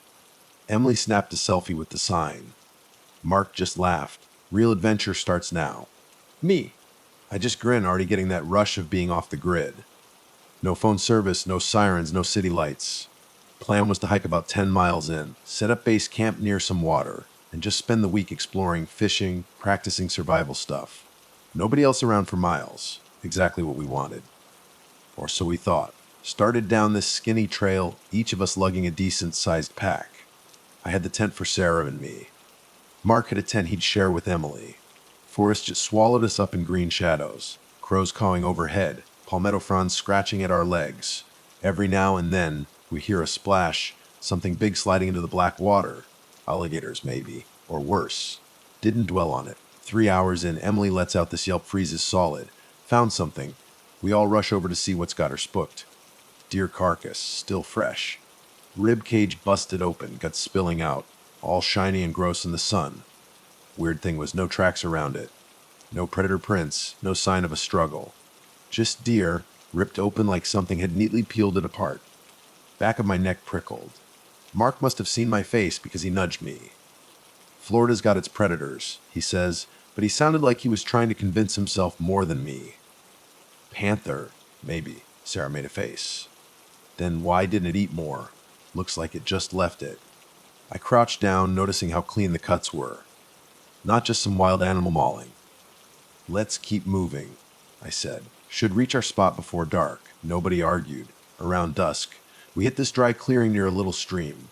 Emily snapped a selfie with the sign. Mark just laughed. Real adventure starts now. Me. I just grinned, already getting that rush of being off the grid. No phone service, no sirens, no city lights. Plan was to hike about 10 miles in, set up base camp near some water, and just spend the week exploring, fishing, practicing survival stuff. Nobody else around for miles. Exactly what we wanted. Or so we thought. Started down this skinny trail, each of us lugging a decent-sized pack. I had the tent for Sarah and me. Mark had a tent he'd share with Emily. Forest just swallowed us up in green shadows. Crows cawing overhead, palmetto fronds scratching at our legs. Every now and then, we hear a splash, something big sliding into the black water. Alligators, maybe. Or worse. Didn't dwell on it. 3 hours in, Emily lets out this yelp, freezes solid. Found something. We all rush over to see what's got her spooked. Deer carcass, still fresh. Rib cage busted open, guts spilling out, all shiny and gross in the sun. Weird thing was no tracks around it. No predator prints, no sign of a struggle. Just deer, ripped open like something had neatly peeled it apart. Back of my neck prickled. Mark must have seen my face because he nudged me. Florida's got its predators, he says, but he sounded like he was trying to convince himself more than me. Panther, maybe, Sarah made a face. Then why didn't it eat more? Looks like it just left it. I crouched down, noticing how clean the cuts were. Not just some wild animal mauling. Let's keep moving, I said. Should reach our spot before dark. Nobody argued. Around dusk, we hit this dry clearing near a little stream.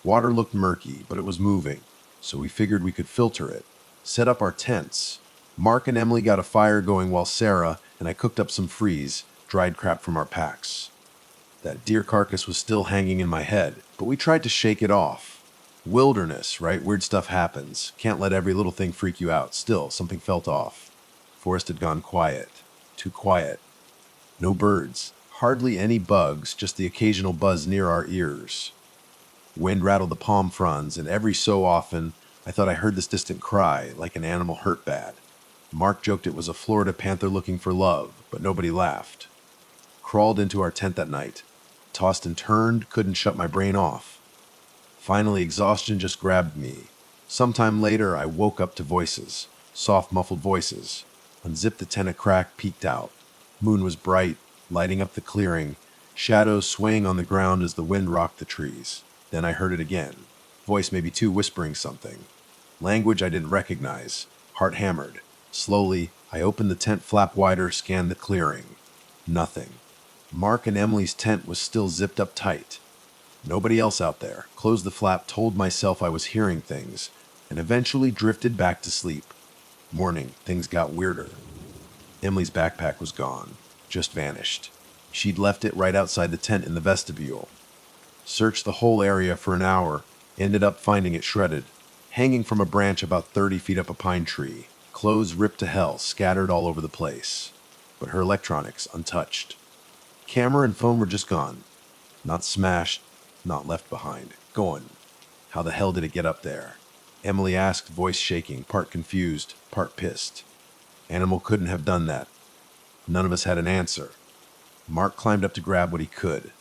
Water looked murky, but it was moving, so we figured we could filter it. Set up our tents. Mark and Emily got a fire going while Sarah and I cooked up some freeze, dried crap from our packs. That deer carcass was still hanging in my head, but we tried to shake it off. Wilderness, right? Weird stuff happens. Can't let every little thing freak you out. Still, something felt off. Forest had gone quiet. Too quiet. No birds. Hardly any bugs, just the occasional buzz near our ears. Wind rattled the palm fronds, and every so often, I thought I heard this distant cry, like an animal hurt bad. Mark joked it was a Florida panther looking for love, but nobody laughed. Crawled into our tent that night. Tossed and turned, couldn't shut my brain off. Finally, exhaustion just grabbed me. Sometime later, I woke up to voices. Soft, muffled voices. Unzipped the tent a crack, peeked out. Moon was bright, lighting up the clearing. Shadows swaying on the ground as the wind rocked the trees. Then I heard it again. Voice maybe two whispering something. Language I didn't recognize. Heart hammered. Slowly, I opened the tent flap wider, scanned the clearing. Nothing. Mark and Emily's tent was still zipped up tight. Nobody else out there. Closed the flap, told myself I was hearing things, and eventually drifted back to sleep. Morning, things got weirder. Emily's backpack was gone. Just vanished. She'd left it right outside the tent in the vestibule. Searched the whole area for an hour, ended up finding it shredded, hanging from a branch about 30 feet up a pine tree. Clothes ripped to hell, scattered all over the place. But her electronics untouched. Camera and phone were just gone. Not smashed, not left behind. Gone. How the hell did it get up there? Emily asked, voice shaking, part confused, part pissed. Animal couldn't have done that. None of us had an answer. Mark climbed up to grab what he could.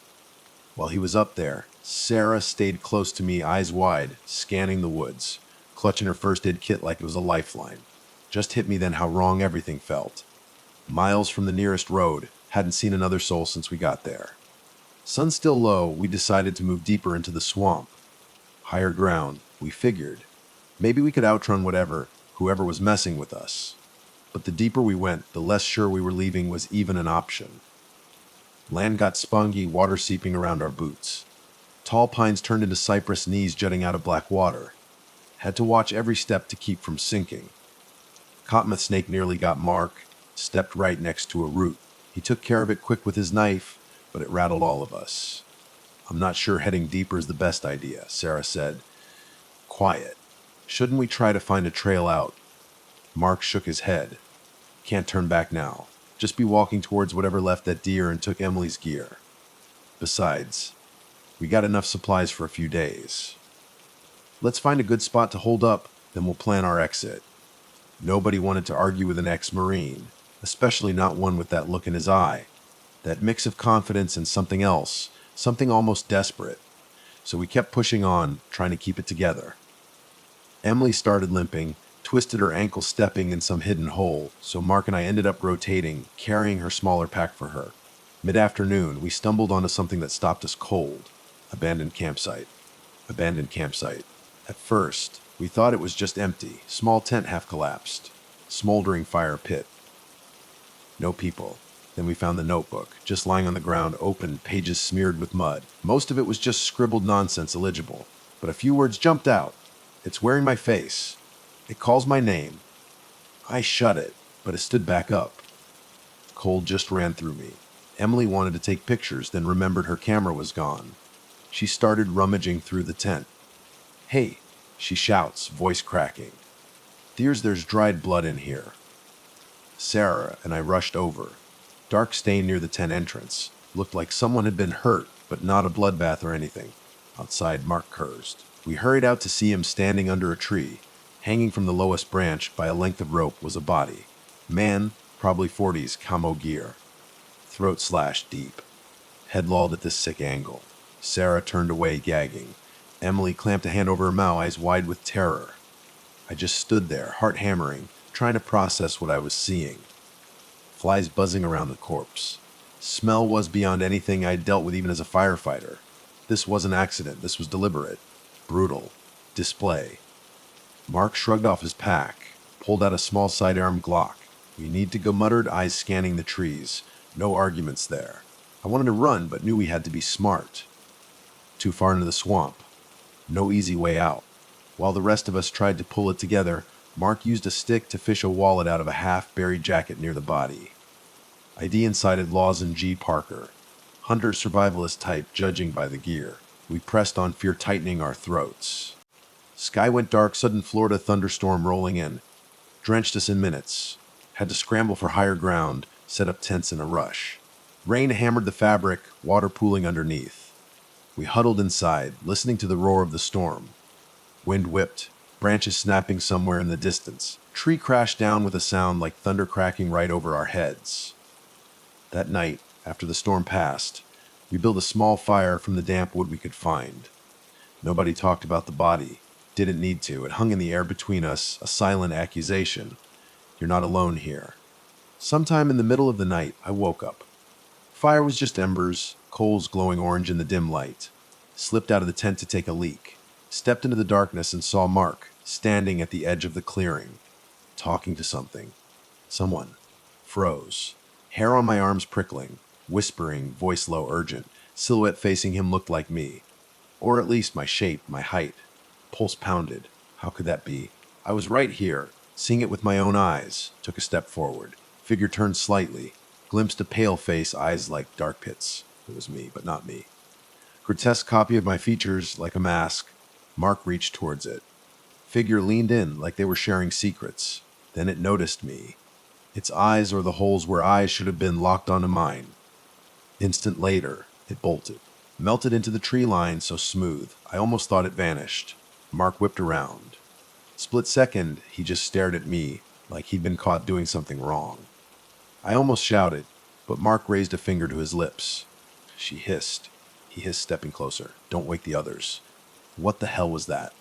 While he was up there, Sarah stayed close to me, eyes wide, scanning the woods, clutching her first aid kit like it was a lifeline. Just hit me then how wrong everything felt. Miles from the nearest road, hadn't seen another soul since we got there. Sun still low, we decided to move deeper into the swamp. Higher ground, we figured. Maybe we could outrun whoever was messing with us. But the deeper we went, the less sure we were leaving was even an option. Land got spongy, water seeping around our boots. Tall pines turned into cypress knees jutting out of black water. Had to watch every step to keep from sinking. Cottonmouth snake nearly got Mark, stepped right next to a root. He took care of it quick with his knife, but it rattled all of us. I'm not sure heading deeper is the best idea, Sarah said. Quiet. Shouldn't we try to find a trail out? Mark shook his head. Can't turn back now. Just be walking towards whatever left that deer and took Emily's gear. Besides, We got enough supplies for a few days. Let's find a good spot to hold up, then we'll plan our exit. Nobody wanted to argue with an ex-Marine, especially not one with that look in his eye, that mix of confidence and something else, something almost desperate. So we kept pushing on, trying to keep it together. Emily started limping, twisted her ankle stepping in some hidden hole, so Mark and I ended up rotating, carrying her smaller pack for her. Mid-afternoon, we stumbled onto something that stopped us cold. Abandoned campsite. Abandoned campsite. At first, we thought it was just empty, small tent half collapsed, smoldering fire pit. No people. Then we found the notebook, just lying on the ground, open, pages smeared with mud. Most of it was just scribbled nonsense illegible, but a few words jumped out. It's wearing my face. It calls my name. I shut it, but it stood back up. Cold just ran through me. Emily wanted to take pictures, then remembered her camera was gone. She started rummaging through the tent. "Hey," she shouts, voice cracking. There's dried blood in here." Sarah and I rushed over. Dark stain near the tent entrance. Looked like someone had been hurt, but not a bloodbath or anything. Outside, Mark cursed. We hurried out to see him standing under a tree. Hanging from the lowest branch by a length of rope was a body. Man, probably 40s, camo gear. Throat slashed deep. Head lolled at this sick angle. Sarah turned away, gagging. Emily clamped a hand over her mouth, eyes wide with terror. I just stood there, heart hammering, trying to process what I was seeing. Flies buzzing around the corpse. Smell was beyond anything I'd dealt with even as a firefighter. This was an accident. This was deliberate. Brutal. Display. Mark shrugged off his pack, pulled out a small sidearm Glock. "We need to go," muttered, eyes scanning the trees. No arguments there. I wanted to run, but knew we had to be smart. Too far into the swamp. No easy way out. While the rest of us tried to pull it together, Mark used a stick to fish a wallet out of a half-buried jacket near the body. ID incited Lawson G. Parker. Hunter survivalist type, judging by the gear. We pressed on, fear tightening our throats. Sky went dark, sudden Florida thunderstorm rolling in. Drenched us in minutes. Had to scramble for higher ground, set up tents in a rush. Rain hammered the fabric, water pooling underneath. We huddled inside, listening to the roar of the storm. Wind whipped, branches snapping somewhere in the distance. Tree crashed down with a sound like thunder cracking right over our heads. That night, after the storm passed, we built a small fire from the damp wood we could find. Nobody talked about the body. Didn't need to. It hung in the air between us, a silent accusation. "You're not alone here." Sometime in the middle of the night, I woke up. Fire was just embers, coals glowing orange in the dim light. Slipped out of the tent to take a leak. Stepped into the darkness and saw Mark, standing at the edge of the clearing, talking to something. Someone. Froze. Hair on my arms prickling, whispering, voice low, urgent. Silhouette facing him looked like me. Or at least my shape, my height. Pulse pounded. How could that be? I was right here, seeing it with my own eyes. Took a step forward. Figure turned slightly. Glimpsed a pale face, eyes like dark pits. It was me, but not me. Grotesque copy of my features, like a mask. Mark reached towards it. Figure leaned in, like they were sharing secrets. Then it noticed me. Its eyes, or the holes where eyes should have been, locked onto mine. Instant later, it bolted. Melted into the tree line so smooth, I almost thought it vanished. Mark whipped around. Split second, he just stared at me, like he'd been caught doing something wrong. I almost shouted, but Mark raised a finger to his lips. She hissed. He hissed, stepping closer. "Don't wake the others." "What the hell was that?"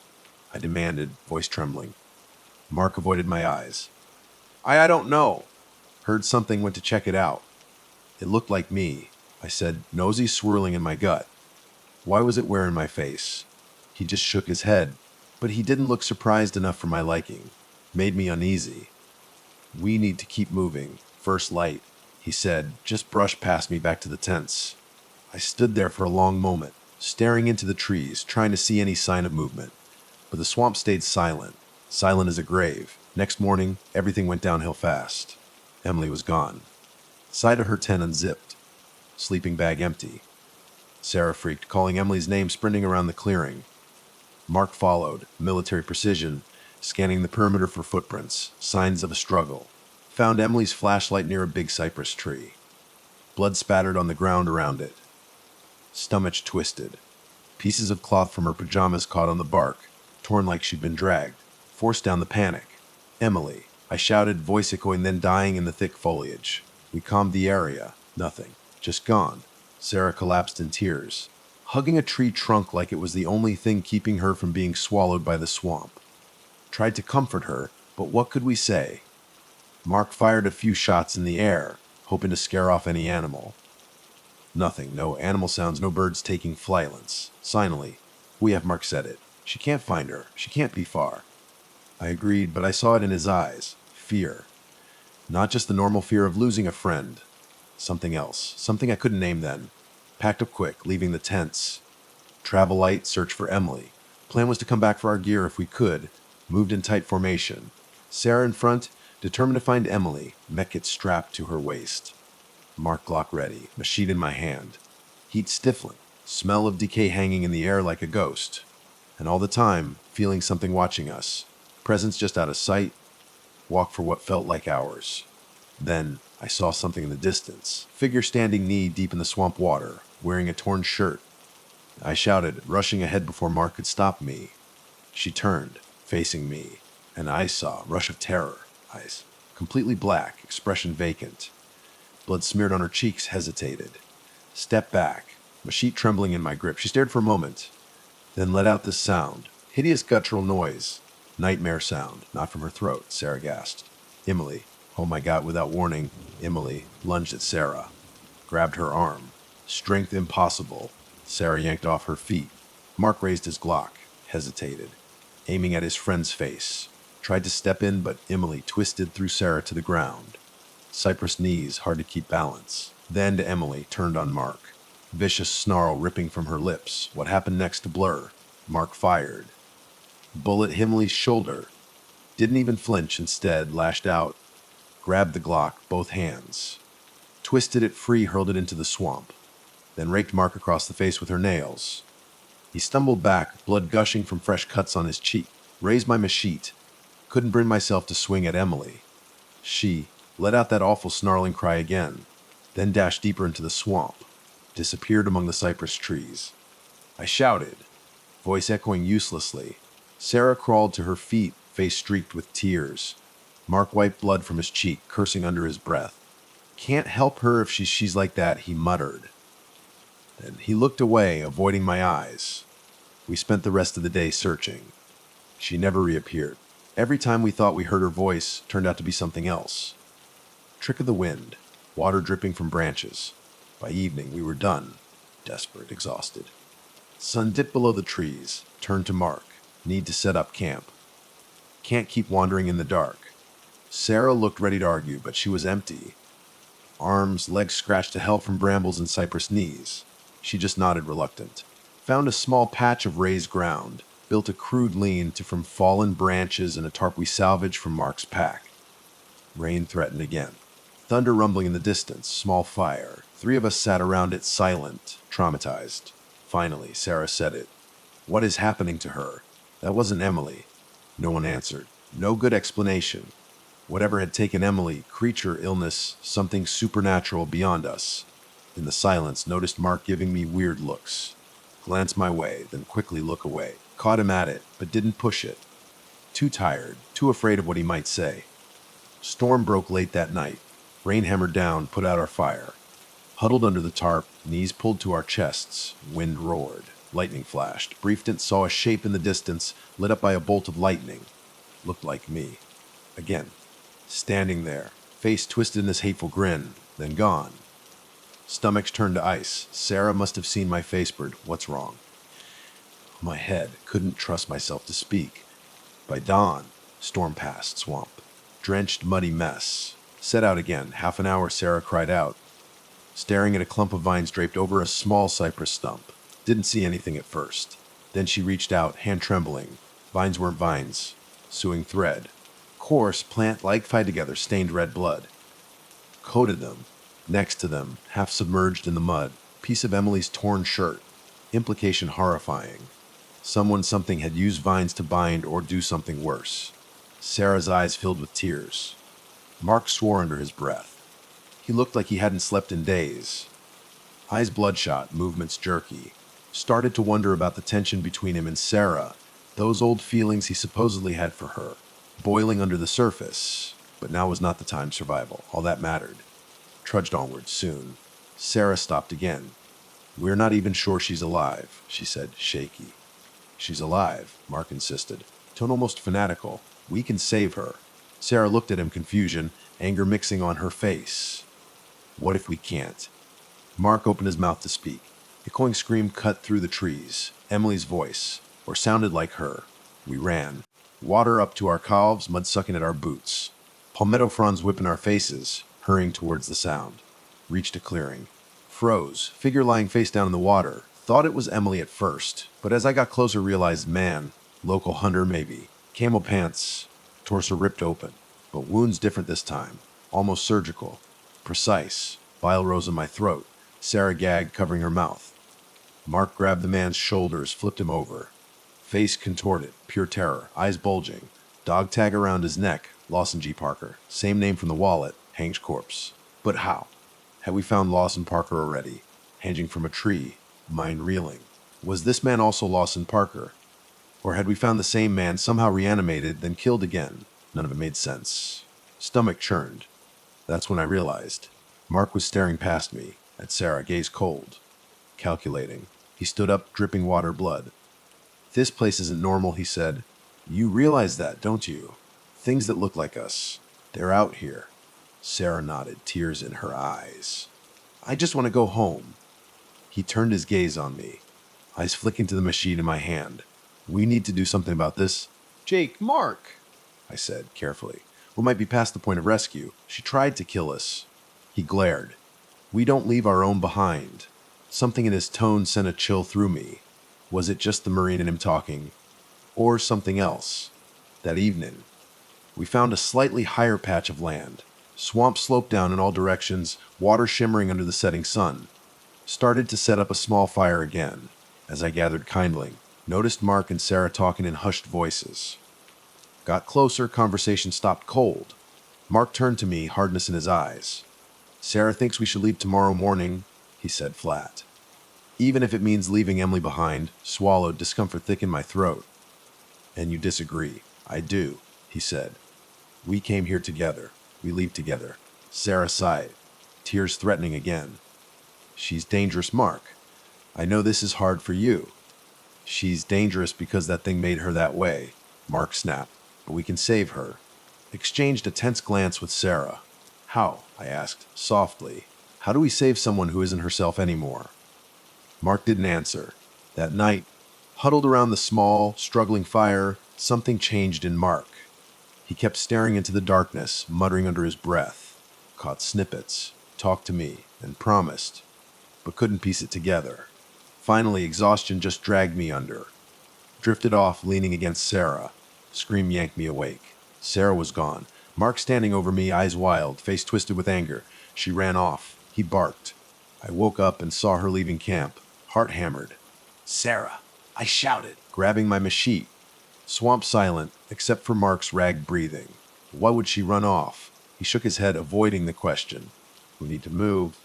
I demanded, voice trembling. Mark avoided my eyes. I don't know." Heard something, went to check it out. It looked like me. I said, nosy swirling in my gut. Why was it wearing my face? He just shook his head, but he didn't look surprised enough for my liking. Made me uneasy. "We need to keep moving. First light," he said, just brushed past me back to the tents. I stood there for a long moment, staring into the trees, trying to see any sign of movement. But the swamp stayed silent, silent as a grave. Next morning, everything went downhill fast. Emily was gone. Side of her tent unzipped. Sleeping bag empty. Sarah freaked, calling Emily's name, sprinting around the clearing. Mark followed, military precision, scanning the perimeter for footprints, signs of a struggle. Found Emily's flashlight near a big cypress tree. Blood spattered on the ground around it. Stomach twisted. Pieces of cloth from her pajamas caught on the bark, torn like she'd been dragged, forced down the panic. "Emily," I shouted, voice echoing, then dying in the thick foliage. We calmed the area. Nothing. Just gone. Sarah collapsed in tears, hugging a tree trunk like it was the only thing keeping her from being swallowed by the swamp. Tried to comfort her, but what could we say? Mark fired a few shots in the air, hoping to scare off any animal. Nothing. No animal sounds, no birds taking flightlets. Finally, Mark said it. "She can't find her. She can't be far." I agreed, but I saw it in his eyes. Fear. Not just the normal fear of losing a friend. Something else. Something I couldn't name then. Packed up quick, leaving the tents. Travel light, search for Emily. Plan was to come back for our gear if we could. Moved in tight formation. Sarah in front, determined to find Emily, mech kit strapped to her waist. Mark Glock ready, machine in my hand. Heat stifling, smell of decay hanging in the air like a ghost. And all the time, feeling something watching us. Presence just out of sight. Walk for what felt like hours. Then, I saw something in the distance. Figure standing knee deep in the swamp water, wearing a torn shirt. I shouted, rushing ahead before Mark could stop me. She turned, facing me, and I saw a rush of terror. Eyes completely black, expression vacant. Blood smeared on her cheeks, hesitated. Stepped back, my sheet trembling in my grip. She stared for a moment, then let out this sound. Hideous guttural noise. Nightmare sound, not from her throat, Sarah gasped. Emily. Oh my God, without warning, Emily lunged at Sarah. Grabbed her arm. Strength impossible. Sarah yanked off her feet. Mark raised his Glock, hesitated, aiming at his friend's face. Tried to step in, but Emily twisted through Sarah to the ground. Cypress knees, hard to keep balance. Then to Emily, turned on Mark. Vicious snarl ripping from her lips. What happened next to blur. Mark fired. Bullet hit Emily's shoulder. Didn't even flinch, instead lashed out. Grabbed the Glock, both hands. Twisted it free, hurled it into the swamp. Then raked Mark across the face with her nails. He stumbled back, blood gushing from fresh cuts on his cheek. Raised my machete. Couldn't bring myself to swing at Emily. She let out that awful snarling cry again, then dashed deeper into the swamp, disappeared among the cypress trees. I shouted, voice echoing uselessly. Sarah crawled to her feet, face streaked with tears. Mark wiped blood from his cheek, cursing under his breath. "Can't help her if she's like that," he muttered. Then he looked away, avoiding my eyes. We spent the rest of the day searching. She never reappeared. Every time we thought we heard her voice, turned out to be something else. Trick of the wind, water dripping from branches. By evening, we were done, desperate, exhausted. Sun dipped below the trees, turned to Mark. Need to set up camp. Can't keep wandering in the dark. Sarah looked ready to argue, but she was empty. Arms, legs scratched to hell from brambles and cypress knees. She just nodded, reluctant. Found a small patch of raised ground. Built a crude lean-to from fallen branches and a tarp we salvaged from Mark's pack. Rain threatened again. Thunder rumbling in the distance, small fire. 3 of us sat around it, silent, traumatized. Finally, Sarah said it. "What is happening to her? That wasn't Emily." No one answered. No good explanation. Whatever had taken Emily, creature, illness, something supernatural beyond us. In the silence, noticed Mark giving me weird looks. Glanced my way, then quickly look away. Caught him at it, but didn't push it. Too tired, too afraid of what he might say. Storm broke late that night. Rain hammered down, put out our fire. Huddled under the tarp, knees pulled to our chests. Wind roared. Lightning flashed. Briefed it, saw a shape in the distance, lit up by a bolt of lightning. Looked like me. Again. Standing there, face twisted in this hateful grin, then gone. Stomachs turned to ice. Sarah must have seen my face bird. What's wrong? My head. Couldn't trust myself to speak. By dawn, storm passed, swamp. Drenched, muddy mess. Set out again. Half an hour, Sarah cried out. Staring at a clump of vines draped over a small cypress stump. Didn't see anything at first. Then she reached out, hand trembling. Vines weren't vines. Suing thread. Coarse, plant-like, tied together, stained red blood. Coated them. Next to them, half submerged in the mud, piece of Emily's torn shirt. Implication horrifying. Someone, something had used vines to bind or do something worse. Sarah's eyes filled with tears. Mark swore under his breath. He looked like he hadn't slept in days. Eyes bloodshot, movements jerky. Started to wonder about the tension between him and Sarah, those old feelings he supposedly had for her, boiling under the surface. But now was not the time survival. All that mattered. Trudged onward soon. Sarah stopped again. "We're not even sure she's alive," she said, shaky. "She's alive," Mark insisted, tone almost fanatical. "We can save her." Sarah looked at him, confusion, anger mixing on her face. "What if we can't?" Mark opened his mouth to speak. Echoing scream cut through the trees. Emily's voice, or sounded like her. We ran. Water up to our calves, mud sucking at our boots. Palmetto fronds whipping our faces, hurrying towards the sound. Reached a clearing. Froze, figure lying face down in the water. Thought it was Emily at first, but as I got closer realized man, local hunter maybe. Camel pants, torso ripped open, but wounds different this time. Almost surgical. Precise. Bile rose in my throat. Sarah gagged, covering her mouth. Mark grabbed the man's shoulders, flipped him over. Face contorted, pure terror, eyes bulging. Dog tag around his neck, Lawson G. Parker. Same name from the wallet, hanged corpse. But how? Had we found Lawson Parker already? Hanging from a tree, mind reeling. Was this man also Lawson Parker? Or had we found the same man, somehow reanimated, then killed again? None of it made sense. Stomach churned. That's when I realized. Mark was staring past me, at Sarah, gaze cold. Calculating. He stood up, dripping water, blood. "This place isn't normal," he said. "You realize that, don't you? Things that look like us. They're out here." Sarah nodded, tears in her eyes. "I just want to go home." He turned his gaze on me, eyes flicking to the machine in my hand. "We need to do something about this." "Jake, Mark," I said, carefully. "We might be past the point of rescue. She tried to kill us." He glared. "We don't leave our own behind." Something in his tone sent a chill through me. Was it just the Marine in him talking? Or something else? That evening, we found a slightly higher patch of land. Swamp sloped down in all directions, water shimmering under the setting sun. Started to set up a small fire again. As I gathered kindling, noticed Mark and Sarah talking in hushed voices. Got closer, conversation stopped cold. Mark turned to me, hardness in his eyes. "Sarah thinks we should leave tomorrow morning," he said flat. "Even if it means leaving Emily behind," swallowed, discomfort thick in my throat. "And you disagree?" "I do," he said. "We came here together. We leave together." Sarah sighed, tears threatening again. "She's dangerous, Mark. I know this is hard for you." "She's dangerous because that thing made her that way," Mark snapped. "But we can save her." Exchanged a tense glance with Sarah. "How?" I asked, softly. "How do we save someone who isn't herself anymore?" Mark didn't answer. That night, huddled around the small, struggling fire, something changed in Mark. He kept staring into the darkness, muttering under his breath. Caught snippets, talked to me, and promised, but couldn't piece it together. Finally, exhaustion just dragged me under. Drifted off, leaning against Sarah. Scream yanked me awake. Sarah was gone. Mark standing over me, eyes wild, face twisted with anger. She ran off. He barked. I woke up and saw her leaving camp, heart hammered. "Sarah!" I shouted, grabbing my machete. Swamp silent, except for Mark's ragged breathing. Why would she run off? He shook his head, avoiding the question. "We need to move."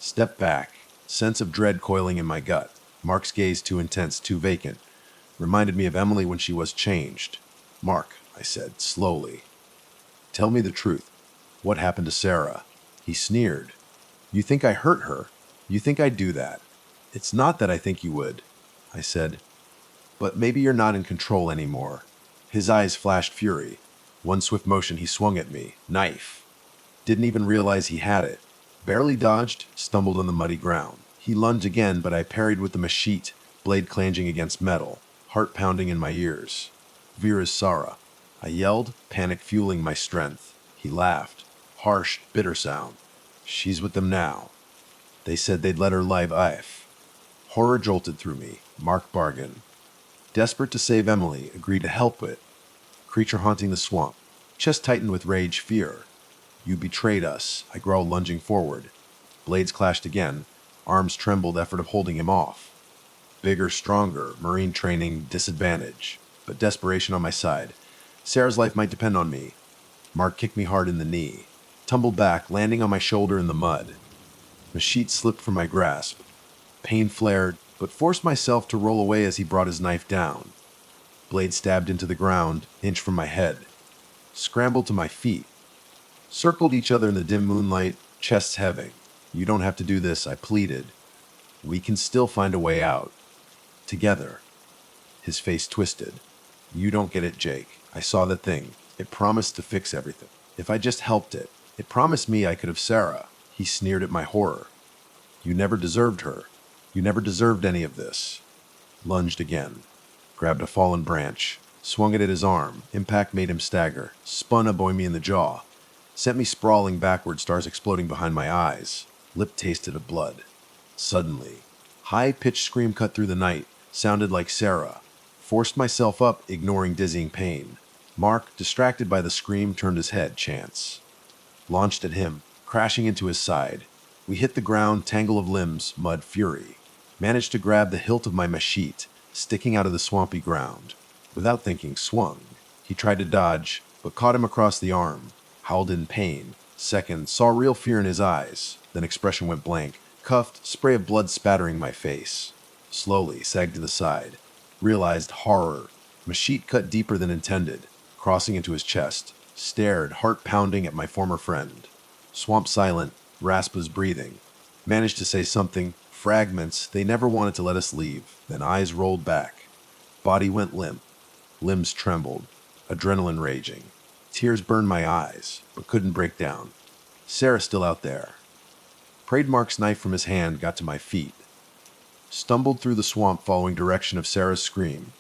Step back, sense of dread coiling in my gut. Mark's gaze too intense, too vacant. Reminded me of Emily when she was changed. "Mark," I said, slowly. "Tell me the truth. What happened to Sarah?" He sneered. "You think I hurt her? You think I'd do that?" "It's not that I think you would," I said. "But maybe you're not in control anymore." His eyes flashed fury. One swift motion, he swung at me. Knife. Didn't even realize he had it. Barely dodged, stumbled on the muddy ground. He lunged again, but I parried with the machete, blade clanging against metal, heart pounding in my ears. "Vera's Sarah." I yelled, panic fueling my strength. He laughed. Harsh, bitter sound. "She's with them now. They said they'd let her live if." Horror jolted through me. Mark bargained. Desperate to save Emily, agreed to help it. Creature haunting the swamp. Chest tightened with rage, fear. "You betrayed us," I growled, lunging forward. Blades clashed again. Arms trembled, effort of holding him off. Bigger, stronger, Marine training, disadvantage. But desperation on my side. Sarah's life might depend on me. Mark kicked me hard in the knee. Tumbled back, landing on my shoulder in the mud. The sheet slipped from my grasp. Pain flared, but forced myself to roll away as he brought his knife down. Blade stabbed into the ground, inch from my head. Scrambled to my feet. Circled each other in the dim moonlight, chests heaving. "You don't have to do this," I pleaded. "We can still find a way out. Together." His face twisted. "You don't get it, Jake. I saw the thing. It promised to fix everything. If I just helped it. It promised me I could have Sarah." He sneered at my horror. "You never deserved her. You never deserved any of this." Lunged again. Grabbed a fallen branch. Swung it at his arm. Impact made him stagger. Spun a boy me in the jaw. Sent me sprawling backward, stars exploding behind my eyes. Lip tasted of blood. Suddenly, high-pitched scream cut through the night. Sounded like Sarah. Forced myself up, ignoring dizzying pain. Mark, distracted by the scream, turned his head, chance. Launched at him, crashing into his side. We hit the ground, tangle of limbs, mud fury. Managed to grab the hilt of my machete, sticking out of the swampy ground. Without thinking, swung. He tried to dodge, but caught him across the arm. Howled in pain. Second, saw real fear in his eyes. Then expression went blank. Cuffed, spray of blood spattering my face. Slowly, sagged to the side. Realized horror. Machete cut deeper than intended, crossing into his chest. Stared, heart pounding, at my former friend. Swamp silent, rasp his breathing. Managed to say something, fragments. They never wanted to let us leave. Then eyes rolled back. Body went limp. Limbs trembled. Adrenaline raging. Tears burned my eyes, but couldn't break down. Sarah still out there. Prayed Mark's knife from his hand got to my feet. Stumbled through the swamp following direction of Sarah's scream.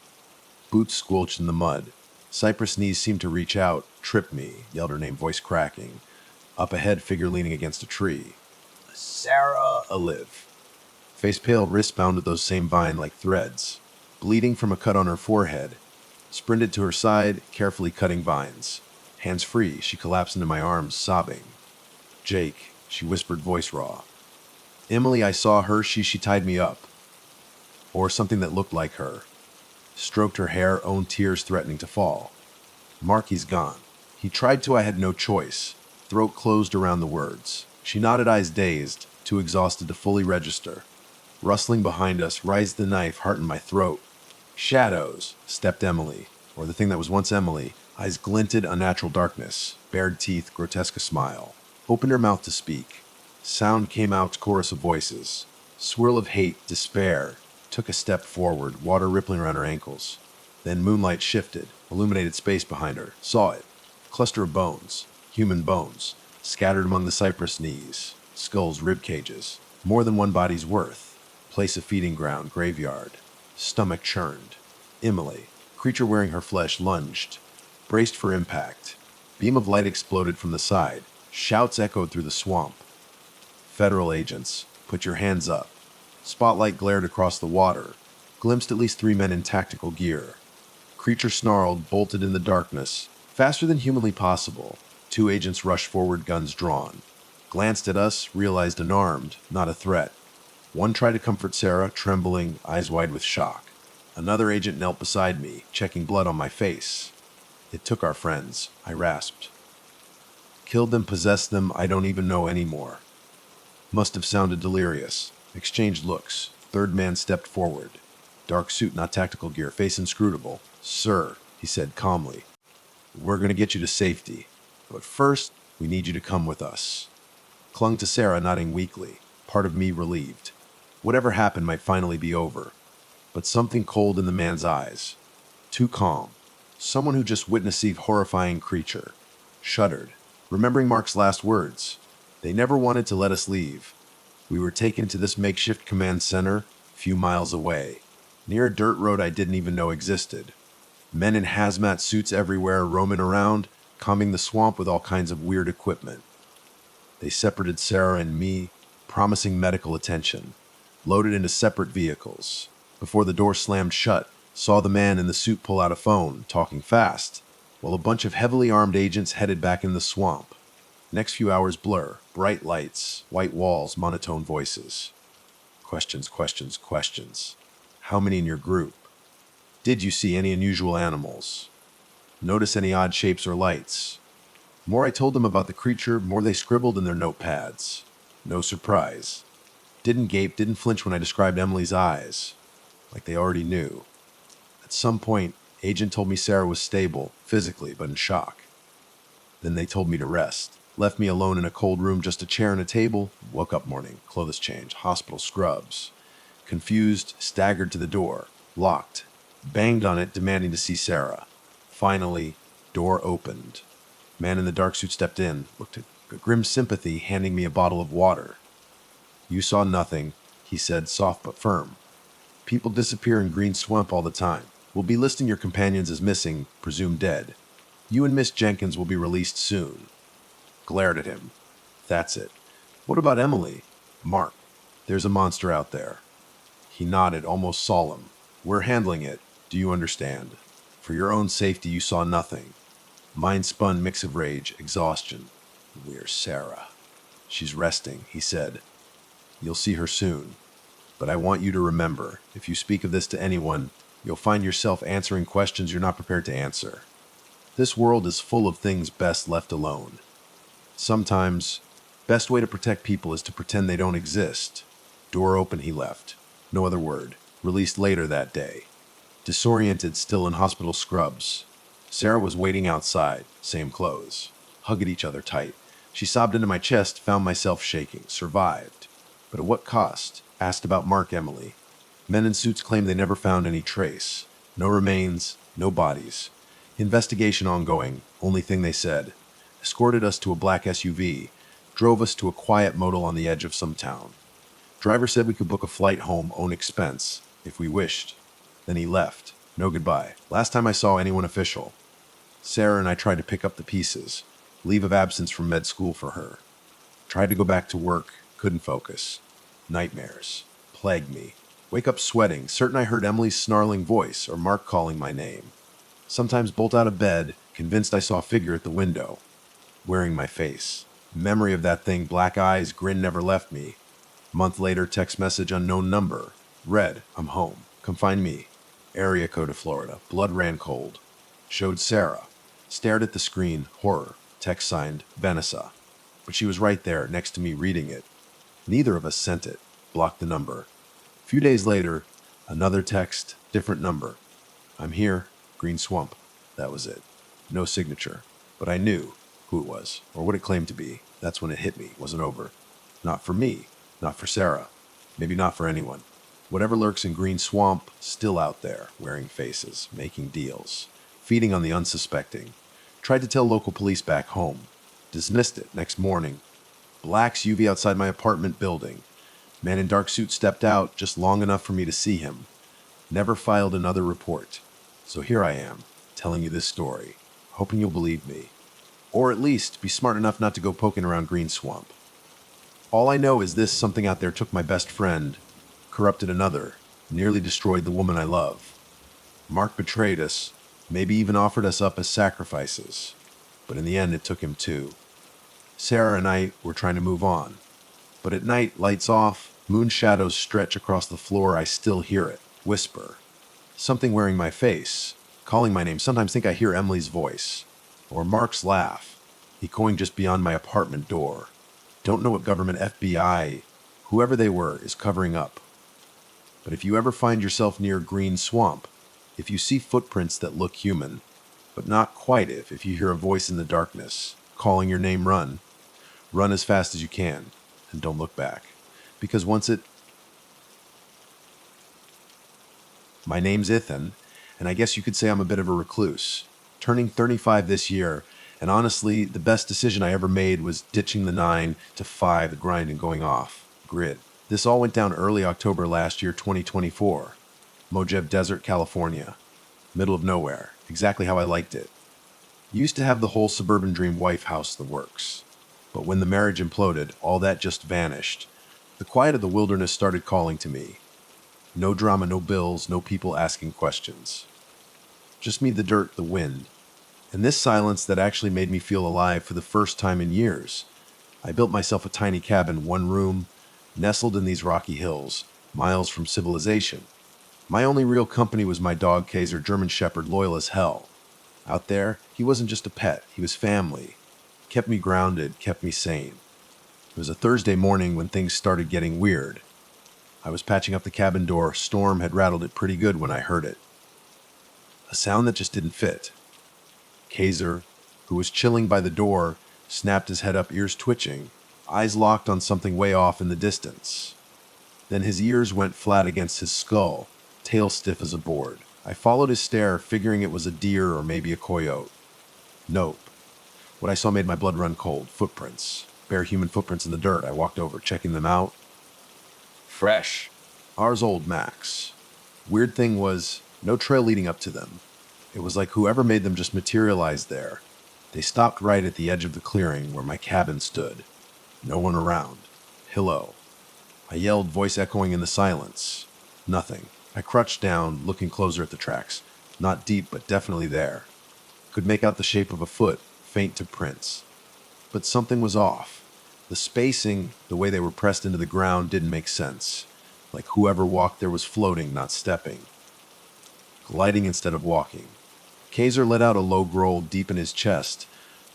Boots squelched in the mud. Cypress knees seemed to reach out, trip me, yelled her name, voice cracking. Up ahead, figure leaning against a tree. "Sarah!" Alive. Face pale, wrist bound with those same vine like threads. Bleeding from a cut on her forehead. Sprinted to her side, carefully cutting vines. Hands free, she collapsed into my arms, sobbing. "Jake," she whispered, voice raw. "Emily, I saw her, she tied me up." Or something that looked like her. Stroked her hair, own tears threatening to fall. "Marky's gone. He tried to, I had no choice." Throat closed around the words. She nodded, eyes dazed, too exhausted to fully register. Rustling behind us, raised the knife, heart in my throat. "Shadows," stepped Emily, or the thing that was once Emily. Eyes glinted, unnatural darkness. Bared teeth, grotesque smile. Opened her mouth to speak. Sound came out, chorus of voices. Swirl of hate, despair. Took a step forward, water rippling around her ankles. Then moonlight shifted, illuminated space behind her. Saw it. Cluster of bones. Human bones. Scattered among the cypress knees. Skulls, rib cages. More than one body's worth. Place of feeding ground, graveyard. Stomach churned. Emily, creature wearing her flesh, lunged. Braced for impact. Beam of light exploded from the side. Shouts echoed through the swamp. "Federal agents, put your hands up." Spotlight glared across the water. Glimpsed at least 3 men in tactical gear. Creature snarled, bolted in the darkness. Faster than humanly possible. 2 agents rushed forward, guns drawn. Glanced at us, realized unarmed, not a threat. One tried to comfort Sarah, trembling, eyes wide with shock. Another agent knelt beside me, checking blood on my face. "It took our friends," I rasped. "Killed them, possessed them, I don't even know anymore." Must have sounded delirious. Exchanged looks. Third man stepped forward. Dark suit, not tactical gear, face inscrutable. "Sir," he said calmly, "we're going to get you to safety. But first, we need you to come with us." Clung to Sarah, nodding weakly. Part of me relieved. Whatever happened might finally be over. But something cold in the man's eyes. Too calm. Someone who just witnessed a horrifying creature. Shuddered, remembering Mark's last words. They never wanted to let us leave. We were taken to this makeshift command center, a few miles away, near a dirt road I didn't even know existed. Men in hazmat suits everywhere, roaming around, combing the swamp with all kinds of weird equipment. They separated Sarah and me, promising medical attention, loaded into separate vehicles. Before the door slammed shut, saw the man in the suit pull out a phone, talking fast, while a bunch of heavily armed agents headed back in the swamp. Next few hours blur, bright lights, white walls, monotone voices. Questions, questions, questions. How many in your group? Did you see any unusual animals? Notice any odd shapes or lights? More I told them about the creature, more they scribbled in their notepads. No surprise. Didn't gape, didn't flinch when I described Emily's eyes, like they already knew. At some point, Agent told me Sarah was stable, physically, but in shock. Then they told me to rest. Left me alone in a cold room, just a chair and a table. Woke up morning, clothes change, hospital scrubs. Confused, staggered to the door. Locked. Banged on it, demanding to see Sarah. Finally, door opened. Man in the dark suit stepped in, looked at grim sympathy, handing me a bottle of water. "You saw nothing," he said, soft but firm. "People disappear in Green Swamp all the time. We'll be listing your companions as missing, presumed dead. You and Miss Jenkins will be released soon." Glared at him. "That's it. What about Emily?" "Mark, there's a monster out there." He nodded, almost solemn. "We're handling it. Do you understand? For your own safety, you saw nothing." Mind-spun mix of rage, exhaustion. "Where's Sarah?" "She's resting," he said. "You'll see her soon. But I want you to remember, if you speak of this to anyone, you'll find yourself answering questions you're not prepared to answer. This world is full of things best left alone. Sometimes, best way to protect people is to pretend they don't exist." Door open, he left. No other word. Released later that day. Disoriented, still in hospital scrubs. Sarah was waiting outside, same clothes. Hugged each other tight. She sobbed into my chest, found myself shaking. Survived. But at what cost? Asked about Mark, Emily. Men in suits claimed they never found any trace. No remains, no bodies. Investigation ongoing, only thing they said. Escorted us to a black SUV. Drove us to a quiet motel on the edge of some town. Driver said we could book a flight home, own expense, if we wished. Then he left. No goodbye. Last time I saw anyone official. Sarah and I tried to pick up the pieces. Leave of absence from med school for her. Tried to go back to work. Couldn't focus. Nightmares. Plagued me. Wake up sweating, certain I heard Emily's snarling voice or Mark calling my name. Sometimes bolt out of bed, convinced I saw a figure at the window. Wearing my face. Memory of that thing, black eyes, grin never left me. Month later, text message, unknown number. Read, "I'm home. Come find me." Area code of Florida. Blood ran cold. Showed Sarah. Stared at the screen. Horror. Text signed, Vanessa. But she was right there, next to me, reading it. Neither of us sent it. Blocked the number. A few days later, another text, different number. "I'm here. Green Swamp." That was it. No signature. But I knew who it was, or what it claimed to be. That's when it hit me. It wasn't over. Not for me. Not for Sarah. Maybe not for anyone. Whatever lurks in Green Swamp, still out there, wearing faces, making deals, feeding on the unsuspecting. Tried to tell local police back home. Dismissed it next morning. Black SUV outside my apartment building. Man in dark suit stepped out just long enough for me to see him. Never filed another report. So here I am, telling you this story, hoping you'll believe me. Or at least be smart enough not to go poking around Green Swamp. All I know is this: something out there took my best friend, corrupted another, nearly destroyed the woman I love. Mark betrayed us, maybe even offered us up as sacrifices. But in the end, it took him too. Sarah and I were trying to move on. But at night, lights off, moon shadows stretch across the floor. I still hear it, whisper. Something wearing my face, calling my name. Sometimes think I hear Emily's voice. Or Mark's laugh, echoing just beyond my apartment door. Don't know what government, FBI, whoever they were, is covering up. But if you ever find yourself near Green Swamp, if you see footprints that look human, but not quite, if you hear a voice in the darkness, calling your name, run. Run as fast as you can, and don't look back. Because once it... My name's Ethan, and I guess you could say I'm a bit of a recluse. Turning 35 this year, and honestly, the best decision I ever made was ditching the 9 to 5, the grind, and going off. Grid. This all went down early October last year, 2024. Mojave Desert, California. Middle of nowhere. Exactly how I liked it. Used to have the whole suburban dream wife house, the works. But when the marriage imploded, all that just vanished. The quiet of the wilderness started calling to me. No drama, no bills, no people asking questions. Just me, the dirt, the wind. And this silence that actually made me feel alive for the first time in years. I built myself a tiny cabin, one room, nestled in these rocky hills, miles from civilization. My only real company was my dog Kaiser, German Shepherd, loyal as hell. Out there, he wasn't just a pet, he was family. Kept me grounded, kept me sane. It was a Thursday morning when things started getting weird. I was patching up the cabin door. Storm had rattled it pretty good when I heard it. A sound that just didn't fit. Kaiser, who was chilling by the door, snapped his head up, ears twitching, eyes locked on something way off in the distance. Then his ears went flat against his skull, tail stiff as a board. I followed his stare, figuring it was a deer or maybe a coyote. Nope. What I saw made my blood run cold. Footprints. Bare human footprints in the dirt. I walked over, checking them out. Fresh. Ours old Max. Weird thing was, no trail leading up to them. It was like whoever made them just materialized there. They stopped right at the edge of the clearing where my cabin stood. No one around. Hello. I yelled, voice echoing in the silence. Nothing. I crouched down, looking closer at the tracks. Not deep, but definitely there. Could make out the shape of a foot, faint to prints. But something was off. The spacing, the way they were pressed into the ground, didn't make sense. Like whoever walked there was floating, not stepping. Gliding instead of walking. Kaiser let out a low growl deep in his chest,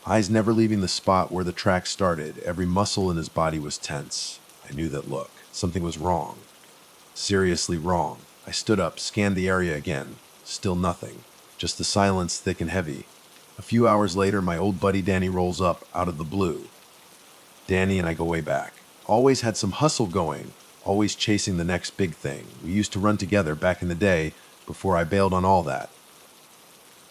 eyes never leaving the spot where the track started. Every muscle in his body was tense. I knew that look. Something was wrong. Seriously wrong. I stood up, scanned the area again. Still nothing. Just the silence, thick and heavy. A few hours later, my old buddy Danny rolls up, out of the blue. Danny and I go way back. Always had some hustle going. Always chasing the next big thing. We used to run together back in the day, before I bailed on all that.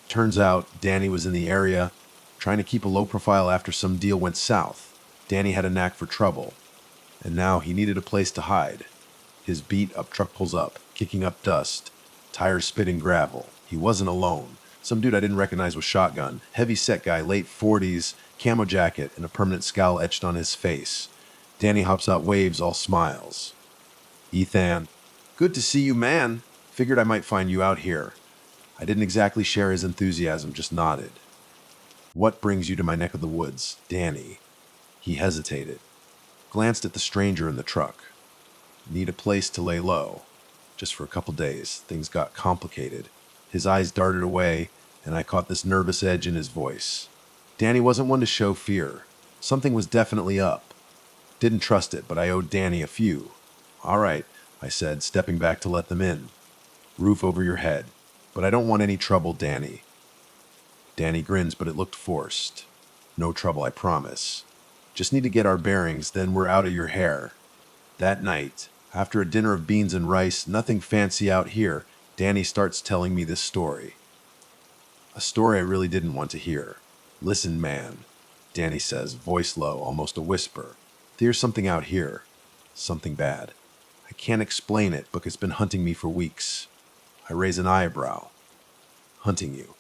Turns out, Danny was in the area, trying to keep a low profile after some deal went south. Danny had a knack for trouble. And now he needed a place to hide. His beat-up truck pulls up, kicking up dust, tires spitting gravel. He wasn't alone. Some dude I didn't recognize with shotgun, heavy-set guy, late 40s, camo jacket, and a permanent scowl etched on his face. Danny hops out, waves, all smiles. Ethan, good to see you, man. Figured I might find you out here. I didn't exactly share his enthusiasm, just nodded. What brings you to my neck of the woods, Danny? He hesitated. Glanced at the stranger in the truck. Need a place to lay low. Just for a couple days, things got complicated. His eyes darted away, and I caught this nervous edge in his voice. Danny wasn't one to show fear. Something was definitely up. Didn't trust it, but I owed Danny a few. All right, I said, stepping back to let them in. Roof over your head. But I don't want any trouble, Danny. Danny grins, but it looked forced. No trouble, I promise. Just need to get our bearings, then we're out of your hair. That night, after a dinner of beans and rice, nothing fancy out here, Danny starts telling me this story. A story I really didn't want to hear. Listen, man, Danny says, voice low, almost a whisper. There's something out here. Something bad. I can't explain it, but it's been hunting me for weeks. I raise an eyebrow. Hunting you?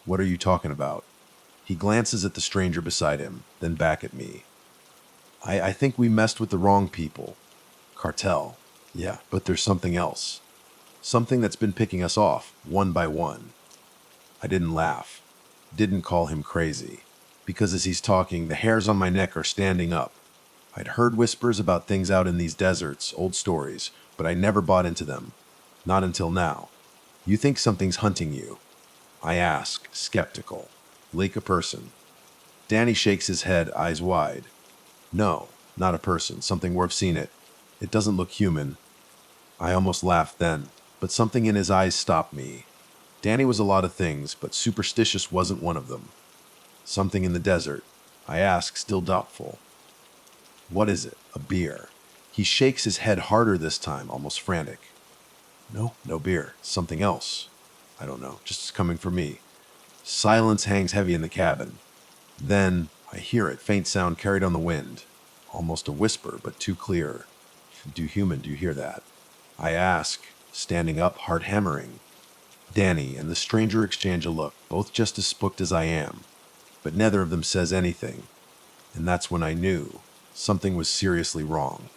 What are you talking about? He glances at the stranger beside him, then back at me. I think we messed with the wrong people. Cartel. Yeah, but there's something else. Something that's been picking us off, one by one. I didn't laugh. Didn't call him crazy. Because as he's talking, the hairs on my neck are standing up. I'd heard whispers about things out in these deserts, old stories, but I never bought into them. Not until now. You think something's hunting you? I ask, skeptical. Like a person. Danny shakes his head, eyes wide. No, not a person. Something worth seeing it. It doesn't look human. I almost laughed then, but something in his eyes stopped me. Danny was a lot of things, but superstitious wasn't one of them. Something in the desert. I ask, still doubtful. What is it? A beer. He shakes his head harder this time, almost frantic. No beer. Something else. I don't know, just coming for me. Silence hangs heavy in the cabin. Then I hear it, faint sound carried on the wind. Almost a whisper, but too clear. Do you hear that? I ask, standing up, heart hammering. Danny and the stranger exchange a look, both just as spooked as I am. But neither of them says anything. And that's when I knew something was seriously wrong.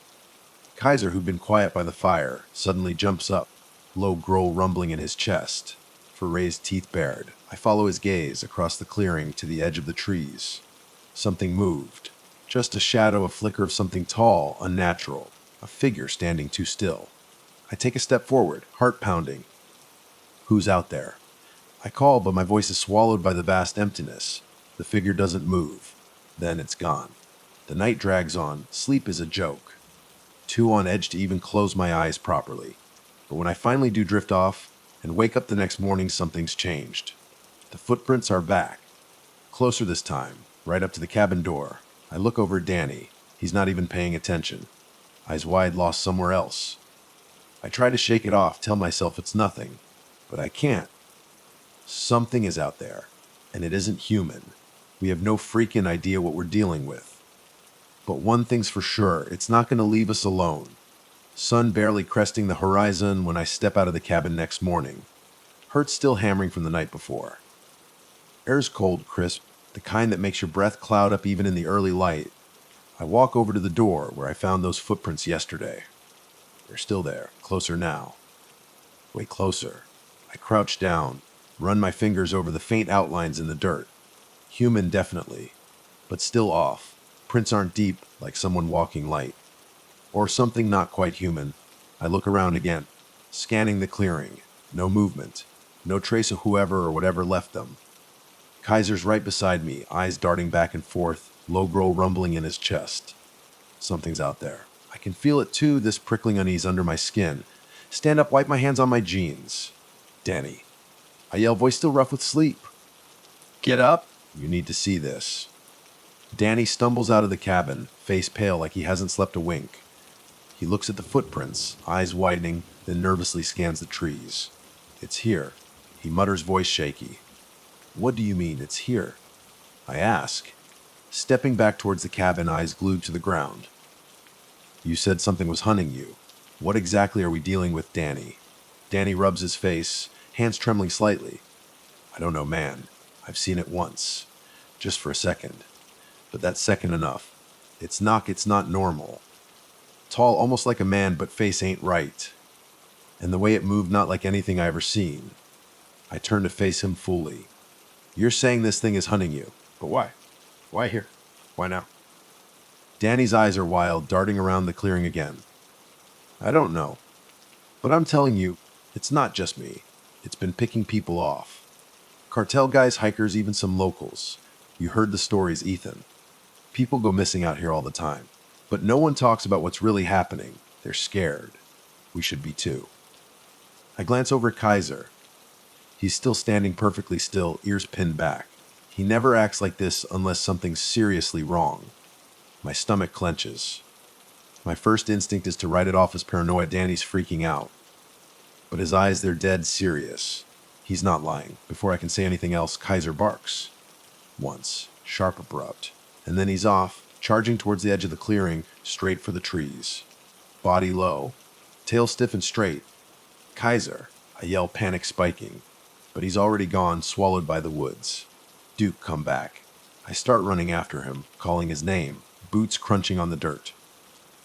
Kaiser, who'd been quiet by the fire, suddenly jumps up, low growl rumbling in his chest. For raised teeth bared, I follow his gaze across the clearing to the edge of the trees. Something moved. Just a shadow, a flicker of something tall, unnatural. A figure standing too still. I take a step forward, heart pounding. Who's out there? I call, but my voice is swallowed by the vast emptiness. The figure doesn't move. Then it's gone. The night drags on. Sleep is a joke. too on edge to even close my eyes properly. But when I finally do drift off and wake up the next morning, something's changed. The footprints are back, closer this time, right up to the cabin door. I look over at Danny. He's not even paying attention, eyes wide, lost somewhere else. I try to shake it off, tell myself it's nothing, but I can't. Something is out there, and it isn't human. We have no freaking idea what we're dealing with. But one thing's for sure, it's not going to leave us alone. Sun barely cresting the horizon when I step out of the cabin next morning. Heart's still hammering from the night before. Air's cold, crisp, the kind that makes your breath cloud up even in the early light. I walk over to the door where I found those footprints yesterday. They're still there, closer now. Way closer. I crouch down, run my fingers over the faint outlines in the dirt. Human, definitely, but still off. Prints aren't deep, like someone walking light. Or something not quite human. I look around again, scanning the clearing. No movement. No trace of whoever or whatever left them. Kaiser's right beside me, eyes darting back and forth, low growl rumbling in his chest. Something's out there. I can feel it too, this prickling unease under my skin. Stand up, wipe my hands on my jeans. Danny. I yell, voice still rough with sleep. Get up. You need to see this. Danny stumbles out of the cabin, face pale like he hasn't slept a wink. He looks at the footprints, eyes widening, then nervously scans the trees. It's here. He mutters, voice shaky. What do you mean, it's here? I ask, stepping back towards the cabin, eyes glued to the ground. You said something was hunting you. What exactly are we dealing with, Danny? Danny rubs his face, hands trembling slightly. I don't know, man. I've seen it once. Just for a second. But that's second enough. It's not normal. Tall, almost like a man, but face ain't right. And the way it moved, not like anything I ever seen. I turn to face him fully. You're saying this thing is hunting you. But why? Why here? Why now? Danny's eyes are wild, darting around the clearing again. I don't know. But I'm telling you, it's not just me. It's been picking people off. Cartel guys, hikers, even some locals. You heard the stories, Ethan. People go missing out here all the time. But no one talks about what's really happening. They're scared. We should be too. I glance over at Kaiser. He's still standing perfectly still, ears pinned back. He never acts like this unless something's seriously wrong. My stomach clenches. My first instinct is to write it off as paranoia. Danny's freaking out. But his eyes, they're dead serious. He's not lying. Before I can say anything else, Kaiser barks. Once, sharp, abrupt. And then he's off, charging towards the edge of the clearing, straight for the trees. Body low, tail stiff and straight. Kaiser, I yell, panic spiking. But he's already gone, swallowed by the woods. Duke, come back. I start running after him, calling his name, boots crunching on the dirt.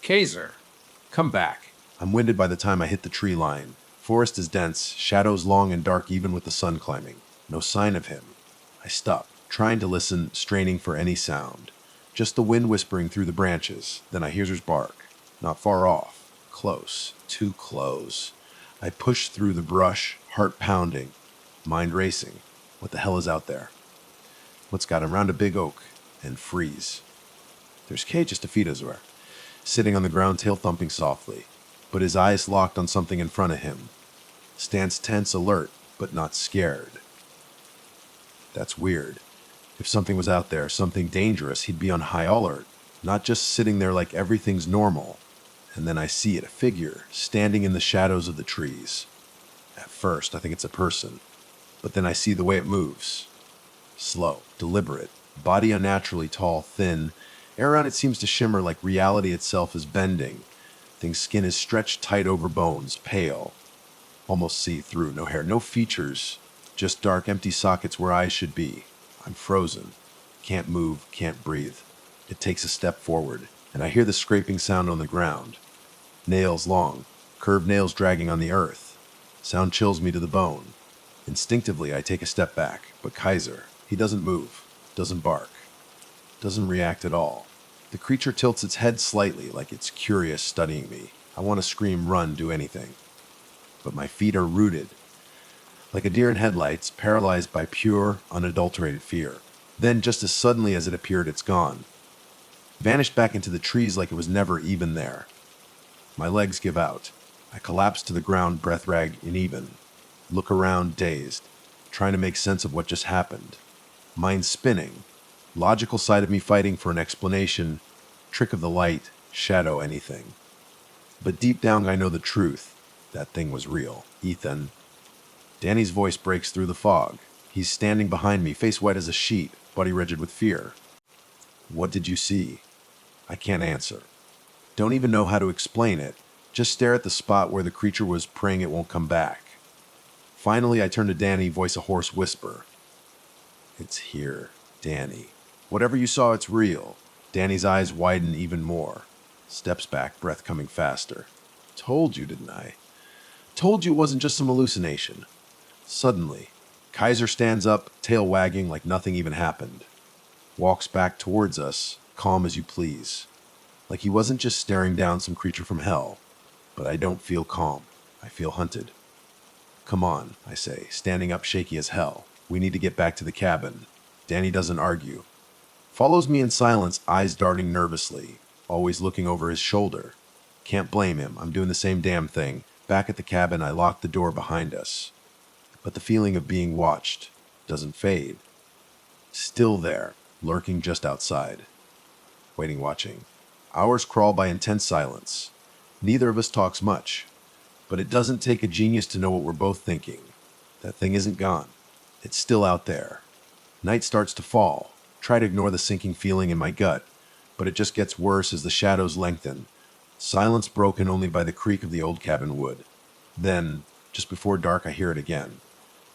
Kaiser, come back. I'm winded by the time I hit the tree line. Forest is dense, shadows long and dark even with the sun climbing. No sign of him. I stop, trying to listen, straining for any sound. Just the wind whispering through the branches. Then I hear his bark. Not far off. Close. Too close. I push through the brush, heart pounding, mind racing. What the hell is out there? What's got him? Round a big oak. And freeze. There's Kay just a feet away, sitting on the ground, tail thumping softly, but his eyes locked on something in front of him. Stands tense, alert, but not scared. That's weird. If something was out there, something dangerous, he'd be on high alert, not just sitting there like everything's normal. And then I see it, a figure, standing in the shadows of the trees. At first, I think it's a person, but then I see the way it moves. Slow, deliberate, body unnaturally tall, thin. Air on it seems to shimmer like reality itself is bending. Thing's skin is stretched tight over bones, pale. Almost see-through, no hair, no features. Just dark, empty sockets where eyes should be. I'm frozen. Can't move, can't breathe. It takes a step forward, and I hear the scraping sound on the ground. Nails long, curved nails dragging on the earth. Sound chills me to the bone. Instinctively, I take a step back, but Kaiser, he doesn't move, doesn't bark, doesn't react at all. The creature tilts its head slightly, like it's curious, studying me. I want to scream, run, do anything. But my feet are rooted, like a deer in headlights, paralyzed by pure, unadulterated fear. Then, just as suddenly as it appeared, it's gone. Vanished back into the trees like it was never even there. My legs give out. I collapse to the ground, breath rag uneven. Look around, dazed, trying to make sense of what just happened. Mind spinning. Logical side of me fighting for an explanation. Trick of the light, shadow, anything. But deep down, I know the truth. That thing was real. Ethan. Danny's voice breaks through the fog. He's standing behind me, face white as a sheet, body rigid with fear. What did you see? I can't answer. Don't even know how to explain it. Just stare at the spot where the creature was praying it won't come back. Finally, I turn to Danny, voice a hoarse whisper. It's here, Danny. Whatever you saw, it's real. Danny's eyes widen even more. Steps back, breath coming faster. Told you, didn't I? Told you it wasn't just some hallucination. Suddenly, Kaiser stands up, tail wagging like nothing even happened. Walks back towards us, calm as you please. Like he wasn't just staring down some creature from hell. But I don't feel calm. I feel hunted. Come on, I say, standing up shaky as hell. We need to get back to the cabin. Danny doesn't argue. Follows me in silence, eyes darting nervously, always looking over his shoulder. Can't blame him. I'm doing the same damn thing. Back at the cabin, I lock the door behind us. But the feeling of being watched doesn't fade. Still there, lurking just outside. Waiting, watching. Hours crawl by intense silence. Neither of us talks much. But it doesn't take a genius to know what we're both thinking. That thing isn't gone. It's still out there. Night starts to fall. Try to ignore the sinking feeling in my gut, but it just gets worse as the shadows lengthen. Silence broken only by the creak of the old cabin wood. Then, just before dark, I hear it again.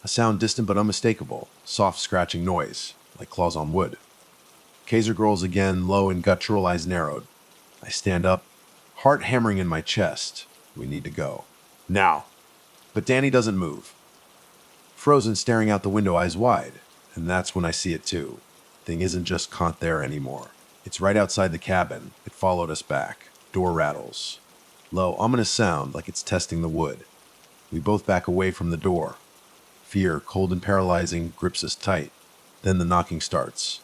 A sound distant but unmistakable, soft scratching noise, like claws on wood. Kaiser growls again, low and guttural, eyes narrowed. I stand up, heart hammering in my chest. We need to go. Now. But Danny doesn't move. Frozen, staring out the window, eyes wide. And that's when I see it too. Thing isn't just caught there anymore. It's right outside the cabin. It followed us back. Door rattles. Low, ominous sound, like it's testing the wood. We both back away from the door. Fear, cold and paralyzing, grips us tight. Then the knocking starts.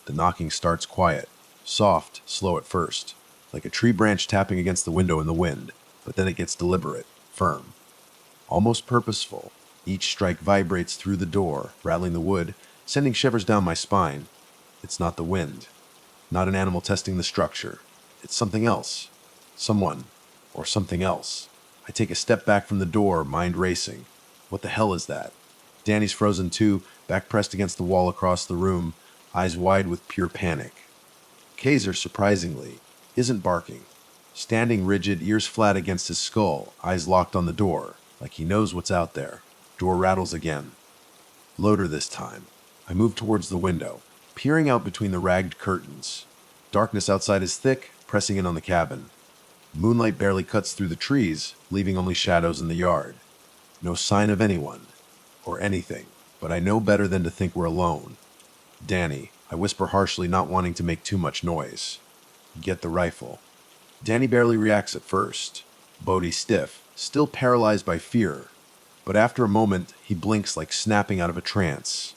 The knocking starts quiet. Soft, slow at first. Like a tree branch tapping against the window in the wind. But then it gets deliberate, firm. Almost purposeful. Each strike vibrates through the door, rattling the wood, sending shivers down my spine. It's not the wind. Not an animal testing the structure. It's something else. Someone. Or something else. I take a step back from the door, mind racing. What the hell is that? Danny's frozen too, back pressed against the wall across the room, eyes wide with pure panic. Kaiser, surprisingly, isn't barking. Standing rigid, ears flat against his skull, eyes locked on the door, like he knows what's out there. Door rattles again. Louder this time. I move towards the window, peering out between the ragged curtains. Darkness outside is thick, pressing in on the cabin. Moonlight barely cuts through the trees, leaving only shadows in the yard. No sign of anyone, or anything, but I know better than to think we're alone. Danny, I whisper harshly, not wanting to make too much noise. Get the rifle. Danny barely reacts at first. Bodhi stiff, still paralyzed by fear. But after a moment, he blinks like snapping out of a trance.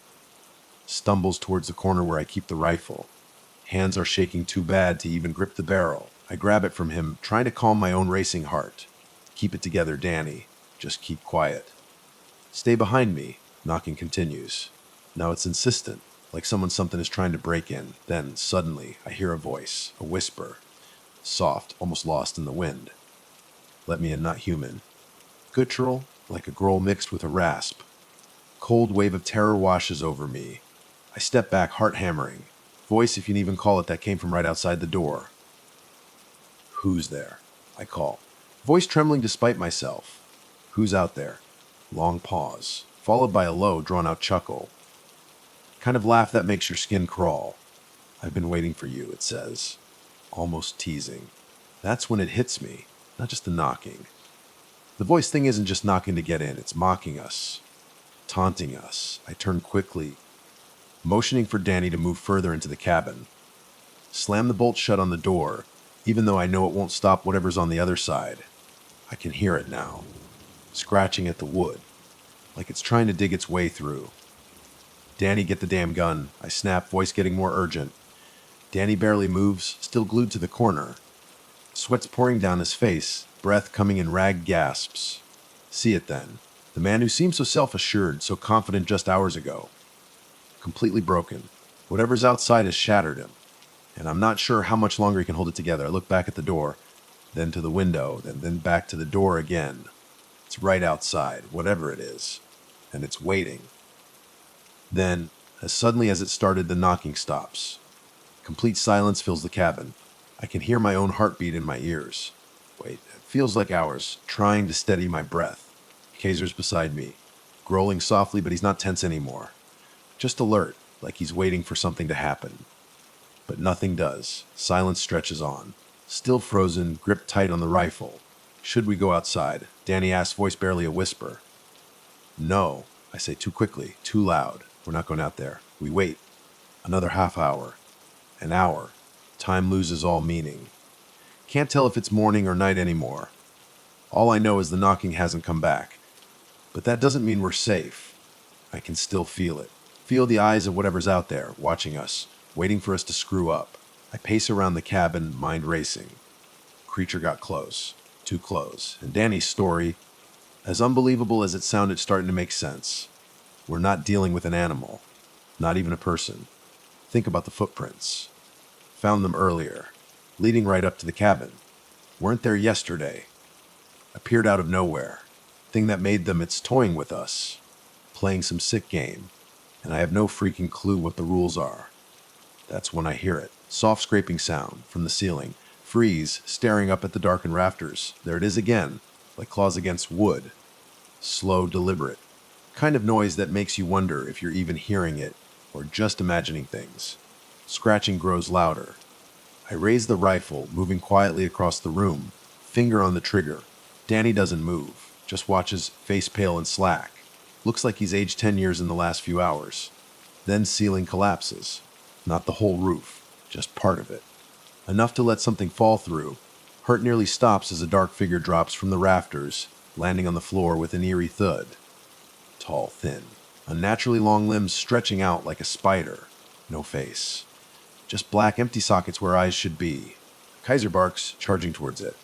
Stumbles towards the corner where I keep the rifle. Hands are shaking too bad to even grip the barrel. I grab it from him, trying to calm my own racing heart. Keep it together, Danny. Just keep quiet. Stay behind me. Knocking continues. Now it's insistent, like something is trying to break in. Then, suddenly, I hear a voice, a whisper. Soft, almost lost in the wind. Let me in, not human. Guttural, like a growl mixed with a rasp. Cold wave of terror washes over me. I step back, heart hammering. Voice, if you can even call it, that came from right outside the door. Who's there? I call. Voice trembling despite myself. Who's out there? Long pause, followed by a low, drawn-out chuckle. Kind of laugh that makes your skin crawl. I've been waiting for you, it says. Almost teasing. That's when it hits me, not just the knocking. The voice thing isn't just knocking to get in, it's mocking us. Taunting us. I turn quickly, motioning for Danny to move further into the cabin. Slam the bolt shut on the door, even though I know it won't stop whatever's on the other side. I can hear it now, scratching at the wood, like it's trying to dig its way through. Danny, get the damn gun. I snap, voice getting more urgent. Danny barely moves, still glued to the corner. Sweat's pouring down his face, breath coming in ragged gasps. See it then. The man who seemed so self-assured, so confident just hours ago. Completely broken. Whatever's outside has shattered him. And I'm not sure how much longer he can hold it together. I look back at the door, then to the window, then back to the door again. It's right outside, whatever it is. And it's waiting. Then, as suddenly as it started, the knocking stops. Complete silence fills the cabin. I can hear my own heartbeat in my ears. Wait, it feels like hours, trying to steady my breath. Kaiser's beside me, growling softly, but he's not tense anymore. Just alert, like he's waiting for something to happen. But nothing does. Silence stretches on. Still frozen, gripped tight on the rifle. Should we go outside? Danny asks, voice barely a whisper. No, I say too quickly, too loud. We're not going out there. We wait. Another half hour. An hour. Time loses all meaning. Can't tell if it's morning or night anymore. All I know is the knocking hasn't come back. But that doesn't mean we're safe. I can still feel it. Feel the eyes of whatever's out there, watching us, waiting for us to screw up. I pace around the cabin, mind racing. Creature got close. Too close. And Danny's story, as unbelievable as it sounded, starting to make sense. We're not dealing with an animal. Not even a person. Think about the footprints. Found them earlier, leading right up to the cabin. Weren't there yesterday. Appeared out of nowhere. Thing that made them, it's toying with us. Playing some sick game. And I have no freaking clue what the rules are. That's when I hear it. Soft scraping sound from the ceiling. Freeze, staring up at the darkened rafters. There it is again, like claws against wood. Slow, deliberate. Kind of noise that makes you wonder if you're even hearing it or just imagining things. Scratching grows louder. I raise the rifle, moving quietly across the room, finger on the trigger. Danny doesn't move, just watches, face pale and slack. Looks like he's aged 10 years in the last few hours. Then ceiling collapses. Not the whole roof, just part of it. Enough to let something fall through. Hurt nearly stops as a dark figure drops from the rafters, landing on the floor with an eerie thud. Tall, thin, unnaturally long limbs stretching out like a spider. No face. Just black, empty sockets where eyes should be. Kaiser barks, charging towards it.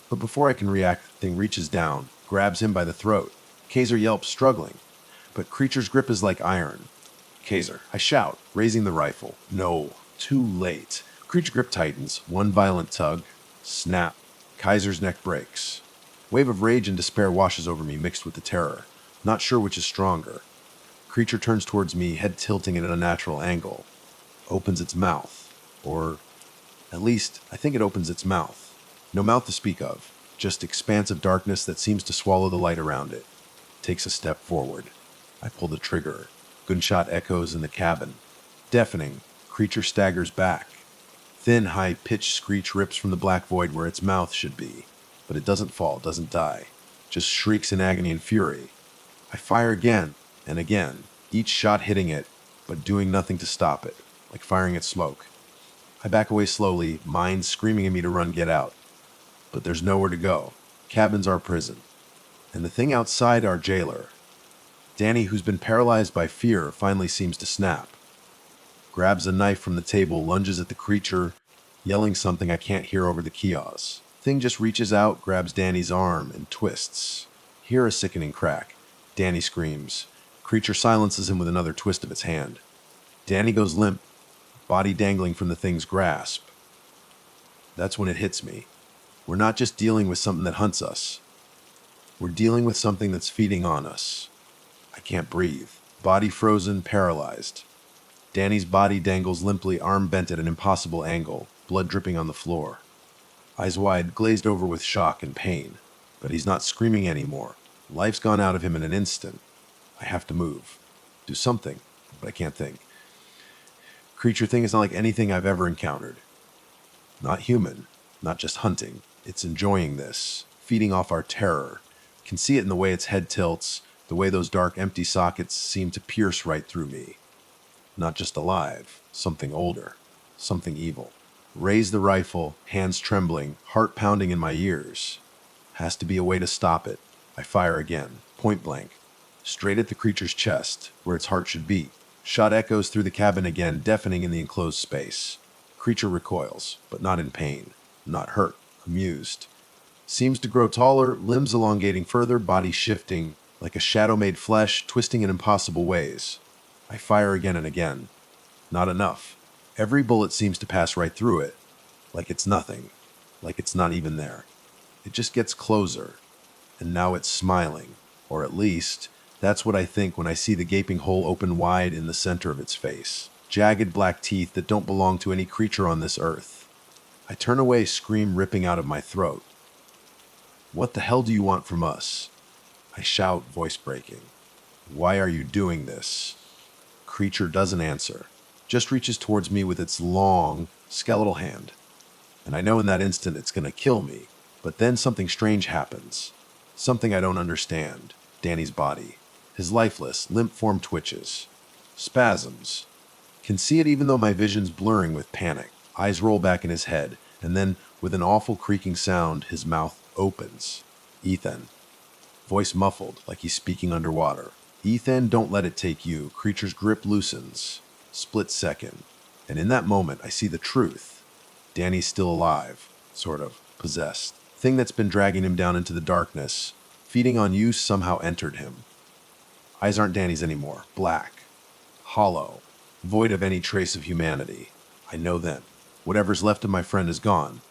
But before I can react, the thing reaches down, grabs him by the throat. Kaiser yelps, struggling. But Creature's grip is like iron. Kaiser, I shout, raising the rifle. No, too late. Creature grip tightens, one violent tug. Snap. Kaiser's neck breaks. Wave of rage and despair washes over me, mixed with the terror. Not sure which is stronger. Creature turns towards me, head tilting at an unnatural angle. Opens its mouth. Or, at least, I think it opens its mouth. No mouth to speak of. Just expansive darkness that seems to swallow the light around it. Takes a step forward. I pull the trigger. Gunshot echoes in the cabin. Deafening. Creature staggers back. Thin, high-pitched screech rips from the black void where its mouth should be. But it doesn't fall, doesn't die. Just shrieks in agony and fury. I fire again and again, each shot hitting it, but doing nothing to stop it, like firing at smoke. I back away slowly, mind screaming at me to run, get out. But there's nowhere to go. Cabin's our prison. And the thing outside our jailer. Danny, who's been paralyzed by fear, finally seems to snap. Grabs a knife from the table, lunges at the creature, yelling something I can't hear over the chaos. Thing just reaches out, grabs Danny's arm, and twists. Hear a sickening crack. Danny screams. Creature silences him with another twist of its hand. Danny goes limp, body dangling from the thing's grasp. That's when it hits me. We're not just dealing with something that hunts us. We're dealing with something that's feeding on us. I can't breathe. Body frozen, paralyzed. Danny's body dangles limply, arm bent at an impossible angle, blood dripping on the floor. Eyes wide, glazed over with shock and pain. But he's not screaming anymore. Life's gone out of him in an instant. I have to move. Do something, but I can't think. Creature thing is not like anything I've ever encountered. Not human, not just hunting. It's enjoying this, feeding off our terror. Can see it in the way its head tilts, the way those dark, empty sockets seem to pierce right through me. Not just alive, something older, something evil. Raise the rifle, hands trembling, heart pounding in my ears. Has to be a way to stop it. I fire again, point blank, straight at the creature's chest, where its heart should beat. Shot echoes through the cabin again, deafening in the enclosed space. Creature recoils, but not in pain, not hurt, amused. Seems to grow taller, limbs elongating further, body shifting, like a shadow made flesh, twisting in impossible ways. I fire again and again. Not enough. Every bullet seems to pass right through it, like it's nothing, like it's not even there. It just gets closer, and now it's smiling, or at least, that's what I think when I see the gaping hole open wide in the center of its face. Jagged black teeth that don't belong to any creature on this earth. I turn away, scream ripping out of my throat. What the hell do you want from us? I shout, voice breaking. Why are you doing this? Creature doesn't answer, just reaches towards me with its long, skeletal hand. And I know in that instant it's going to kill me, but then something strange happens. Something I don't understand. Danny's body. His lifeless, limp form twitches. Spasms. Can see it even though my vision's blurring with panic. Eyes roll back in his head, and then, with an awful creaking sound, his mouth opens. Ethan. Voice muffled, like he's speaking underwater. Ethan, don't let it take you. Creature's grip loosens. Split second. And in that moment, I see the truth. Danny's still alive. Sort of. Possessed. Thing that's been dragging him down into the darkness, feeding on you, somehow entered him. Eyes aren't Danny's anymore. Black. Hollow. Void of any trace of humanity. I know then. Whatever's left of my friend is gone.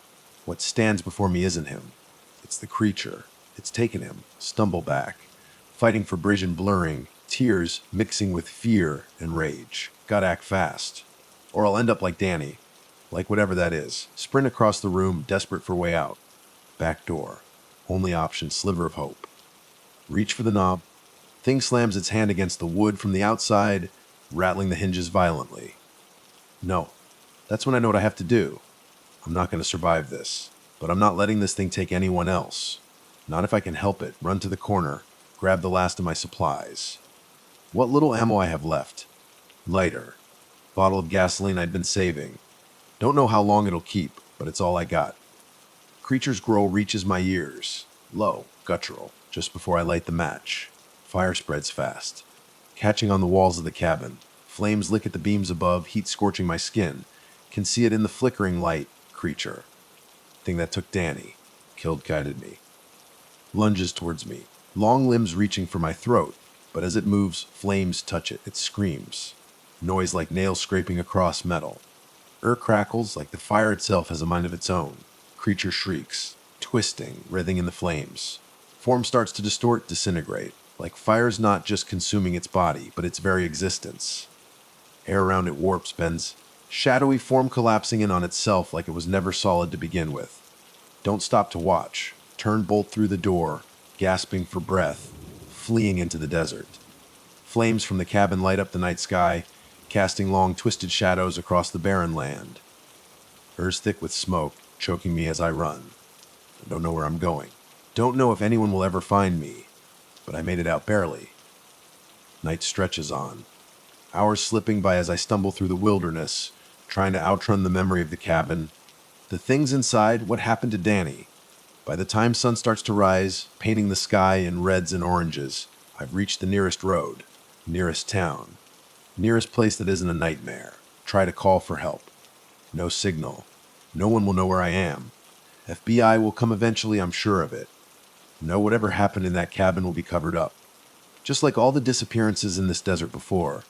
What stands before me isn't him. It's the creature. It's taken him. Stumble back. Fighting for vision blurring. Tears mixing with fear and rage. Gotta act fast. Or I'll end up like Danny. Like whatever that is. Sprint across the room, desperate for way out. Back door. Only option, sliver of hope. Reach for the knob. Thing slams its hand against the wood from the outside, rattling the hinges violently. No. That's when I know what I have to do. I'm not going to survive this. But I'm not letting this thing take anyone else. Not if I can help it. Run to the corner. Grab the last of my supplies. What little ammo I have left. Lighter. Bottle of gasoline I'd been saving. Don't know how long it'll keep, but it's all I got. Creature's growl reaches my ears. Low, guttural, just before I light the match. Fire spreads fast. Catching on the walls of the cabin. Flames lick at the beams above, heat scorching my skin. Can see it in the flickering light. Creature. Thing that took Danny. Killed, guided me. Lunges towards me. Long limbs reaching for my throat. But as it moves, flames touch it. It screams. Noise like nails scraping across metal. Crackles like the fire itself has a mind of its own. Creature shrieks, twisting, writhing in the flames. Form starts to distort, disintegrate, like fire's not just consuming its body, but its very existence. Air around it warps, bends, shadowy form collapsing in on itself like it was never solid to begin with. Don't stop to watch. Turn bolt through the door, gasping for breath, fleeing into the desert. Flames from the cabin light up the night sky, casting long twisted shadows across the barren land. Earth's thick with smoke, choking me as I run. I don't know where I'm going. Don't know if anyone will ever find me, but I made it out barely. Night stretches on. Hours slipping by as I stumble through the wilderness, trying to outrun the memory of the cabin. The things inside, what happened to Danny? By the time sun starts to rise, painting the sky in reds and oranges, I've reached the nearest road, nearest town, nearest place that isn't a nightmare. Try to call for help. No signal. No one will know where I am. FBI will come eventually, I'm sure of it. No, whatever happened in that cabin will be covered up. Just like all the disappearances in this desert before.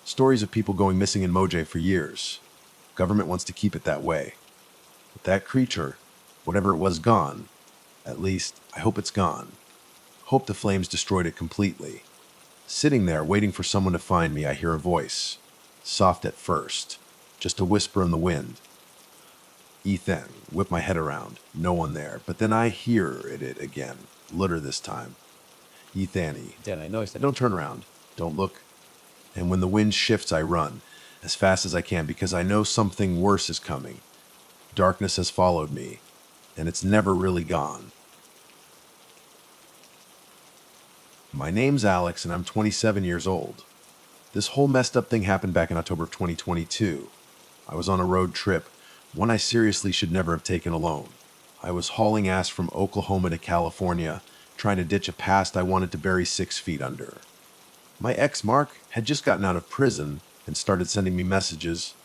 Stories of people going missing in Mojave for years. Government wants to keep it that way. But that creature, whatever it was, gone. At least, I hope it's gone. Hope the flames destroyed it completely. Sitting there, waiting for someone to find me, I hear a voice. Soft at first. Just a whisper in the wind. Ethan. Whip my head around. No one there. But then I hear it again. Louder this time. Ethany. Then I know. Don't turn around. Don't look. And when the wind shifts, I run. As fast as I can because I know something worse is coming. Darkness has followed me. And it's never really gone. My name's Alex and I'm 27 years old. This whole messed up thing happened back in October of 2022. I was on a road trip, one I seriously should never have taken alone. I was hauling ass from Oklahoma to California, trying to ditch a past I wanted to bury 6 feet under. My ex, Mark, had just gotten out of prison and started sending me messages,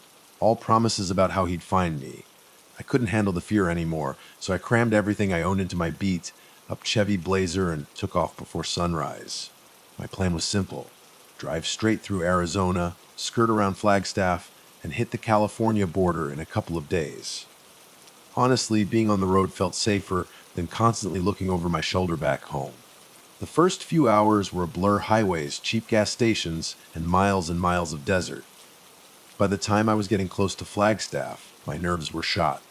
all promises about how he'd find me. I couldn't handle the fear anymore, so I crammed everything I owned into my Beat, up Chevy Blazer, and took off before sunrise. My plan was simple: drive straight through Arizona, skirt around Flagstaff, and hit the California border in a couple of days. Honestly, being on the road felt safer than constantly looking over my shoulder back home. The first few hours were a blur: highways, cheap gas stations, and miles of desert. By the time I was getting close to Flagstaff, my nerves were shot.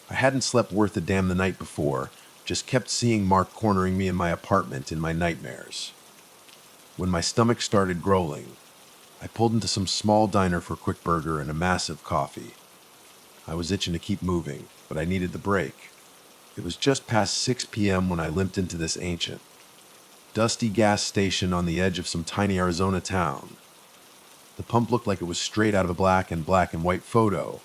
I hadn't slept worth a damn the night before, just kept seeing Mark cornering me in my apartment in my nightmares. When my stomach started growling, I pulled into some small diner for a quick burger and a massive coffee. I was itching to keep moving, but I needed the break. It was just past 6 p.m. when I limped into this ancient, dusty gas station on the edge of some tiny Arizona town. The pump looked like it was straight out of a black and white photo,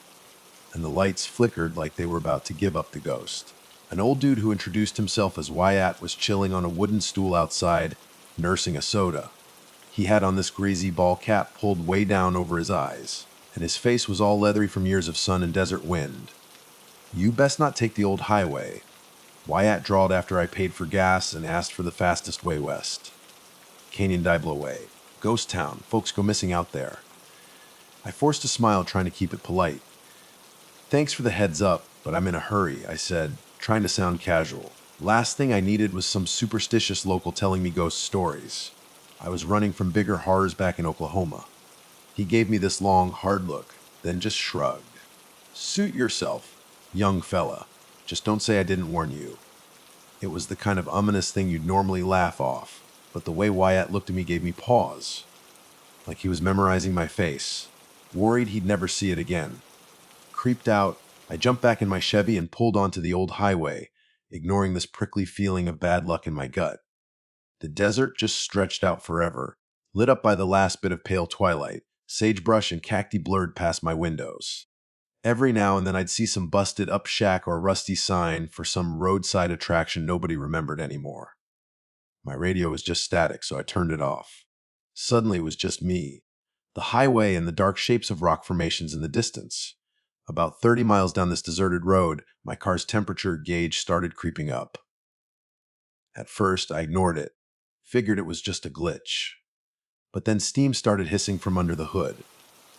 and the lights flickered like they were about to give up the ghost. An old dude who introduced himself as Wyatt was chilling on a wooden stool outside, nursing a soda. He had on this greasy ball cap pulled way down over his eyes, and his face was all leathery from years of sun and desert wind. "You best not take the old highway," Wyatt drawled after I paid for gas and asked for the fastest way west. "Canyon Diablo Way. Ghost town. Folks go missing out there." I forced a smile, trying to keep it polite. "Thanks for the heads up, but I'm in a hurry," I said, trying to sound casual. Last thing I needed was some superstitious local telling me ghost stories. I was running from bigger horrors back in Oklahoma. He gave me this long, hard look, then just shrugged. "Suit yourself, young fella. Just don't say I didn't warn you." It was the kind of ominous thing you'd normally laugh off, but the way Wyatt looked at me gave me pause, like he was memorizing my face, worried he'd never see it again. Creeped out, I jumped back in my Chevy and pulled onto the old highway, ignoring this prickly feeling of bad luck in my gut. The desert just stretched out forever, lit up by the last bit of pale twilight. Sagebrush and cacti blurred past my windows. Every now and then I'd see some busted up shack or rusty sign for some roadside attraction nobody remembered anymore. My radio was just static, so I turned it off. Suddenly it was just me, the highway, and the dark shapes of rock formations in the distance. About 30 miles down this deserted road, my car's temperature gauge started creeping up. At first, I ignored it, figured it was just a glitch. But then steam started hissing from under the hood.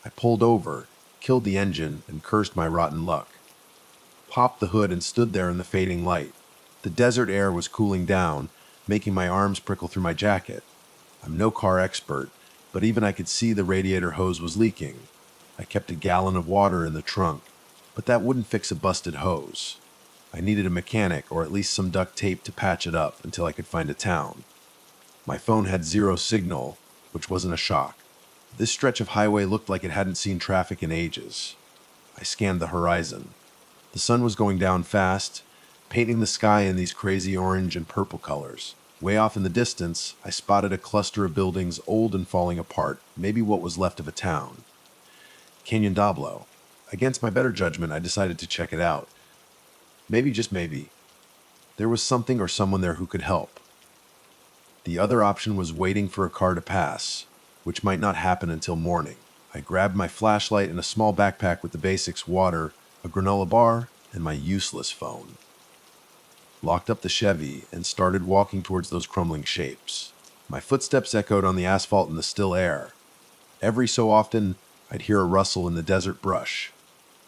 I pulled over, killed the engine, and cursed my rotten luck. Popped the hood and stood there in the fading light. The desert air was cooling down, making my arms prickle through my jacket. I'm no car expert, but even I could see the radiator hose was leaking. I kept a gallon of water in the trunk, but that wouldn't fix a busted hose. I needed a mechanic, or at least some duct tape to patch it up until I could find a town. My phone had zero signal, which wasn't a shock. This stretch of highway looked like it hadn't seen traffic in ages. I scanned the horizon. The sun was going down fast, painting the sky in these crazy orange and purple colors. Way off in the distance, I spotted a cluster of buildings, old and falling apart, maybe what was left of a town. Canyon Diablo. Against my better judgment, I decided to check it out. Maybe, just maybe, there was something or someone there who could help. The other option was waiting for a car to pass, which might not happen until morning. I grabbed my flashlight and a small backpack with the basics: water, a granola bar, and my useless phone. Locked up the Chevy and started walking towards those crumbling shapes. My footsteps echoed on the asphalt in the still air. Every so often, I'd hear a rustle in the desert brush.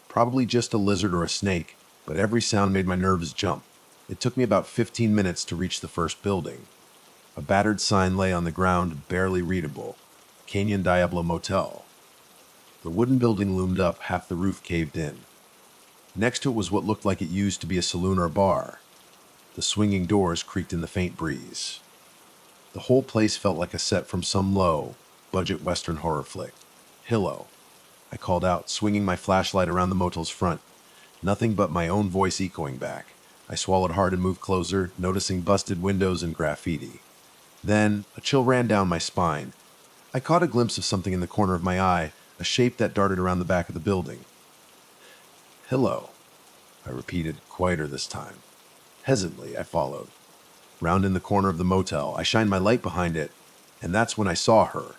Probably just a lizard or a snake, but every sound made my nerves jump. It took me about 15 minutes to reach the first building. A battered sign lay on the ground, barely readable: Canyon Diablo Motel. The wooden building loomed up, half the roof caved in. Next to it was what looked like it used to be a saloon or bar. The swinging doors creaked in the faint breeze. The whole place felt like a set from some low-budget Western horror flick. "Hello," I called out, swinging my flashlight around the motel's front. Nothing but my own voice echoing back. I swallowed hard and moved closer, noticing busted windows and graffiti. Then, a chill ran down my spine. I caught a glimpse of something in the corner of my eye, a shape that darted around the back of the building. "Hello," I repeated, quieter this time. Hesitantly, I followed. Round in the corner of the motel, I shined my light behind it, and that's when I saw her.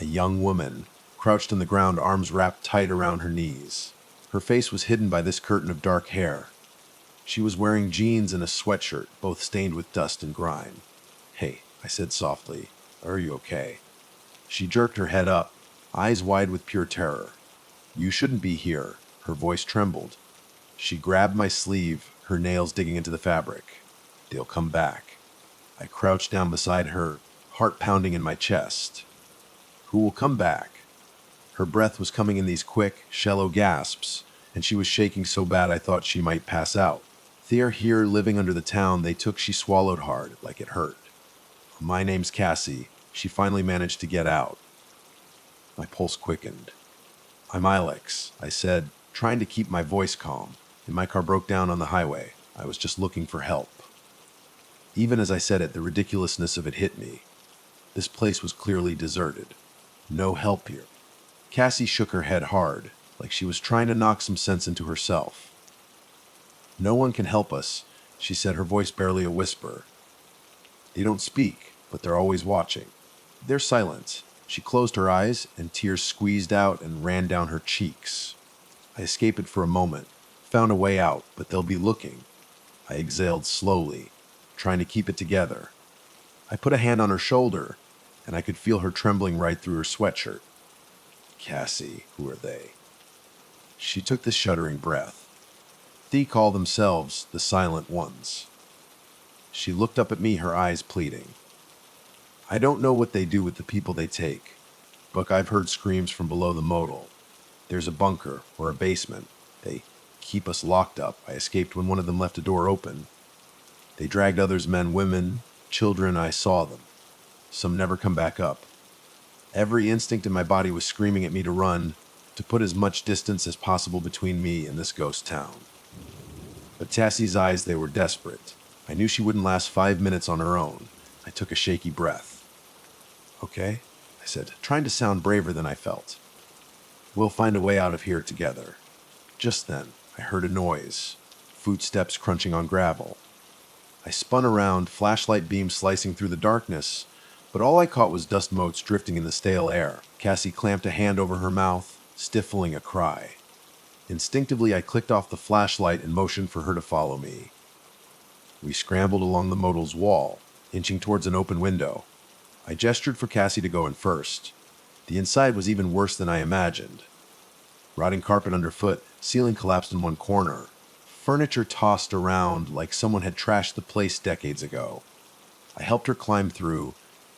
A young woman, crouched on the ground, arms wrapped tight around her knees. Her face was hidden by this curtain of dark hair. She was wearing jeans and a sweatshirt, both stained with dust and grime. "Hey," I said softly, "are you okay?" She jerked her head up, eyes wide with pure terror. "You shouldn't be here." Her voice trembled. She grabbed my sleeve, her nails digging into the fabric. "They'll come back." I crouched down beside her, heart pounding in my chest. "Who will come back?" Her breath was coming in these quick, shallow gasps, and she was shaking so bad I thought she might pass out. "They're here living under the town they took." She swallowed hard, like it hurt. "My name's Cassie." She finally managed to get out. My pulse quickened. "I'm Ilex," I said, trying to keep my voice calm, and my car broke down on the highway. I was just looking for help. Even as I said it, the ridiculousness of it hit me. This place was clearly deserted. No help here. Cassie shook her head hard, like she was trying to knock some sense into herself. "No one can help us," she said, her voice barely a whisper. "They don't speak, but they're always watching. They're silent." She closed her eyes, and tears squeezed out and ran down her cheeks. I escaped it for a moment, found a way out, but they'll be looking. I exhaled slowly, trying to keep it together. I put a hand on her shoulder, and I could feel her trembling right through her sweatshirt. "Cassie, who are they?" She took this shuddering breath. "They call themselves the Silent Ones." She looked up at me, her eyes pleading. "I don't know what they do with the people they take, but I've heard screams from below the modal. There's a bunker or a basement. They keep us locked up. I escaped when one of them left a door open. They dragged others, men, women, children. I saw them. Some never come back up. Every instinct in my body was screaming at me to run, to put as much distance as possible between me and this ghost town." But Tassie's eyes, they were desperate. I knew she wouldn't last 5 minutes on her own. I took a shaky breath. "Okay," I said, trying to sound braver than I felt. "We'll find a way out of here together." Just then, I heard a noise. Footsteps crunching on gravel. I spun around, flashlight beam slicing through the darkness, but all I caught was dust motes drifting in the stale air. Cassie clamped a hand over her mouth, stifling a cry. Instinctively, I clicked off the flashlight and motioned for her to follow me. We scrambled along the modal's wall, inching towards an open window. I gestured for Cassie to go in first. The inside was even worse than I imagined. Rotting carpet underfoot, ceiling collapsed in one corner. Furniture tossed around like someone had trashed the place decades ago. I helped her climb through,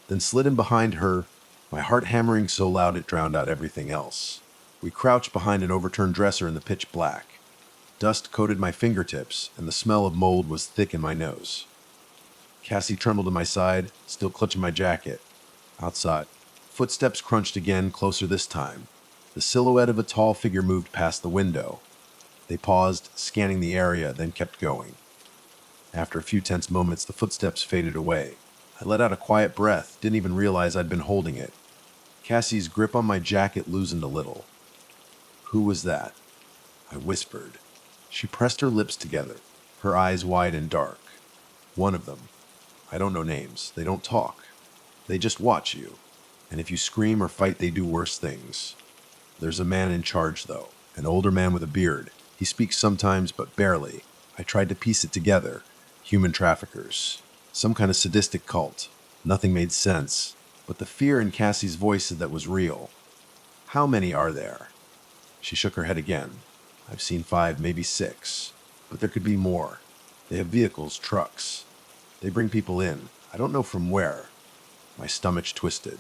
then slid in behind her, my heart hammering so loud it drowned out everything else. We crouched behind an overturned dresser in the pitch black. Dust coated my fingertips, and the smell of mold was thick in my nose. Cassie trembled at my side, still clutching my jacket. Outside, footsteps crunched again, closer this time. The silhouette of a tall figure moved past the window. They paused, scanning the area, then kept going. After a few tense moments, the footsteps faded away. I let out a quiet breath, didn't even realize I'd been holding it. Cassie's grip on my jacket loosened a little. "Who was that?" I whispered. She pressed her lips together, her eyes wide and dark. "One of them. I don't know names. They don't talk. They just watch you. And if you scream or fight, they do worse things. There's a man in charge, though. An older man with a beard. He speaks sometimes, but barely." I tried to piece it together. Human traffickers. Some kind of sadistic cult. Nothing made sense. But the fear in Cassie's voice said that was real. "How many are there?" She shook her head again. "I've seen 5, maybe 6. But there could be more. They have vehicles, trucks. They bring people in. I don't know from where." My stomach twisted.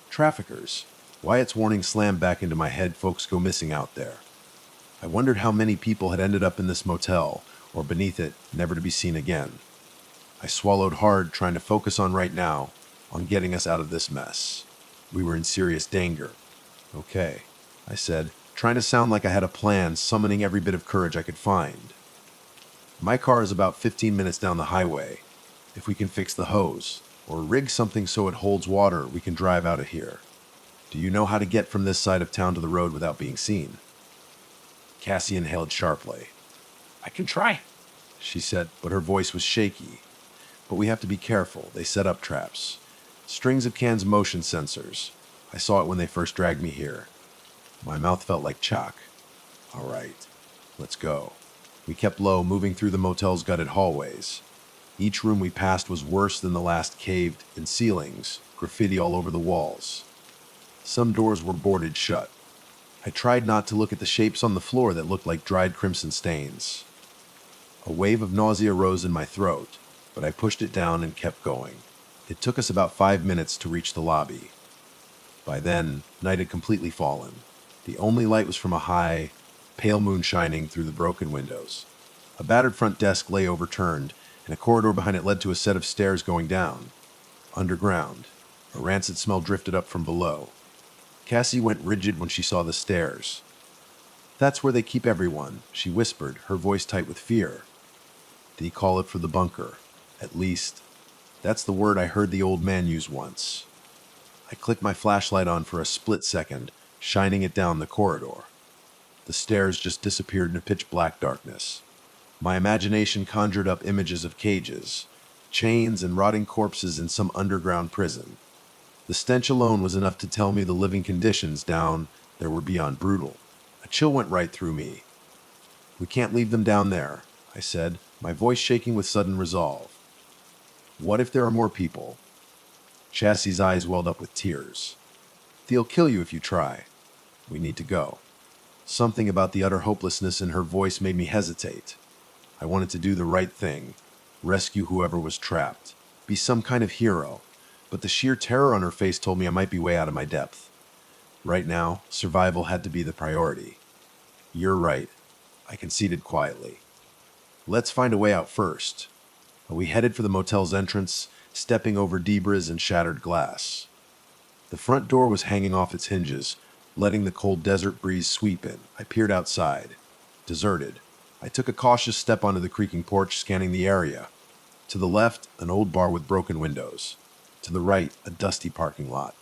Traffickers. Wyatt's warning slammed back into my head. Folks go missing out there. I wondered how many people had ended up in this motel, or beneath it, never to be seen again. I swallowed hard, trying to focus on right now, on getting us out of this mess. We were in serious danger. "Okay," I said, trying to sound like I had a plan, summoning every bit of courage I could find. "My car is about 15 minutes down the highway. If we can fix the hose, or rig something so it holds water, we can drive out of here. Do you know how to get from this side of town to the road without being seen?" Cassie inhaled sharply. I can try. She said, but her voice was shaky. "But we have to be careful. They set up traps. Strings of cans motion sensors. I saw it when they first dragged me here." My mouth felt like chalk. All right, let's go. We kept low, moving through the motel's gutted hallways. Each room we passed was worse than the last, caved in ceilings, graffiti all over the walls. Some doors were boarded shut. I tried not to look at the shapes on the floor that looked like dried crimson stains. A wave of nausea rose in my throat, but I pushed it down and kept going. It took us about 5 minutes to reach the lobby. By then, night had completely fallen. The only light was from a high, pale moon shining through the broken windows. A battered front desk lay overturned, and a corridor behind it led to a set of stairs going down. Underground, a rancid smell drifted up from below. Cassie went rigid when she saw the stairs. "That's where they keep everyone," she whispered, her voice tight with fear. "They call it for the bunker. At least, that's the word I heard the old man use once." I clicked my flashlight on for a split second, shining it down the corridor. The stairs just disappeared into pitch black darkness. My imagination conjured up images of cages, chains, and rotting corpses in some underground prison. The stench alone was enough to tell me the living conditions down there were beyond brutal. A chill went right through me. "We can't leave them down there," I said, my voice shaking with sudden resolve. "What if there are more people?" Chassie's eyes welled up with tears. "They'll kill you if you try. We need to go." Something about the utter hopelessness in her voice made me hesitate. I wanted to do the right thing, rescue whoever was trapped, be some kind of hero, but the sheer terror on her face told me I might be way out of my depth. Right now, survival had to be the priority. "You're right," I conceded quietly. "Let's find a way out first." We headed for the motel's entrance, stepping over debris and shattered glass. The front door was hanging off its hinges, letting the cold desert breeze sweep in. I peered outside. Deserted. I took a cautious step onto the creaking porch, scanning the area. To the left, an old bar with broken windows. To the right, a dusty parking lot.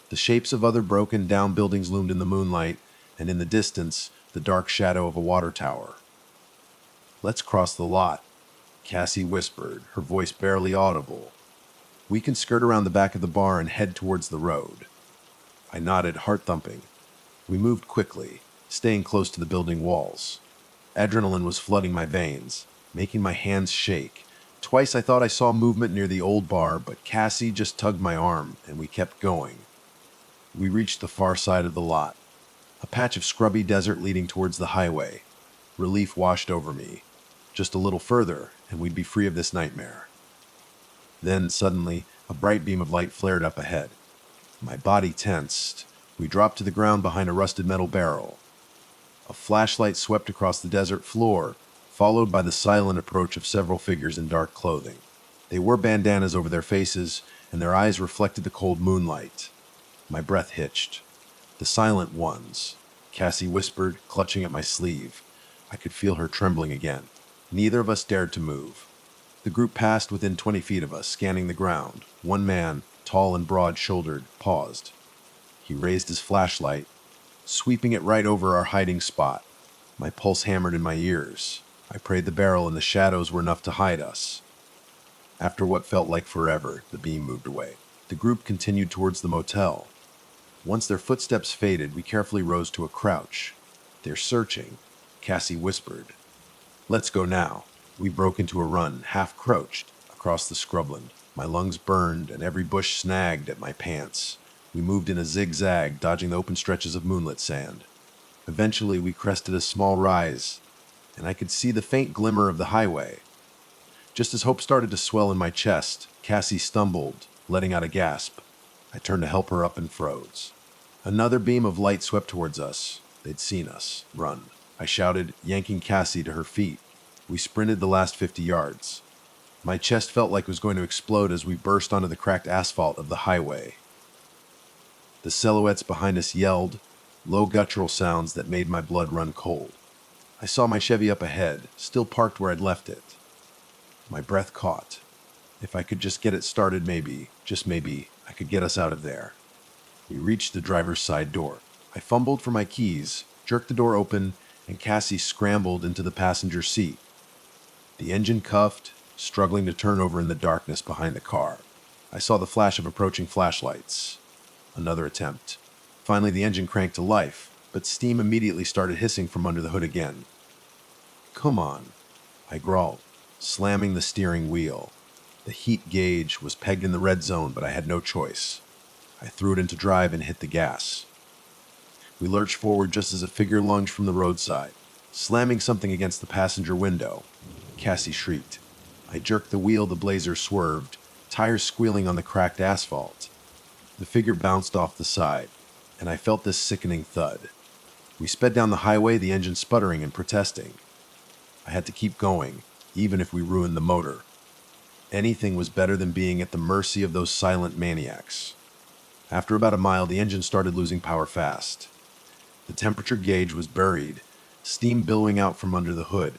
The shapes of other broken down buildings loomed in the moonlight, and in the distance, the dark shadow of a water tower. "Let's cross the lot," Cassie whispered, her voice barely audible. "We can skirt around the back of the bar and head towards the road." I nodded, heart thumping. We moved quickly, staying close to the building walls. Adrenaline was flooding my veins, making my hands shake. Twice I thought I saw movement near the old bar, but Cassie just tugged my arm, and we kept going. We reached the far side of the lot, a patch of scrubby desert leading towards the highway. Relief washed over me. Just a little further, and we'd be free of this nightmare. Then, suddenly, a bright beam of light flared up ahead. My body tensed. We dropped to the ground behind a rusted metal barrel. A flashlight swept across the desert floor, followed by the silent approach of several figures in dark clothing. They wore bandanas over their faces, and their eyes reflected the cold moonlight. My breath hitched. "The silent ones," Cassie whispered, clutching at my sleeve. I could feel her trembling again. Neither of us dared to move. The group passed within 20 feet of us, scanning the ground. One man, tall and broad-shouldered, paused. He raised his flashlight, sweeping it right over our hiding spot. My pulse hammered in my ears. I prayed the barrel and the shadows were enough to hide us. After what felt like forever, the beam moved away. The group continued towards the motel. Once their footsteps faded, we carefully rose to a crouch. "They're searching," Cassie whispered. "Let's go now." We broke into a run, half-crouched, across the scrubland. My lungs burned, and every bush snagged at my pants. We moved in a zigzag, dodging the open stretches of moonlit sand. Eventually, we crested a small rise, and I could see the faint glimmer of the highway. Just as hope started to swell in my chest, Cassie stumbled, letting out a gasp. I turned to help her up and froze. Another beam of light swept towards us. They'd seen us. "Run," I shouted, yanking Cassie to her feet. We sprinted the last 50 yards. My chest felt like it was going to explode as we burst onto the cracked asphalt of the highway. The silhouettes behind us yelled, low guttural sounds that made my blood run cold. I saw my Chevy up ahead, still parked where I'd left it. My breath caught. If I could just get it started, maybe, just maybe, I could get us out of there. We reached the driver's side door. I fumbled for my keys, jerked the door open, and Cassie scrambled into the passenger seat. The engine cuffed, struggling to turn over in the darkness behind the car. I saw the flash of approaching flashlights. Another attempt. Finally, the engine cranked to life. but steam immediately started hissing from under the hood again. "Come on," I growled, slamming the steering wheel. The heat gauge was pegged in the red zone, but I had no choice. I threw it into drive and hit the gas. We lurched forward just as a figure lunged from the roadside, slamming something against the passenger window. Cassie shrieked. I jerked the wheel, the Blazer swerved, tires squealing on the cracked asphalt. The figure bounced off the side, and I felt this sickening thud. We sped down the highway, the engine sputtering and protesting. I had to keep going, even if we ruined the motor. Anything was better than being at the mercy of those silent maniacs. After about a mile, the engine started losing power fast. The temperature gauge was buried, steam billowing out from under the hood.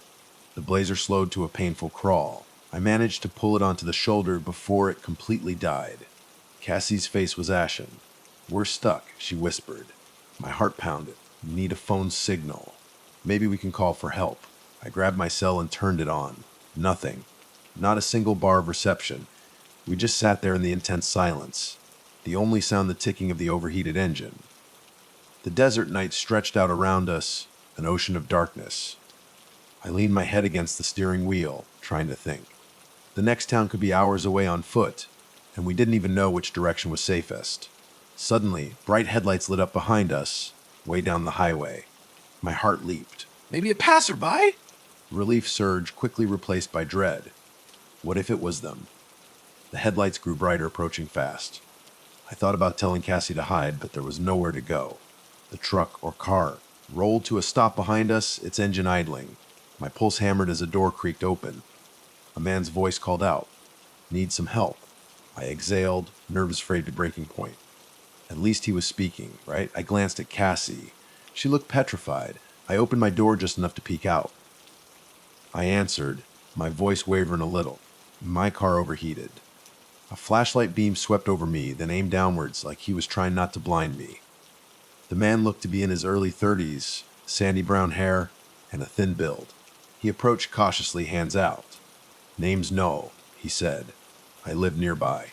The Blazer slowed to a painful crawl. I managed to pull it onto the shoulder before it completely died. Cassie's face was ashen. "We're stuck," she whispered. My heart pounded. "Need a phone signal. Maybe we can call for help." I grabbed my cell and turned it on. Nothing. Not a single bar of reception. We just sat there in the intense silence. The only sound the ticking of the overheated engine. The desert night stretched out around us, an ocean of darkness. I leaned my head against the steering wheel, trying to think. The next town could be hours away on foot, and we didn't even know which direction was safest. Suddenly, bright headlights lit up behind us, way down the highway. My heart leaped. "Maybe a passerby?" Relief surged, quickly replaced by dread. What if it was them? The headlights grew brighter, approaching fast. I thought about telling Cassie to hide, but there was nowhere to go. The truck or car rolled to a stop behind us, its engine idling. My pulse hammered as a door creaked open. A man's voice called out, "Need some help." I exhaled, nerves frayed to breaking point. At least he was speaking, right? I glanced at Cassie. She looked petrified. I opened my door just enough to peek out. I answered, my voice wavering a little. My car overheated. A flashlight beam swept over me, then aimed downwards like he was trying not to blind me. The man looked to be in his early 30s, sandy brown hair, and a thin build. He approached cautiously, hands out. "Name's Noel," he said. "I live nearby.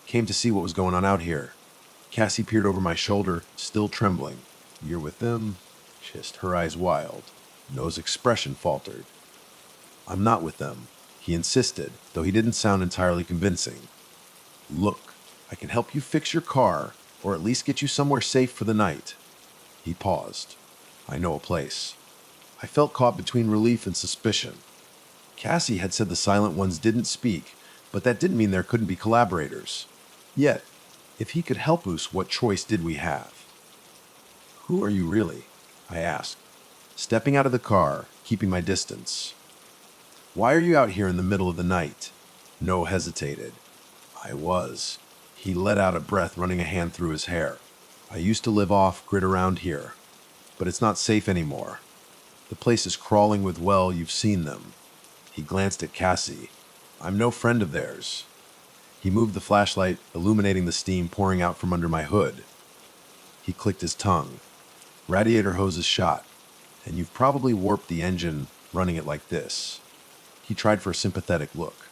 Came to see what was going on out here." Cassie peered over my shoulder, still trembling. "You're with them?" Just her eyes wild. Noel's expression faltered. "I'm not with them," he insisted, though he didn't sound entirely convincing. "Look, I can help you fix your car, or at least get you somewhere safe for the night." He paused. "I know a place." I felt caught between relief and suspicion. Cassie had said the silent ones didn't speak, but that didn't mean there couldn't be collaborators. Yet, if he could help us, what choice did we have? "Who are you really?" I asked, stepping out of the car, keeping my distance. "Why are you out here in the middle of the night?" No hesitated. I was. He let out a breath, running a hand through his hair. "I used to live off-grid around here, but it's not safe anymore. The place is crawling with, well, you've seen them." He glanced at Cassie. "I'm no friend of theirs." He moved the flashlight, illuminating the steam pouring out from under my hood. He clicked his tongue. "Radiator hose is shot, and you've probably warped the engine running it like this." He tried for a sympathetic look.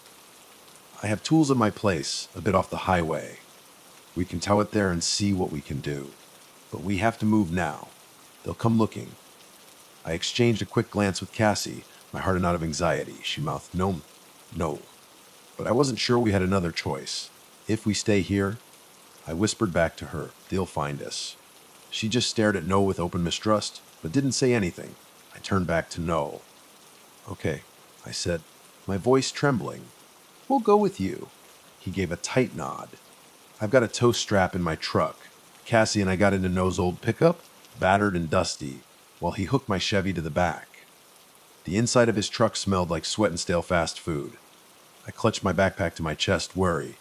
"I have tools in my place, a bit off the highway. We can tow it there and see what we can do. But we have to move now. They'll come looking." I exchanged a quick glance with Cassie, my heart a knot of anxiety. She mouthed, No. But I wasn't sure we had another choice. "If we stay here," I whispered back to her, "they'll find us." She just stared at Noel with open mistrust, but didn't say anything. I turned back to Noel. "Okay," I said, my voice trembling. "We'll go with you." He gave a tight nod. "I've got a tow strap in my truck." Cassie and I got into Noel's old pickup, battered and dusty, while he hooked my Chevy to the back. The inside of his truck smelled like sweat and stale fast food. I clutched my backpack to my chest, worry.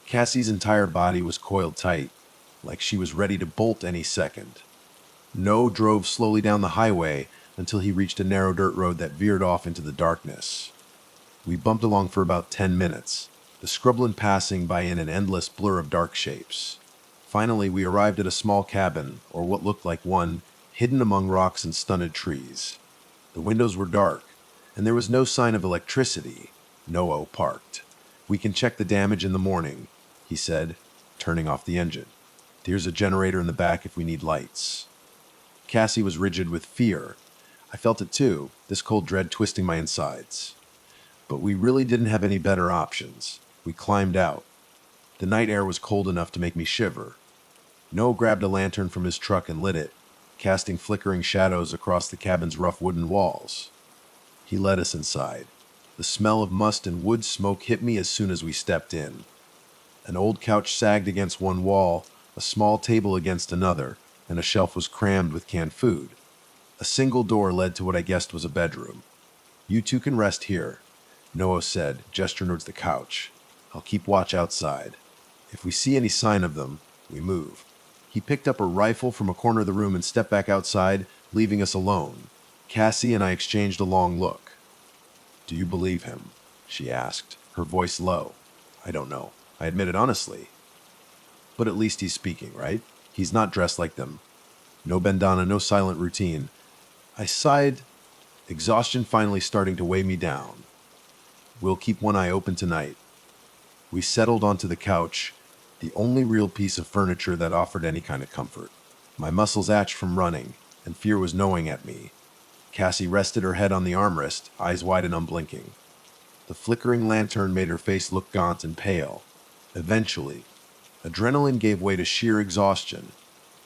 Cassie's entire body was coiled tight, like she was ready to bolt any second. No drove slowly down the highway until he reached a narrow dirt road that veered off into the darkness. We bumped along for about 10 minutes, the scrubland passing by in an endless blur of dark shapes. Finally, we arrived at a small cabin, or what looked like one, hidden among rocks and stunted trees. The windows were dark, and there was no sign of electricity. Noah parked. "We can check the damage in the morning," he said, turning off the engine. "There's a generator in the back if we need lights." Cassie was rigid with fear. I felt it too, this cold dread twisting my insides. But we really didn't have any better options. We climbed out. The night air was cold enough to make me shiver. Noah grabbed a lantern from his truck and lit it, casting flickering shadows across the cabin's rough wooden walls. He led us inside. The smell of must and wood smoke hit me as soon as we stepped in. An old couch sagged against one wall, a small table against another, and a shelf was crammed with canned food. A single door led to what I guessed was a bedroom. "You two can rest here," Noah said, gesturing towards the couch. "I'll keep watch outside. If we see any sign of them, we move." He picked up a rifle from a corner of the room and stepped back outside, leaving us alone. Cassie and I exchanged a long look. "Do you believe him?" she asked, her voice low. "I don't know," I admitted honestly. "But at least he's speaking, right? He's not dressed like them. No bandana, no silent routine." I sighed, exhaustion finally starting to weigh me down. "We'll keep one eye open tonight." We settled onto the couch, the only real piece of furniture that offered any kind of comfort. My muscles ached from running, and fear was gnawing at me. Cassie rested her head on the armrest, eyes wide and unblinking. The flickering lantern made her face look gaunt and pale. Eventually, adrenaline gave way to sheer exhaustion.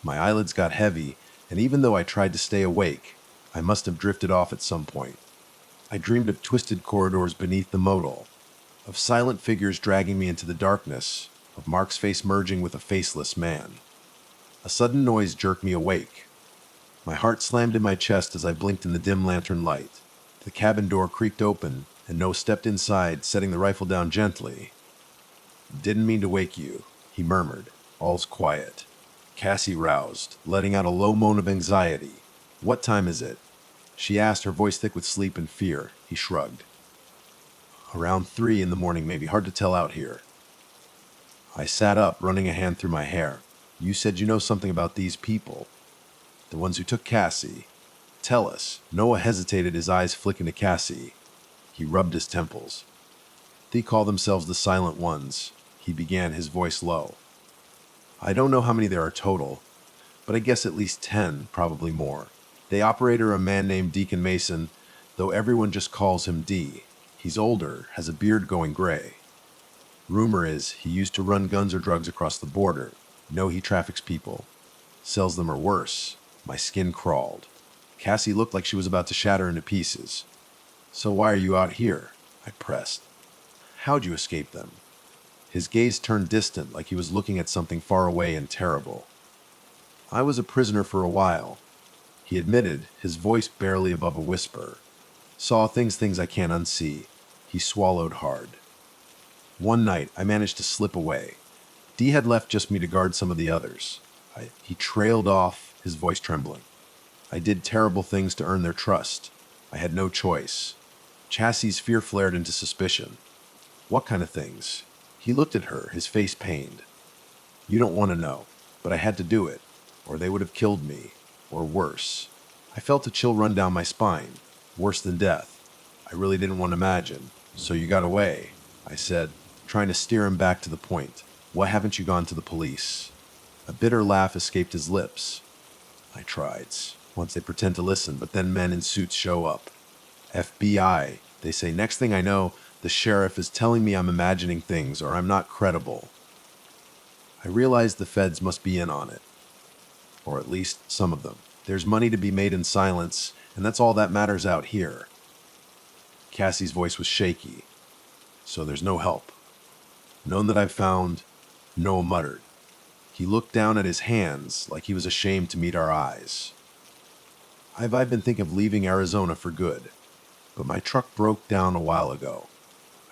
My eyelids got heavy, and even though I tried to stay awake, I must have drifted off at some point. I dreamed of twisted corridors beneath the modal, of silent figures dragging me into the darkness, of Mark's face merging with a faceless man. A sudden noise jerked me awake. My heart slammed in my chest as I blinked in the dim lantern light. The cabin door creaked open, and Noah stepped inside, setting the rifle down gently. "Didn't mean to wake you," he murmured. "All's quiet." Cassie roused, letting out a low moan of anxiety. "What time is it?" she asked, her voice thick with sleep and fear. He shrugged. "Around 3 in the morning, maybe. Hard to tell out here." I sat up, running a hand through my hair. "You said you know something about these people. The ones who took Cassie. Tell us." Noah hesitated, his eyes flicking to Cassie. He rubbed his temples. "They call themselves the Silent Ones," he began, his voice low. "I don't know how many there are total, but I guess at least 10, probably more. They operate under a man named Deacon Mason, though everyone just calls him D. He's older, has a beard going gray. Rumor is he used to run guns or drugs across the border. No, he traffics people. Sells them or worse." My skin crawled. Cassie looked like she was about to shatter into pieces. "So why are you out here?" I pressed. "How'd you escape them?" His gaze turned distant, like he was looking at something far away and terrible. "I was a prisoner for a while," he admitted, his voice barely above a whisper. "Saw things I can't unsee." He swallowed hard. "One night, I managed to slip away. D had left just me to guard some of the others. He trailed off, his voice trembling. I did terrible things to earn their trust. I had no choice." Chassie's fear flared into suspicion. "What kind of things?" He looked at her, his face pained. "You don't want to know, but I had to do it, or they would have killed me, or worse." I felt a chill run down my spine. Worse than death. I really didn't want to imagine. "So you got away," I said, trying to steer him back to the point. "Why haven't you gone to the police?" A bitter laugh escaped his lips. "I tried. Once they pretend to listen, but then men in suits show up. FBI, they say. Next thing I know, the sheriff is telling me I'm imagining things or I'm not credible. I realized the feds must be in on it. Or at least some of them. There's money to be made in silence, and that's all that matters out here." Cassie's voice was shaky. "So there's no help." "None that I've found," Noah muttered. He looked down at his hands like he was ashamed to meet our eyes. I've been thinking of leaving Arizona for good, but my truck broke down a while ago.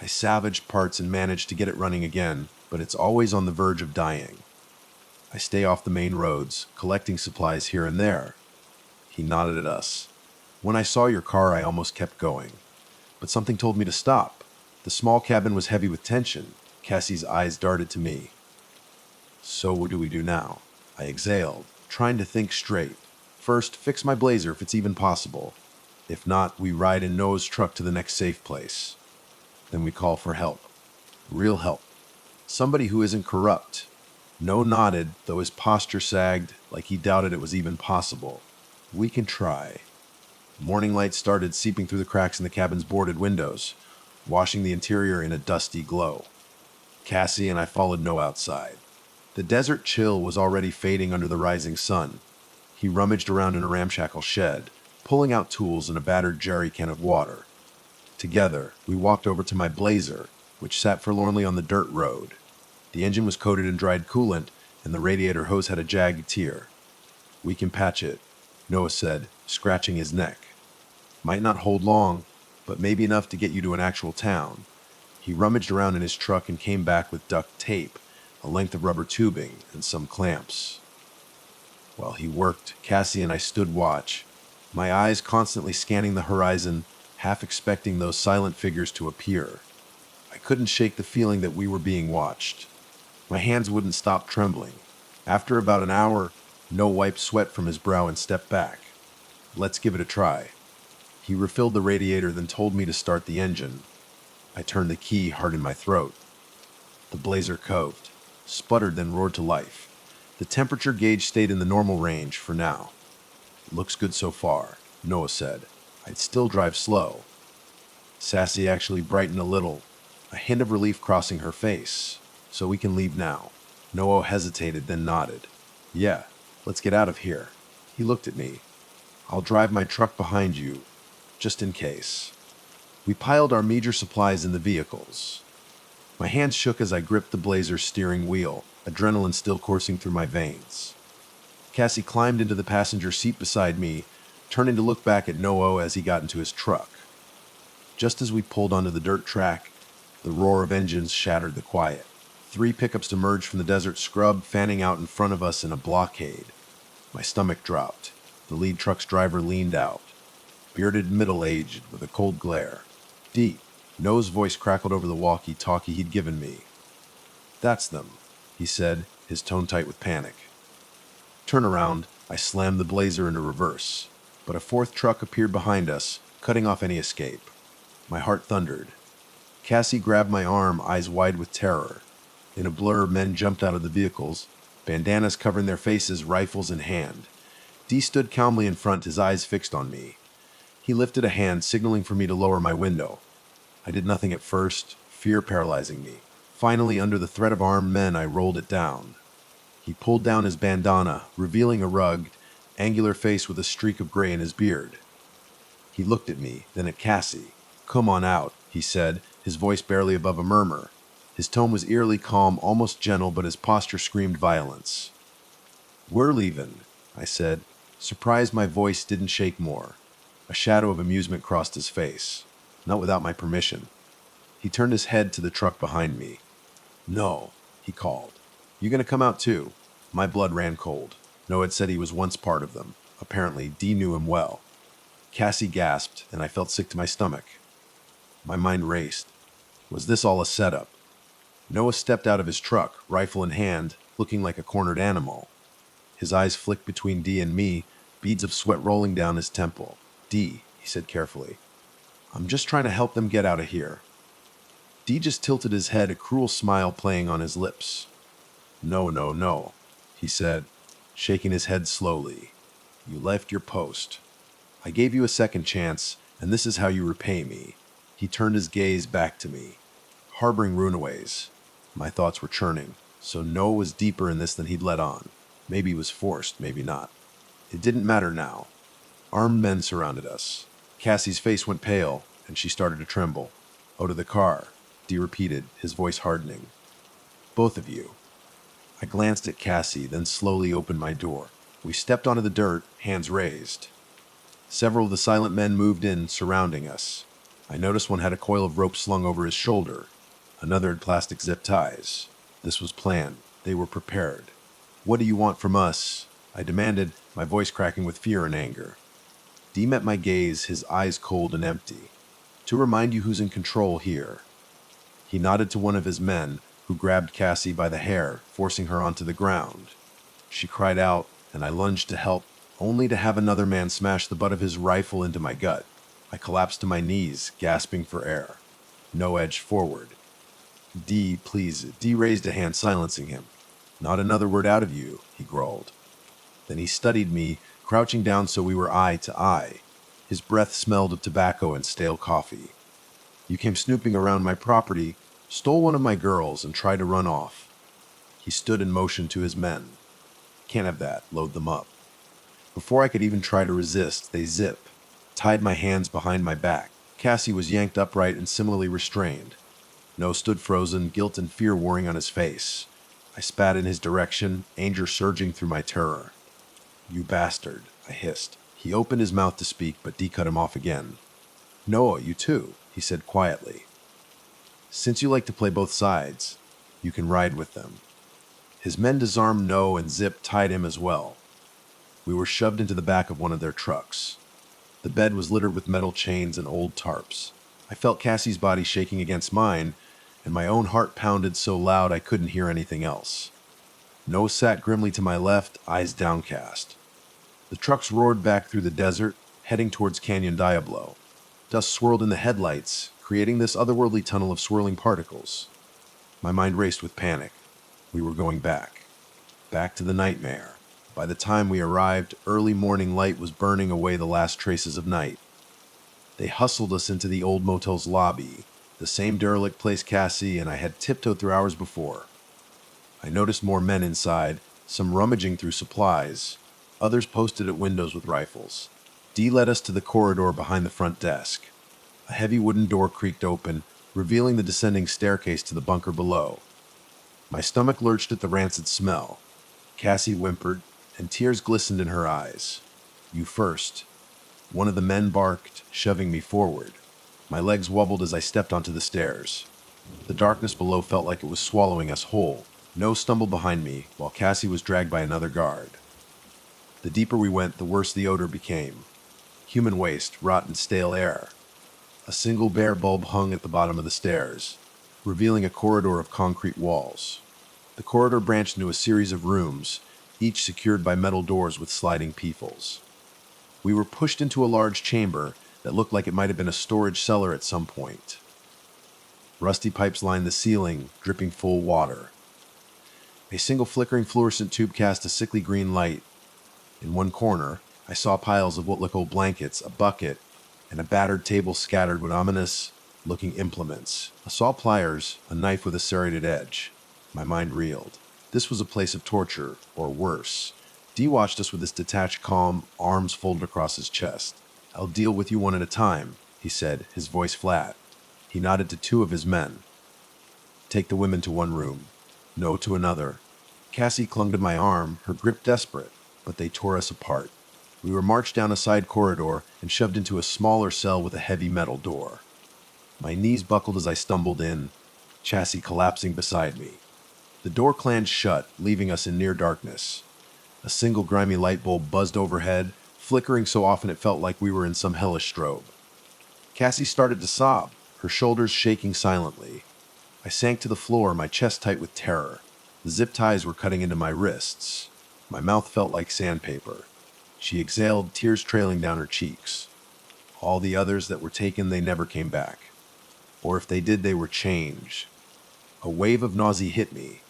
I salvaged parts and managed to get it running again, but it's always on the verge of dying. I stay off the main roads, collecting supplies here and there." He nodded at us. "When I saw your car, I almost kept going, but something told me to stop. The small cabin was heavy with tension." Cassie's eyes darted to me. "So what do we do now?" I exhaled, trying to think straight. "First, fix my blazer if it's even possible. If not, we ride in Noah's truck to the next safe place. Then we call for help. Real help. Somebody who isn't corrupt." Noah nodded, though his posture sagged like he doubted it was even possible. We can try. Morning light started seeping through the cracks in the cabin's boarded windows, washing the interior in a dusty glow. Cassie and I followed Noah outside. The desert chill was already fading under the rising sun. He rummaged around in a ramshackle shed, pulling out tools and a battered jerry can of water. Together, we walked over to my Blazer, which sat forlornly on the dirt road. The engine was coated in dried coolant, and the radiator hose had a jagged tear. "We can patch it," Noah said, scratching his neck. "Might not hold long, but maybe enough to get you to an actual town." He rummaged around in his truck and came back with duct tape, a length of rubber tubing, and some clamps. While he worked, Cassie and I stood watch, my eyes constantly scanning the horizon, half expecting those silent figures to appear. I couldn't shake the feeling that we were being watched. My hands wouldn't stop trembling. After about an hour, Noah wiped sweat from his brow and stepped back. "Let's give it a try." He refilled the radiator, then told me to start the engine. I turned the key hard in my throat. The Blazer coved, sputtered, then roared to life. The temperature gauge stayed in the normal range for now. "Looks good so far," Noah said. "I'd still drive slow." Sassy actually brightened a little, a hint of relief crossing her face. "So we can leave now." Noah hesitated, then nodded. "Yeah, let's get out of here." He looked at me. "I'll drive my truck behind you, just in case." We piled our meager supplies in the vehicles. My hands shook as I gripped the Blazer's steering wheel, adrenaline still coursing through my veins. Cassie climbed into the passenger seat beside me, turning to look back at Noah as he got into his truck. Just as we pulled onto the dirt track, the roar of engines shattered the quiet. 3 pickups emerged from the desert scrub, fanning out in front of us in a blockade. My stomach dropped. The lead truck's driver leaned out, bearded, middle-aged, with a cold glare. "D." Noah's voice crackled over the walkie-talkie he'd given me. "That's them," he said, his tone tight with panic. "Turn around." I slammed the Blazer into reverse, but a 4th truck appeared behind us, cutting off any escape. My heart thundered. Cassie grabbed my arm, eyes wide with terror. In a blur, men jumped out of the vehicles, bandanas covering their faces, rifles in hand. D stood calmly in front, his eyes fixed on me. He lifted a hand, signaling for me to lower my window. I did nothing at first, fear paralyzing me. Finally, under the threat of armed men, I rolled it down. He pulled down his bandana, revealing a rugged, angular face with a streak of gray in his beard. He looked at me, then at Cassie. "Come on out," he said, his voice barely above a murmur. His tone was eerily calm, almost gentle, but his posture screamed violence. "We're leaving," I said, surprised my voice didn't shake more. A shadow of amusement crossed his face. "Not without my permission." He turned his head to the truck behind me. "No," he called. "You gonna come out too?" My blood ran cold. Noah had said he was once part of them. Apparently, Dee knew him well. Cassie gasped, and I felt sick to my stomach. My mind raced. Was this all a setup? Noah stepped out of his truck, rifle in hand, looking like a cornered animal. His eyes flicked between Dee and me, beads of sweat rolling down his temple. "Dee," he said carefully, "I'm just trying to help them get out of here." Dee just tilted his head, a cruel smile playing on his lips. "No, no, no," he said, shaking his head slowly. "You left your post. I gave you a second chance, and this is how you repay me." He turned his gaze back to me. Harboring runaways. My thoughts were churning. So Noah was deeper in this than he'd let on. Maybe he was forced, maybe not. It didn't matter now. Armed men surrounded us. Cassie's face went pale, and she started to tremble. "Oh, to the car," Dee repeated, his voice hardening. "Both of you." I glanced at Cassie, then slowly opened my door. We stepped onto the dirt, hands raised. Several of the silent men moved in, surrounding us. I noticed one had a coil of rope slung over his shoulder. Another had plastic zip ties. This was planned. They were prepared. "What do you want from us?" I demanded, my voice cracking with fear and anger. Dee met my gaze, his eyes cold and empty. "To remind you who's in control here." He nodded to one of his men, who grabbed Cassie by the hair, forcing her onto the ground. She cried out, and I lunged to help, only to have another man smash the butt of his rifle into my gut. I collapsed to my knees, gasping for air. No edged forward. "Dee, please." Dee raised a hand, silencing him. "Not another word out of you," he growled. Then he studied me, crouching down so we were eye to eye. His breath smelled of tobacco and stale coffee. You came snooping around my property, stole one of my girls, and tried to run off. He stood in motion to his men. Can't have that. Load them up. Before I could even try to resist, they tied my hands behind my back. Cassie was yanked upright and similarly restrained. No stood frozen, guilt and fear warring on his face. I spat in his direction, anger surging through my terror. You bastard, I hissed. He opened his mouth to speak, but Dee cut him off again. Noah, you too, he said quietly. Since you like to play both sides, you can ride with them. His men disarmed Noah and Zip tied him as well. We were shoved into the back of one of their trucks. The bed was littered with metal chains and old tarps. I felt Cassie's body shaking against mine, and my own heart pounded so loud I couldn't hear anything else. Noah sat grimly to my left, eyes downcast. The trucks roared back through the desert, heading towards Canyon Diablo. Dust swirled in the headlights, creating this otherworldly tunnel of swirling particles. My mind raced with panic. We were going back. Back to the nightmare. By the time we arrived, early morning light was burning away the last traces of night. They hustled us into the old motel's lobby, the same derelict place Cassie and I had tiptoed through hours before. I noticed more men inside, some rummaging through supplies, others posted at windows with rifles. Dee led us to the corridor behind the front desk. A heavy wooden door creaked open, revealing the descending staircase to the bunker below. My stomach lurched at the rancid smell. Cassie whimpered, and tears glistened in her eyes. You first. One of the men barked, shoving me forward. My legs wobbled as I stepped onto the stairs. The darkness below felt like it was swallowing us whole. Noah stumbled behind me, while Cassie was dragged by another guard. The deeper we went, the worse the odor became. Human waste, rotten, stale air. A single bare bulb hung at the bottom of the stairs, revealing a corridor of concrete walls. The corridor branched into a series of rooms, each secured by metal doors with sliding peepholes. We were pushed into a large chamber that looked like it might have been a storage cellar at some point. Rusty pipes lined the ceiling, dripping full water. A single flickering fluorescent tube cast a sickly green light. In one corner, I saw piles of what looked old blankets, a bucket, and a battered table scattered with ominous-looking implements. I saw pliers, a knife with a serrated edge. My mind reeled. This was a place of torture, or worse. Dee watched us with his detached calm, arms folded across his chest. I'll deal with you one at a time, he said, his voice flat. He nodded to two of his men. Take the women to one room. No to another. Cassie clung to my arm, her grip desperate, but they tore us apart. We were marched down a side corridor and shoved into a smaller cell with a heavy metal door. My knees buckled as I stumbled in, Chassis collapsing beside me. The door clanged shut, leaving us in near darkness. A single grimy light bulb buzzed overhead, flickering so often it felt like we were in some hellish strobe. Cassie started to sob, her shoulders shaking silently. I sank to the floor, my chest tight with terror. The zip ties were cutting into my wrists. My mouth felt like sandpaper. She exhaled, tears trailing down her cheeks. All the others that were taken, they never came back. Or if they did, they were changed. A wave of nausea hit me.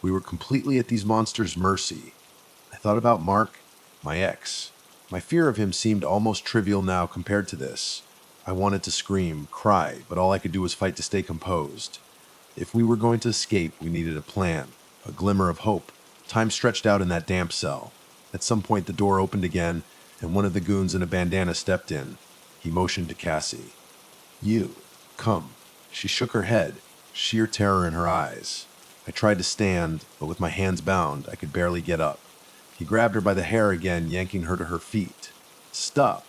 We were completely at these monsters' mercy. I thought about Mark, my ex. My fear of him seemed almost trivial now compared to this. I wanted to scream, cry, but all I could do was fight to stay composed. If we were going to escape, we needed a plan, a glimmer of hope. Time stretched out in that damp cell. At some point, the door opened again, and one of the goons in a bandana stepped in. He motioned to Cassie. You, come. She shook her head, sheer terror in her eyes. I tried to stand, but with my hands bound, I could barely get up. He grabbed her by the hair again, yanking her to her feet. Stop!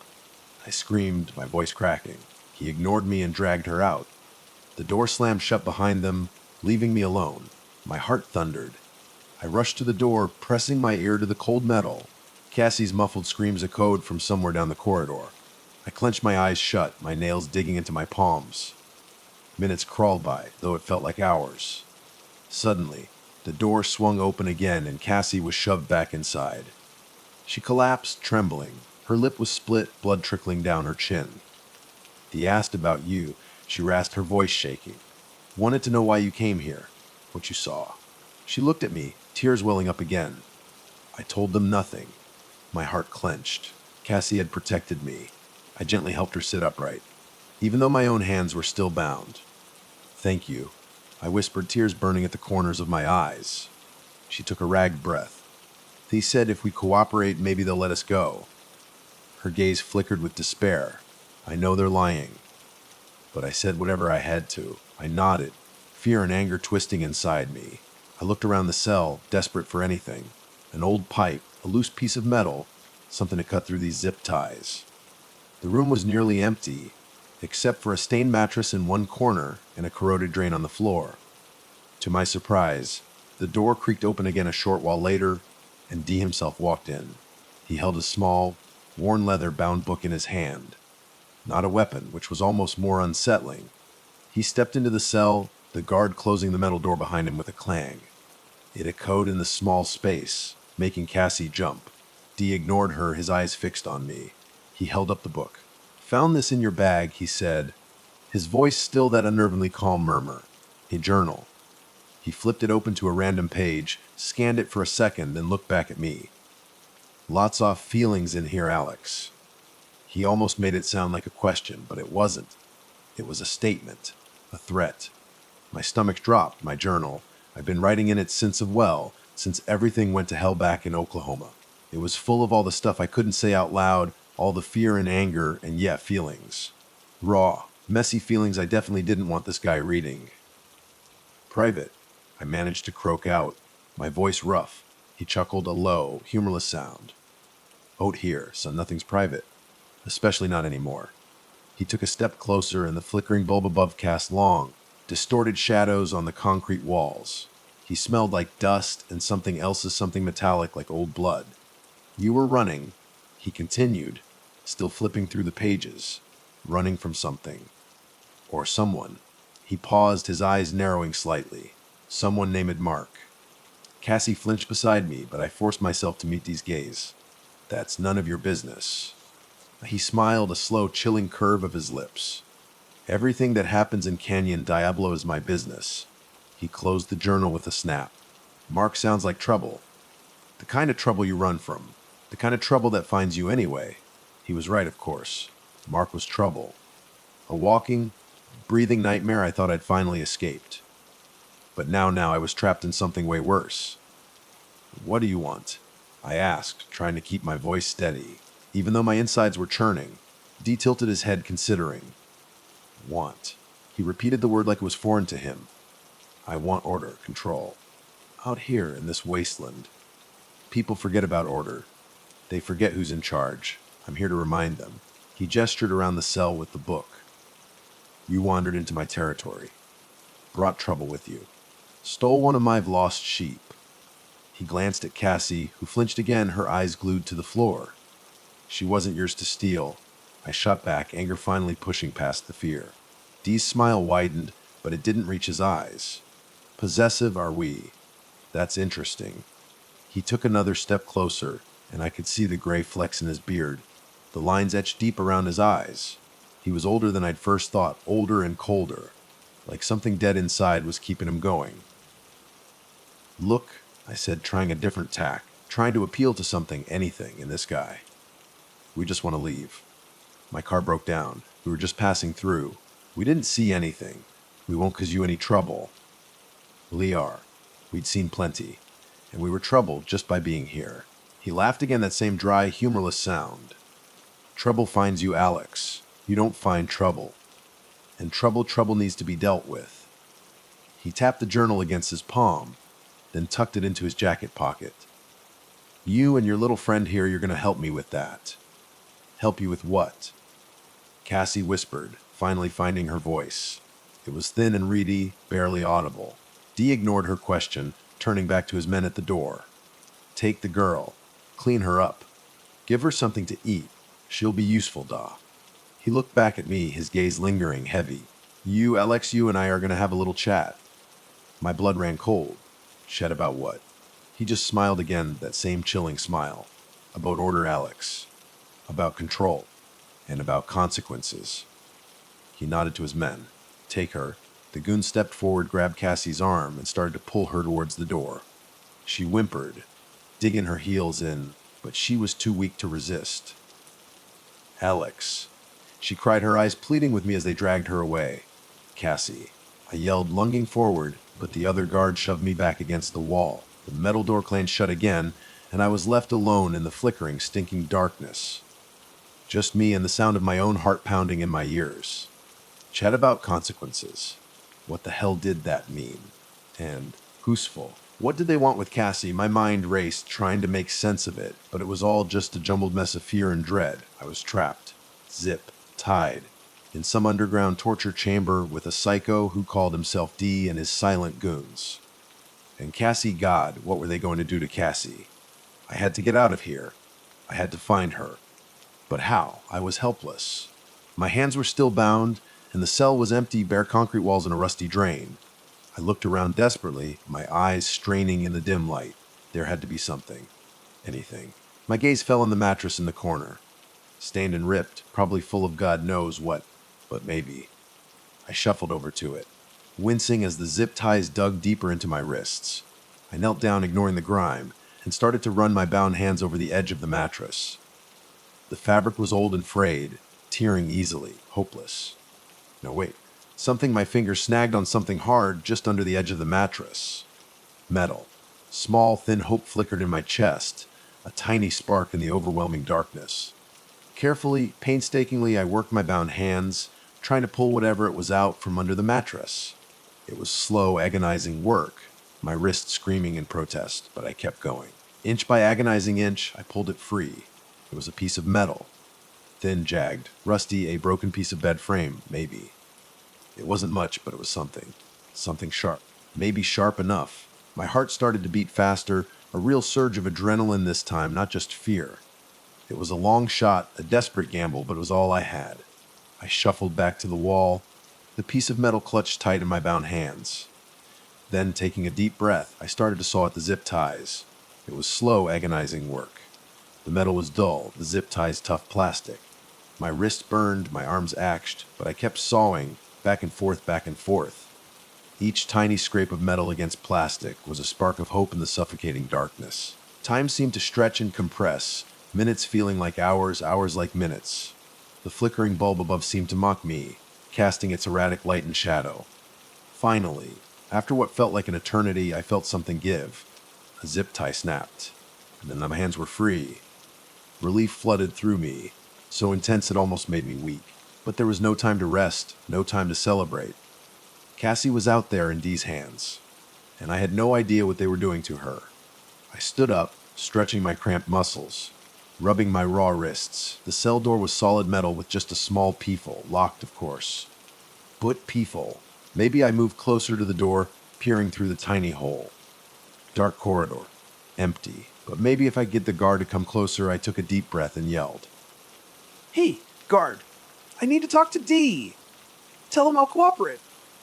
I screamed, my voice cracking. He ignored me and dragged her out. The door slammed shut behind them, leaving me alone. My heart thundered. I rushed to the door, pressing my ear to the cold metal. Cassie's muffled screams echoed from somewhere down the corridor. I clenched my eyes shut, my nails digging into my palms. Minutes crawled by, though it felt like hours. Suddenly, the door swung open again and Cassie was shoved back inside. She collapsed, trembling. Her lip was split, blood trickling down her chin. He asked about you, she rasped, her voice shaking. Wanted to know why you came here, what you saw. She looked at me, tears welling up again. I told them nothing. My heart clenched. Cassie had protected me. I gently helped her sit upright, even though my own hands were still bound. "Thank you," I whispered, tears burning at the corners of my eyes. She took a ragged breath. "They said if we cooperate, maybe they'll let us go." Her gaze flickered with despair. "I know they're lying." But I said whatever I had to. I nodded, fear and anger twisting inside me. I looked around the cell, desperate for anything. An old pipe, a loose piece of metal, something to cut through these zip ties. The room was nearly empty, except for a stained mattress in one corner and a corroded drain on the floor. To my surprise, the door creaked open again a short while later, and D himself walked in. He held a small, worn leather-bound book in his hand. Not a weapon, which was almost more unsettling. He stepped into the cell, the guard closing the metal door behind him with a clang. It echoed in the small space, making Cassie jump. D ignored her, his eyes fixed on me. He held up the book. "Found this in your bag," he said, his voice still that unnervingly calm murmur. "A journal." He flipped it open to a random page, scanned it for a second, then looked back at me. "Lots of feelings in here, Alex." He almost made it sound like a question, but it wasn't. It was a statement, a threat. My stomach dropped. My journal. I've been writing in it since everything went to hell back in Oklahoma. It was full of all the stuff I couldn't say out loud, all the fear and anger, and feelings. Raw, messy feelings I definitely didn't want this guy reading. "Private," I managed to croak out, my voice rough. He chuckled, a low, humorless sound. "Out here, so nothing's private. Especially not anymore." He took a step closer, and the flickering bulb above cast long, distorted shadows on the concrete walls. He smelled like dust and something metallic like old blood. "You were running," he continued, still flipping through the pages, "running from something. Or someone." He paused, his eyes narrowing slightly. "Someone named Mark." Cassie flinched beside me, but I forced myself to meet Dee's gaze. "That's none of your business." He smiled, a slow, chilling curve of his lips. "Everything that happens in Canyon Diablo is my business." He closed the journal with a snap. "Mark sounds like trouble. The kind of trouble you run from. The kind of trouble that finds you anyway." He was right, of course. Mark was trouble. A walking, breathing nightmare I thought I'd finally escaped. But now I was trapped in something way worse. "What do you want?" I asked, trying to keep my voice steady. Even though my insides were churning, D tilted his head, considering. "Want." He repeated the word like it was foreign to him. "I want order, control. Out here in this wasteland, people forget about order. They forget who's in charge. I'm here to remind them." He gestured around the cell with the book. "You wandered into my territory. Brought trouble with you. Stole one of my lost sheep." He glanced at Cassie, who flinched again, her eyes glued to the floor. "She wasn't yours to steal." I shot back, anger finally pushing past the fear. Dee's smile widened, but it didn't reach his eyes. "Possessive are we? That's interesting." He took another step closer, and I could see the gray flecks in his beard, the lines etched deep around his eyes. He was older than I'd first thought, older and colder, like something dead inside was keeping him going. "Look," I said, trying a different tack, trying to appeal to something, anything, in this guy. "We just want to leave. My car broke down. We were just passing through. We didn't see anything. We won't cause you any trouble." "Liar. We'd seen plenty, and we were troubled just by being here." He laughed again, that same dry, humorless sound. "Trouble finds you, Alex. You don't find trouble. And trouble needs to be dealt with." He tapped the journal against his palm, then tucked it into his jacket pocket. "You and your little friend here, you're going to help me with that." "Help you with what?" Cassie whispered, finally finding her voice. It was thin and reedy, barely audible. Dee ignored her question, turning back to his men at the door. "Take the girl. Clean her up. Give her something to eat. She'll be useful, Da." He looked back at me, his gaze lingering, heavy. "You, Alex, you and I are going to have a little chat." My blood ran cold. Chat about what? He just smiled again, that same chilling smile. "About order, Alex. About control. And about consequences." He nodded to his men. "Take her." The goon stepped forward, grabbed Cassie's arm, and started to pull her towards the door. She whimpered, digging her heels in. but she was too weak to resist. "Alex," she cried, her eyes pleading with me as they dragged her away. "Cassie," I yelled, lunging forward, but the other guard shoved me back against the wall. The metal door clanged shut again, and I was left alone in the flickering, stinking darkness. Just me and the sound of my own heart pounding in my ears. Chat about consequences. What the hell did that mean? And who'sful? What did they want with Cassie? My mind raced, trying to make sense of it, but it was all just a jumbled mess of fear and dread. I was trapped. Zip. Tied. In some underground torture chamber with a psycho who called himself D and his silent goons. And Cassie, God, what were they going to do to Cassie? I had to get out of here. I had to find her. But how? I was helpless. My hands were still bound, and the cell was empty, bare concrete walls and a rusty drain. I looked around desperately, my eyes straining in the dim light. There had to be something. Anything. My gaze fell on the mattress in the corner. Stained and ripped, probably full of God knows what, but maybe. I shuffled over to it, wincing as the zip ties dug deeper into my wrists. I knelt down, ignoring the grime, and started to run my bound hands over the edge of the mattress. The fabric was old and frayed, tearing easily, hopeless. No, wait. My fingers snagged on something hard just under the edge of the mattress. Metal. Small, thin hope flickered in my chest, a tiny spark in the overwhelming darkness. Carefully, painstakingly, I worked my bound hands, trying to pull whatever it was out from under the mattress. It was slow, agonizing work, my wrist screaming in protest, but I kept going. Inch by agonizing inch, I pulled it free. It was a piece of metal. Thin, jagged, rusty, a broken piece of bed frame, maybe. It wasn't much, but it was something. Something sharp. Maybe sharp enough. My heart started to beat faster, a real surge of adrenaline this time, not just fear. It was a long shot, a desperate gamble, but it was all I had. I shuffled back to the wall, the piece of metal clutched tight in my bound hands. Then, taking a deep breath, I started to saw at the zip ties. It was slow, agonizing work. The metal was dull, the zip ties tough plastic. My wrist burned, my arms ached, but I kept sawing, back and forth, back and forth. Each tiny scrape of metal against plastic was a spark of hope in the suffocating darkness. Time seemed to stretch and compress, minutes feeling like hours, hours like minutes. The flickering bulb above seemed to mock me, casting its erratic light and shadow. Finally, after what felt like an eternity, I felt something give. A zip tie snapped, and then my hands were free. Relief flooded through me, so intense it almost made me weak. But there was no time to rest, no time to celebrate. Cassie was out there in Dee's hands, and I had no idea what they were doing to her. I stood up, stretching my cramped muscles, rubbing my raw wrists. The cell door was solid metal with just a small peephole, locked of course. But peephole. Maybe I moved closer to the door, peering through the tiny hole. Dark corridor. Empty. But maybe if I get the guard to come closer, I took a deep breath and yelled. "Hey, guard! I need to talk to D! Tell him I'll cooperate!"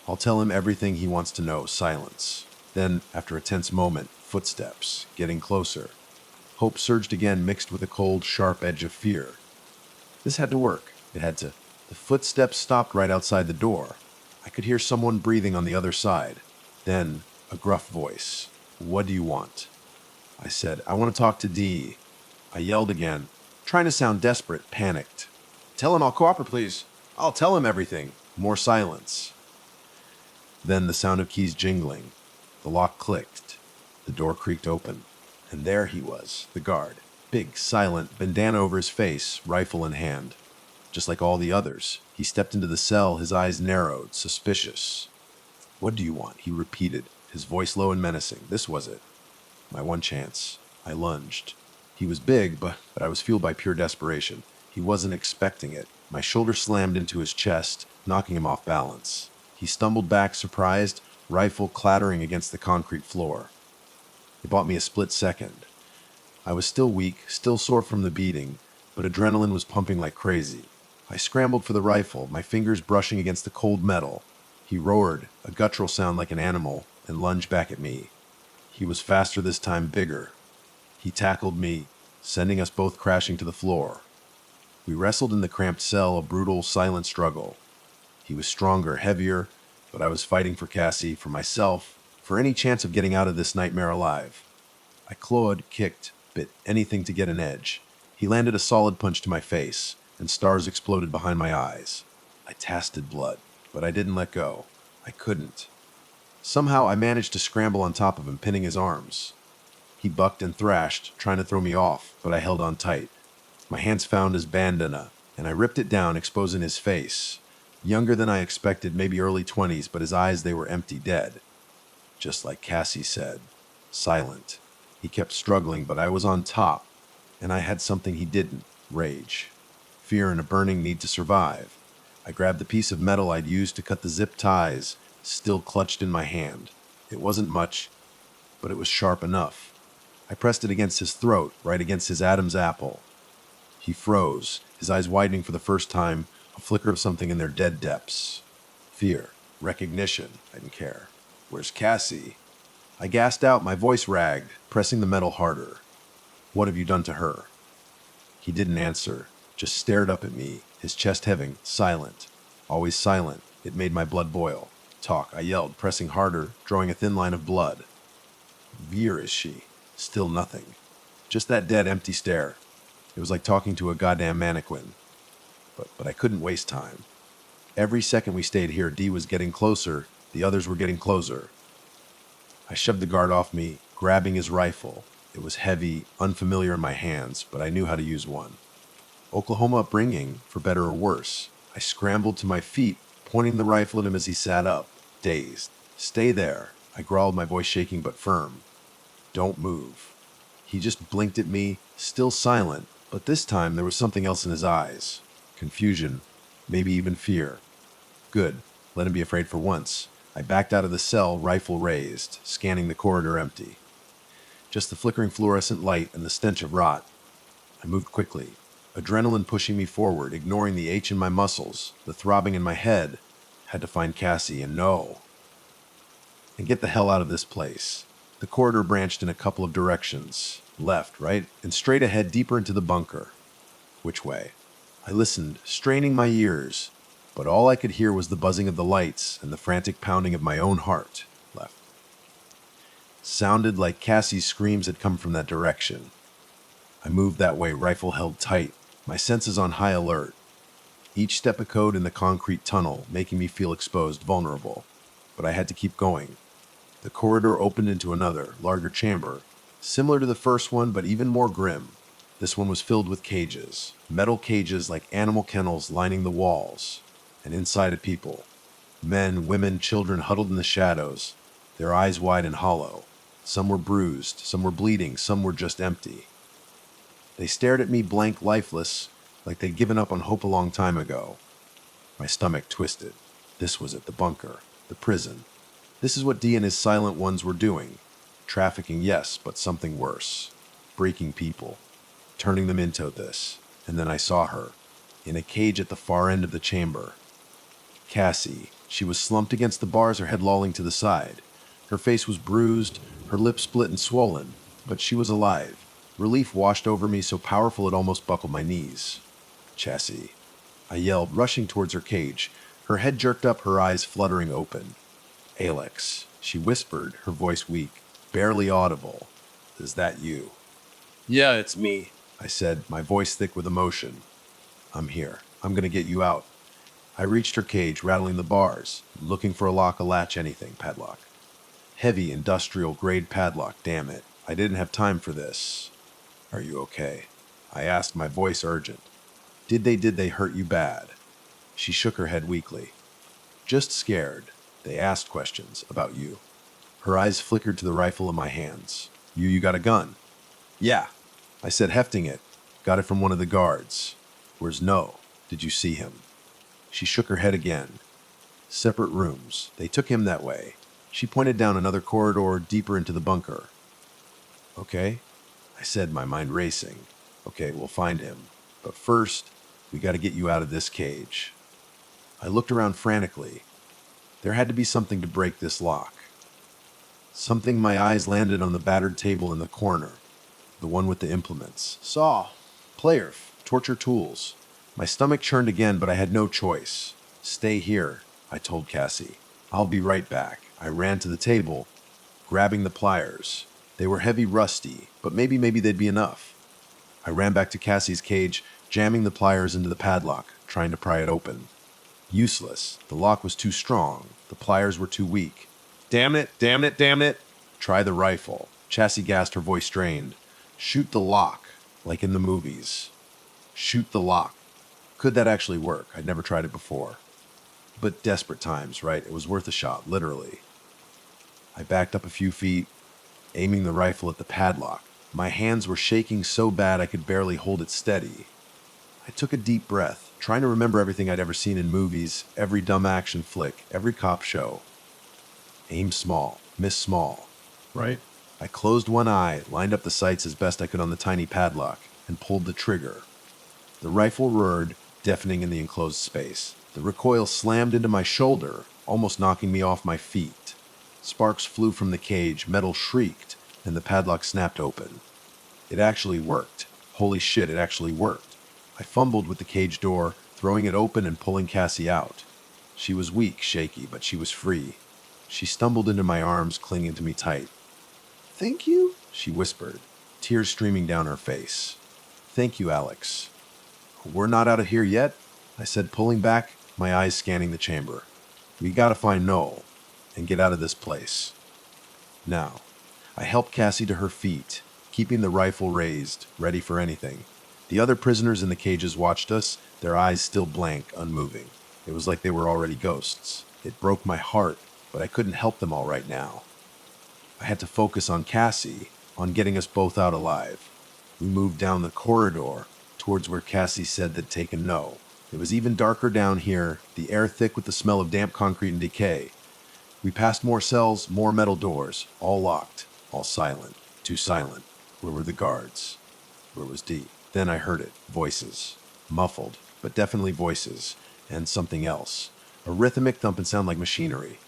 I'll tell him everything he wants to know. Silence. Then, after a tense moment, footsteps, getting closer. Hope surged again, mixed with a cold, sharp edge of fear. This had to work. It had to. The footsteps stopped right outside the door. I could hear someone breathing on the other side. Then, a gruff voice. "What do you want?" I said, "I want to talk to D." I yelled again, trying to sound desperate, panicked. "Tell him I'll cooperate, please. I'll tell him everything." More silence. Then the sound of keys jingling. The lock clicked. The door creaked open. And there he was, the guard. Big, silent, bandana over his face, rifle in hand. Just like all the others, he stepped into the cell, his eyes narrowed, suspicious. "What do you want?" he repeated, his voice low and menacing. This was it. My one chance. I lunged. He was big, but I was fueled by pure desperation. He wasn't expecting it. My shoulder slammed into his chest, knocking him off balance. He stumbled back, surprised, rifle clattering against the concrete floor. It bought me a split second. I was still weak, still sore from the beating, but adrenaline was pumping like crazy. I scrambled for the rifle, my fingers brushing against the cold metal. He roared, a guttural sound like an animal, and lunged back at me. He was faster this time, bigger. He tackled me, sending us both crashing to the floor. We wrestled in the cramped cell, a brutal, silent struggle. He was stronger, heavier, but I was fighting for Cassie, for myself, for any chance of getting out of this nightmare alive. I clawed, kicked, bit anything to get an edge. He landed a solid punch to my face, and stars exploded behind my eyes. I tasted blood, but I didn't let go. I couldn't. Somehow I managed to scramble on top of him, pinning his arms. He bucked and thrashed, trying to throw me off, but I held on tight. My hands found his bandana, and I ripped it down, exposing his face. Younger than I expected, maybe early 20s, but his eyes, they were empty, dead. Just like Cassie said. Silent. He kept struggling, but I was on top, and I had something he didn't. Rage. Fear and a burning need to survive. I grabbed the piece of metal I'd used to cut the zip ties, still clutched in my hand. It wasn't much, but it was sharp enough. I pressed it against his throat, right against his Adam's apple. He froze, his eyes widening for the first time, a flicker of something in their dead depths. Fear. Recognition. I didn't care. Where's Cassie? I gasped out, my voice ragged, pressing the metal harder. What have you done to her? He didn't answer, just stared up at me, his chest heaving, silent. Always silent. It made my blood boil. Talk, I yelled, pressing harder, drawing a thin line of blood. Where is she? Still nothing. Just that dead, empty stare. It was like talking to a goddamn mannequin. But I couldn't waste time. Every second we stayed here, D was getting closer. The others were getting closer. I shoved the guard off me, grabbing his rifle. It was heavy, unfamiliar in my hands, but I knew how to use one. Oklahoma upbringing, for better or worse. I scrambled to my feet, pointing the rifle at him as he sat up, dazed. Stay there, I growled, my voice shaking but firm. Don't move. He just blinked at me, still silent, but this time there was something else in his eyes. Confusion, maybe even fear. Good, let him be afraid for once. I backed out of the cell, rifle raised, scanning the corridor empty. Just the flickering fluorescent light and the stench of rot. I moved quickly, adrenaline pushing me forward, ignoring the ache in my muscles, the throbbing in my head. Had to find Cassie and get the hell out of this place. The corridor branched in a couple of directions, left, right, and straight ahead deeper into the bunker. Which way? I listened, straining my ears, but all I could hear was the buzzing of the lights and the frantic pounding of my own heart. Left. Sounded like Cassie's screams had come from that direction. I moved that way, rifle held tight, my senses on high alert. Each step echoed in the concrete tunnel, making me feel exposed, vulnerable. But I had to keep going. The corridor opened into another, larger chamber, similar to the first one, but even more grim. This one was filled with cages, metal cages like animal kennels lining the walls, and inside it people. Men, women, children huddled in the shadows, their eyes wide and hollow. Some were bruised, some were bleeding, some were just empty. They stared at me blank, lifeless, like they'd given up on hope a long time ago. My stomach twisted. This was it, the bunker, the prison. This is what D and his silent ones were doing. Trafficking, yes, but something worse. Breaking people. Turning them into this. And then I saw her. In a cage at the far end of the chamber. Cassie. She was slumped against the bars, her head lolling to the side. Her face was bruised, her lips split and swollen. But she was alive. Relief washed over me, so powerful it almost buckled my knees. Cassie. I yelled, rushing towards her cage. Her head jerked up, her eyes fluttering open. Alex, she whispered, her voice weak, barely audible. Is that you? Yeah, it's me, I said, my voice thick with emotion. I'm here. I'm going to get you out. I reached her cage, rattling the bars, looking for a lock, a latch, anything, padlock. Heavy, industrial-grade padlock, damn it. I didn't have time for this. Are you okay? I asked, my voice urgent. Did they hurt you bad? She shook her head weakly. Just scared. They asked questions about you. Her eyes flickered to the rifle in my hands. You got a gun? Yeah, I said, hefting it. Got it from one of the guards. Where's No? Did you see him? She shook her head again. Separate rooms. They took him that way. She pointed down another corridor deeper into the bunker. Okay, I said, my mind racing. Okay, we'll find him. But first, we got to get you out of this cage. I looked around frantically. There had to be something to break this lock. Something. My eyes landed on the battered table in the corner. The one with the implements. Saw. Player. Torture tools. My stomach churned again, but I had no choice. Stay here, I told Cassie. I'll be right back. I ran to the table, grabbing the pliers. They were heavy, rusty, but maybe they'd be enough. I ran back to Cassie's cage, jamming the pliers into the padlock, trying to pry it open. Useless. The lock was too strong. The pliers were too weak. Damn it, damn it, damn it. Try the rifle. Chassie gasped, her voice strained. Shoot the lock, like in the movies. Shoot the lock. Could that actually work? I'd never tried it before. But desperate times, right? It was worth a shot, literally. I backed up a few feet, aiming the rifle at the padlock. My hands were shaking so bad I could barely hold it steady. I took a deep breath, trying to remember everything I'd ever seen in movies, every dumb action flick, every cop show. Aim small, miss small. Right? I closed one eye, lined up the sights as best I could on the tiny padlock, and pulled the trigger. The rifle roared, deafening in the enclosed space. The recoil slammed into my shoulder, almost knocking me off my feet. Sparks flew from the cage, metal shrieked, and the padlock snapped open. It actually worked. Holy shit, it actually worked. I fumbled with the cage door, throwing it open and pulling Cassie out. She was weak, shaky, but she was free. She stumbled into my arms, clinging to me tight. "Thank you," she whispered, tears streaming down her face. "Thank you, Alex." "We're not out of here yet," I said, pulling back, my eyes scanning the chamber. "We gotta find Noel and get out of this place." Now, I helped Cassie to her feet, keeping the rifle raised, ready for anything. The other prisoners in the cages watched us, their eyes still blank, unmoving. It was like they were already ghosts. It broke my heart, but I couldn't help them all right now. I had to focus on Cassie, on getting us both out alive. We moved down the corridor, towards where Cassie said they'd taken No. It was even darker down here, the air thick with the smell of damp concrete and decay. We passed more cells, more metal doors, all locked, all silent, too silent. Where were the guards? Where was Dee? Then I heard it, voices. Muffled, but definitely voices, and something else. A rhythmic thumping sound like machinery.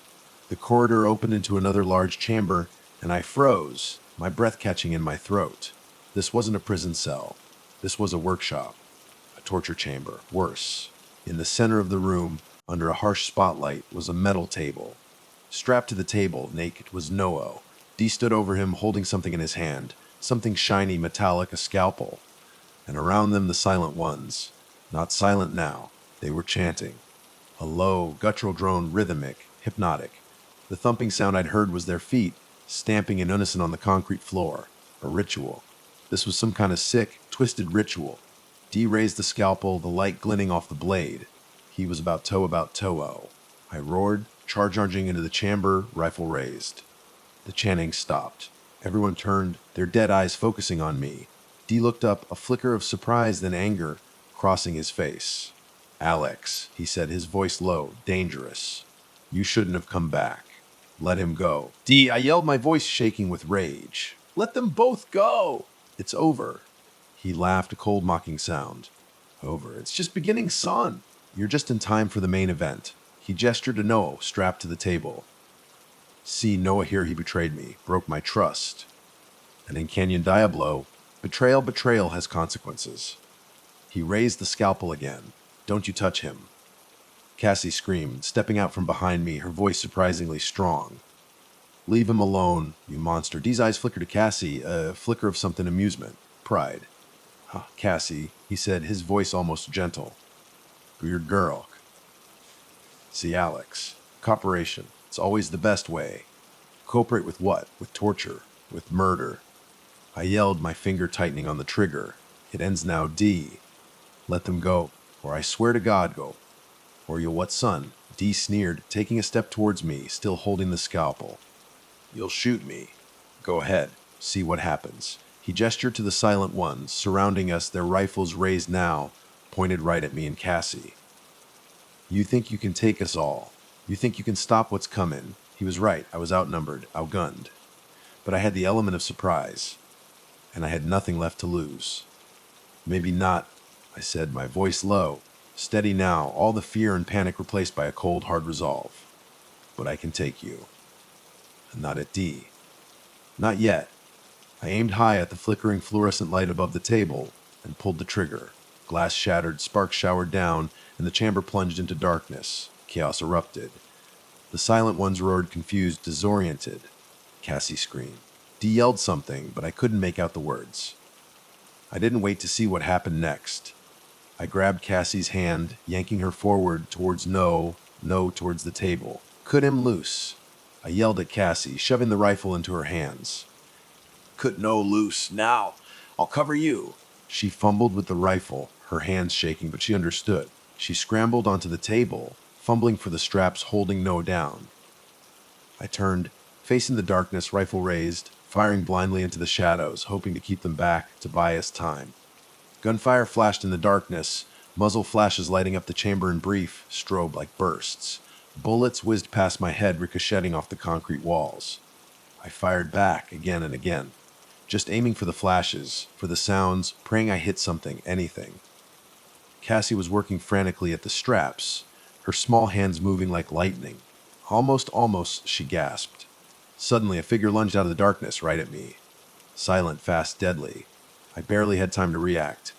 The corridor opened into another large chamber, and I froze, my breath catching in my throat. This wasn't a prison cell. This was a workshop. A torture chamber. Worse. In the center of the room, under a harsh spotlight, was a metal table. Strapped to the table, naked, was Noah. Dee stood over him, holding something in his hand. Something shiny, metallic, a scalpel. And around them the silent ones. Not silent now. They were chanting. A low, guttural drone, rhythmic, hypnotic. The thumping sound I'd heard was their feet, stamping in unison on the concrete floor. A ritual. This was some kind of sick, twisted ritual. Dee raised the scalpel, the light glinting off the blade. He was about toe-o. I roared, charging into the chamber, rifle raised. The chanting stopped. Everyone turned, their dead eyes focusing on me. Dee looked up, a flicker of surprise then anger crossing his face. "Alex," he said, his voice low, dangerous. "You shouldn't have come back. Let him go." "Dee," I yelled, my voice shaking with rage. "Let them both go. It's over." He laughed, a cold mocking sound. "Over? It's just beginning, son. You're just in time for the main event." He gestured to Noah, strapped to the table. "See, Noah here, he betrayed me, broke my trust. And in Canyon Diablo, betrayal has consequences." He raised the scalpel again. "Don't you touch him." Cassie screamed, stepping out from behind me, her voice surprisingly strong. "Leave him alone, you monster." Dee's eyes flickered to Cassie, a flicker of something amusement, pride. "Cassie," he said, his voice almost gentle. "Your girl." "See, Alex, cooperation, it's always the best way." "Cooperate with what? With torture? With murder?" I yelled, my finger tightening on the trigger. "It ends now, Dee. Let them go, or I swear to God go." "Or you'll what, son?" Dee sneered, taking a step towards me, still holding the scalpel. "You'll shoot me. Go ahead. See what happens." He gestured to the silent ones, surrounding us, their rifles raised now, pointed right at me and Cassie. "You think you can take us all. You think you can stop what's coming." He was right. I was outnumbered, outgunned. But I had the element of surprise, and I had nothing left to lose. "Maybe not," I said, my voice low, steady now, all the fear and panic replaced by a cold, hard resolve. "But I can take you. And not at Dee. Not yet." I aimed high at the flickering fluorescent light above the table and pulled the trigger. Glass shattered, sparks showered down, and the chamber plunged into darkness. Chaos erupted. The silent ones roared, confused, disoriented. Cassie screamed. Dee yelled something, but I couldn't make out the words. I didn't wait to see what happened next. I grabbed Cassie's hand, yanking her forward towards no towards the table. Cut him loose. I yelled at Cassie, shoving the rifle into her hands. Cut no loose. Now, I'll cover you. She fumbled with the rifle, her hands shaking, but she understood. She scrambled onto the table, fumbling for the straps holding No down. I turned, facing the darkness, rifle raised, firing blindly into the shadows, hoping to keep them back to buy us time. Gunfire flashed in the darkness, muzzle flashes lighting up the chamber in brief, strobe like bursts. Bullets whizzed past my head, ricocheting off the concrete walls. I fired back again and again, just aiming for the flashes, for the sounds, praying I hit something, anything. Cassie was working frantically at the straps, her small hands moving like lightning. Almost, she gasped. Suddenly, a figure lunged out of the darkness right at me. Silent, fast, deadly. I barely had time to react.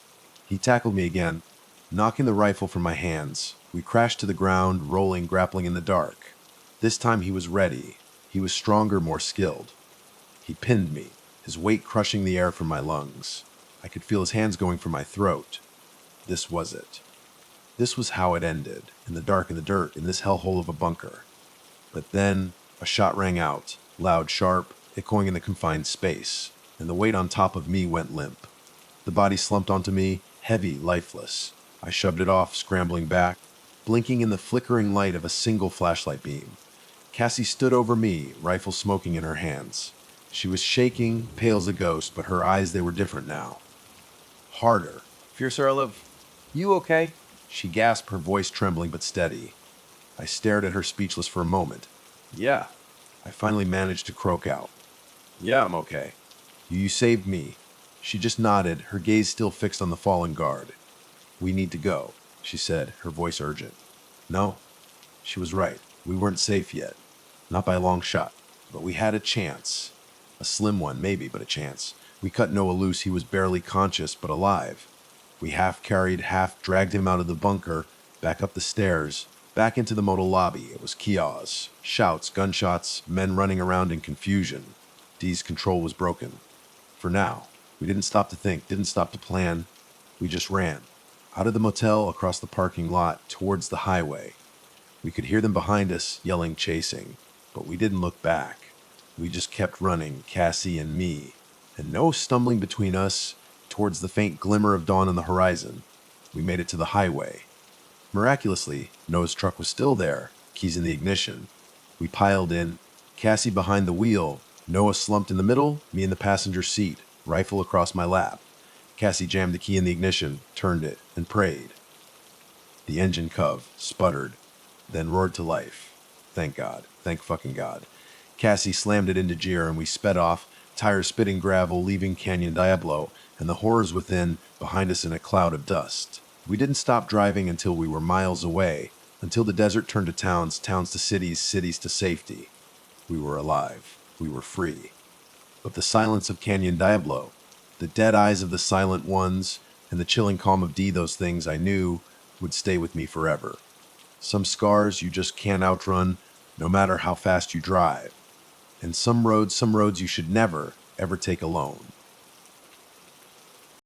He tackled me again, knocking the rifle from my hands. We crashed to the ground, rolling, grappling in the dark. This time he was ready. He was stronger, more skilled. He pinned me, his weight crushing the air from my lungs. I could feel his hands going for my throat. This was it. This was how it ended, in the dark, in the dirt, in this hellhole of a bunker. But then, a shot rang out, loud, sharp, echoing in the confined space, and the weight on top of me went limp. The body slumped onto me, heavy, lifeless. I shoved it off, scrambling back, blinking in the flickering light of a single flashlight beam. Cassie stood over me, rifle smoking in her hands. She was shaking, pale as a ghost, but her eyes, they were different now. Harder. Fiercer Olive, you okay? She gasped, her voice trembling but steady. I stared at her speechless for a moment. Yeah. I finally managed to croak out. Yeah, I'm okay. You saved me. She just nodded, her gaze still fixed on the fallen guard. We need to go, she said, her voice urgent. No, she was right. We weren't safe yet. Not by a long shot. But we had a chance. A slim one, maybe, but a chance. We cut Noah loose. He was barely conscious, but alive. We half carried, half dragged him out of the bunker, back up the stairs, back into the motel lobby. It was chaos. Shouts, gunshots, men running around in confusion. Dee's control was broken. For now. We didn't stop to think, didn't stop to plan. We just ran. Out of the motel, across the parking lot, towards the highway. We could hear them behind us, yelling, chasing. But we didn't look back. We just kept running, Cassie and me. And no stumbling between us, towards the faint glimmer of dawn on the horizon. We made it to the highway. Miraculously, Noah's truck was still there, keys in the ignition. We piled in, Cassie behind the wheel, Noah slumped in the middle, me in the passenger seat, rifle across my lap. Cassie jammed the key in the ignition, turned it, and prayed. The engine cove sputtered, then roared to life. Thank God. Thank fucking God. Cassie slammed it into gear and we sped off, tires spitting gravel, leaving Canyon Diablo, and the horrors within behind us in a cloud of dust. We didn't stop driving until we were miles away, until the desert turned to towns, towns to cities, cities to safety. We were alive. We were free. But the silence of Canyon Diablo, the dead eyes of the silent ones, and the chilling calm of Dee, those things I knew would stay with me forever. Some scars you just can't outrun, no matter how fast you drive. And some roads you should never, ever take alone.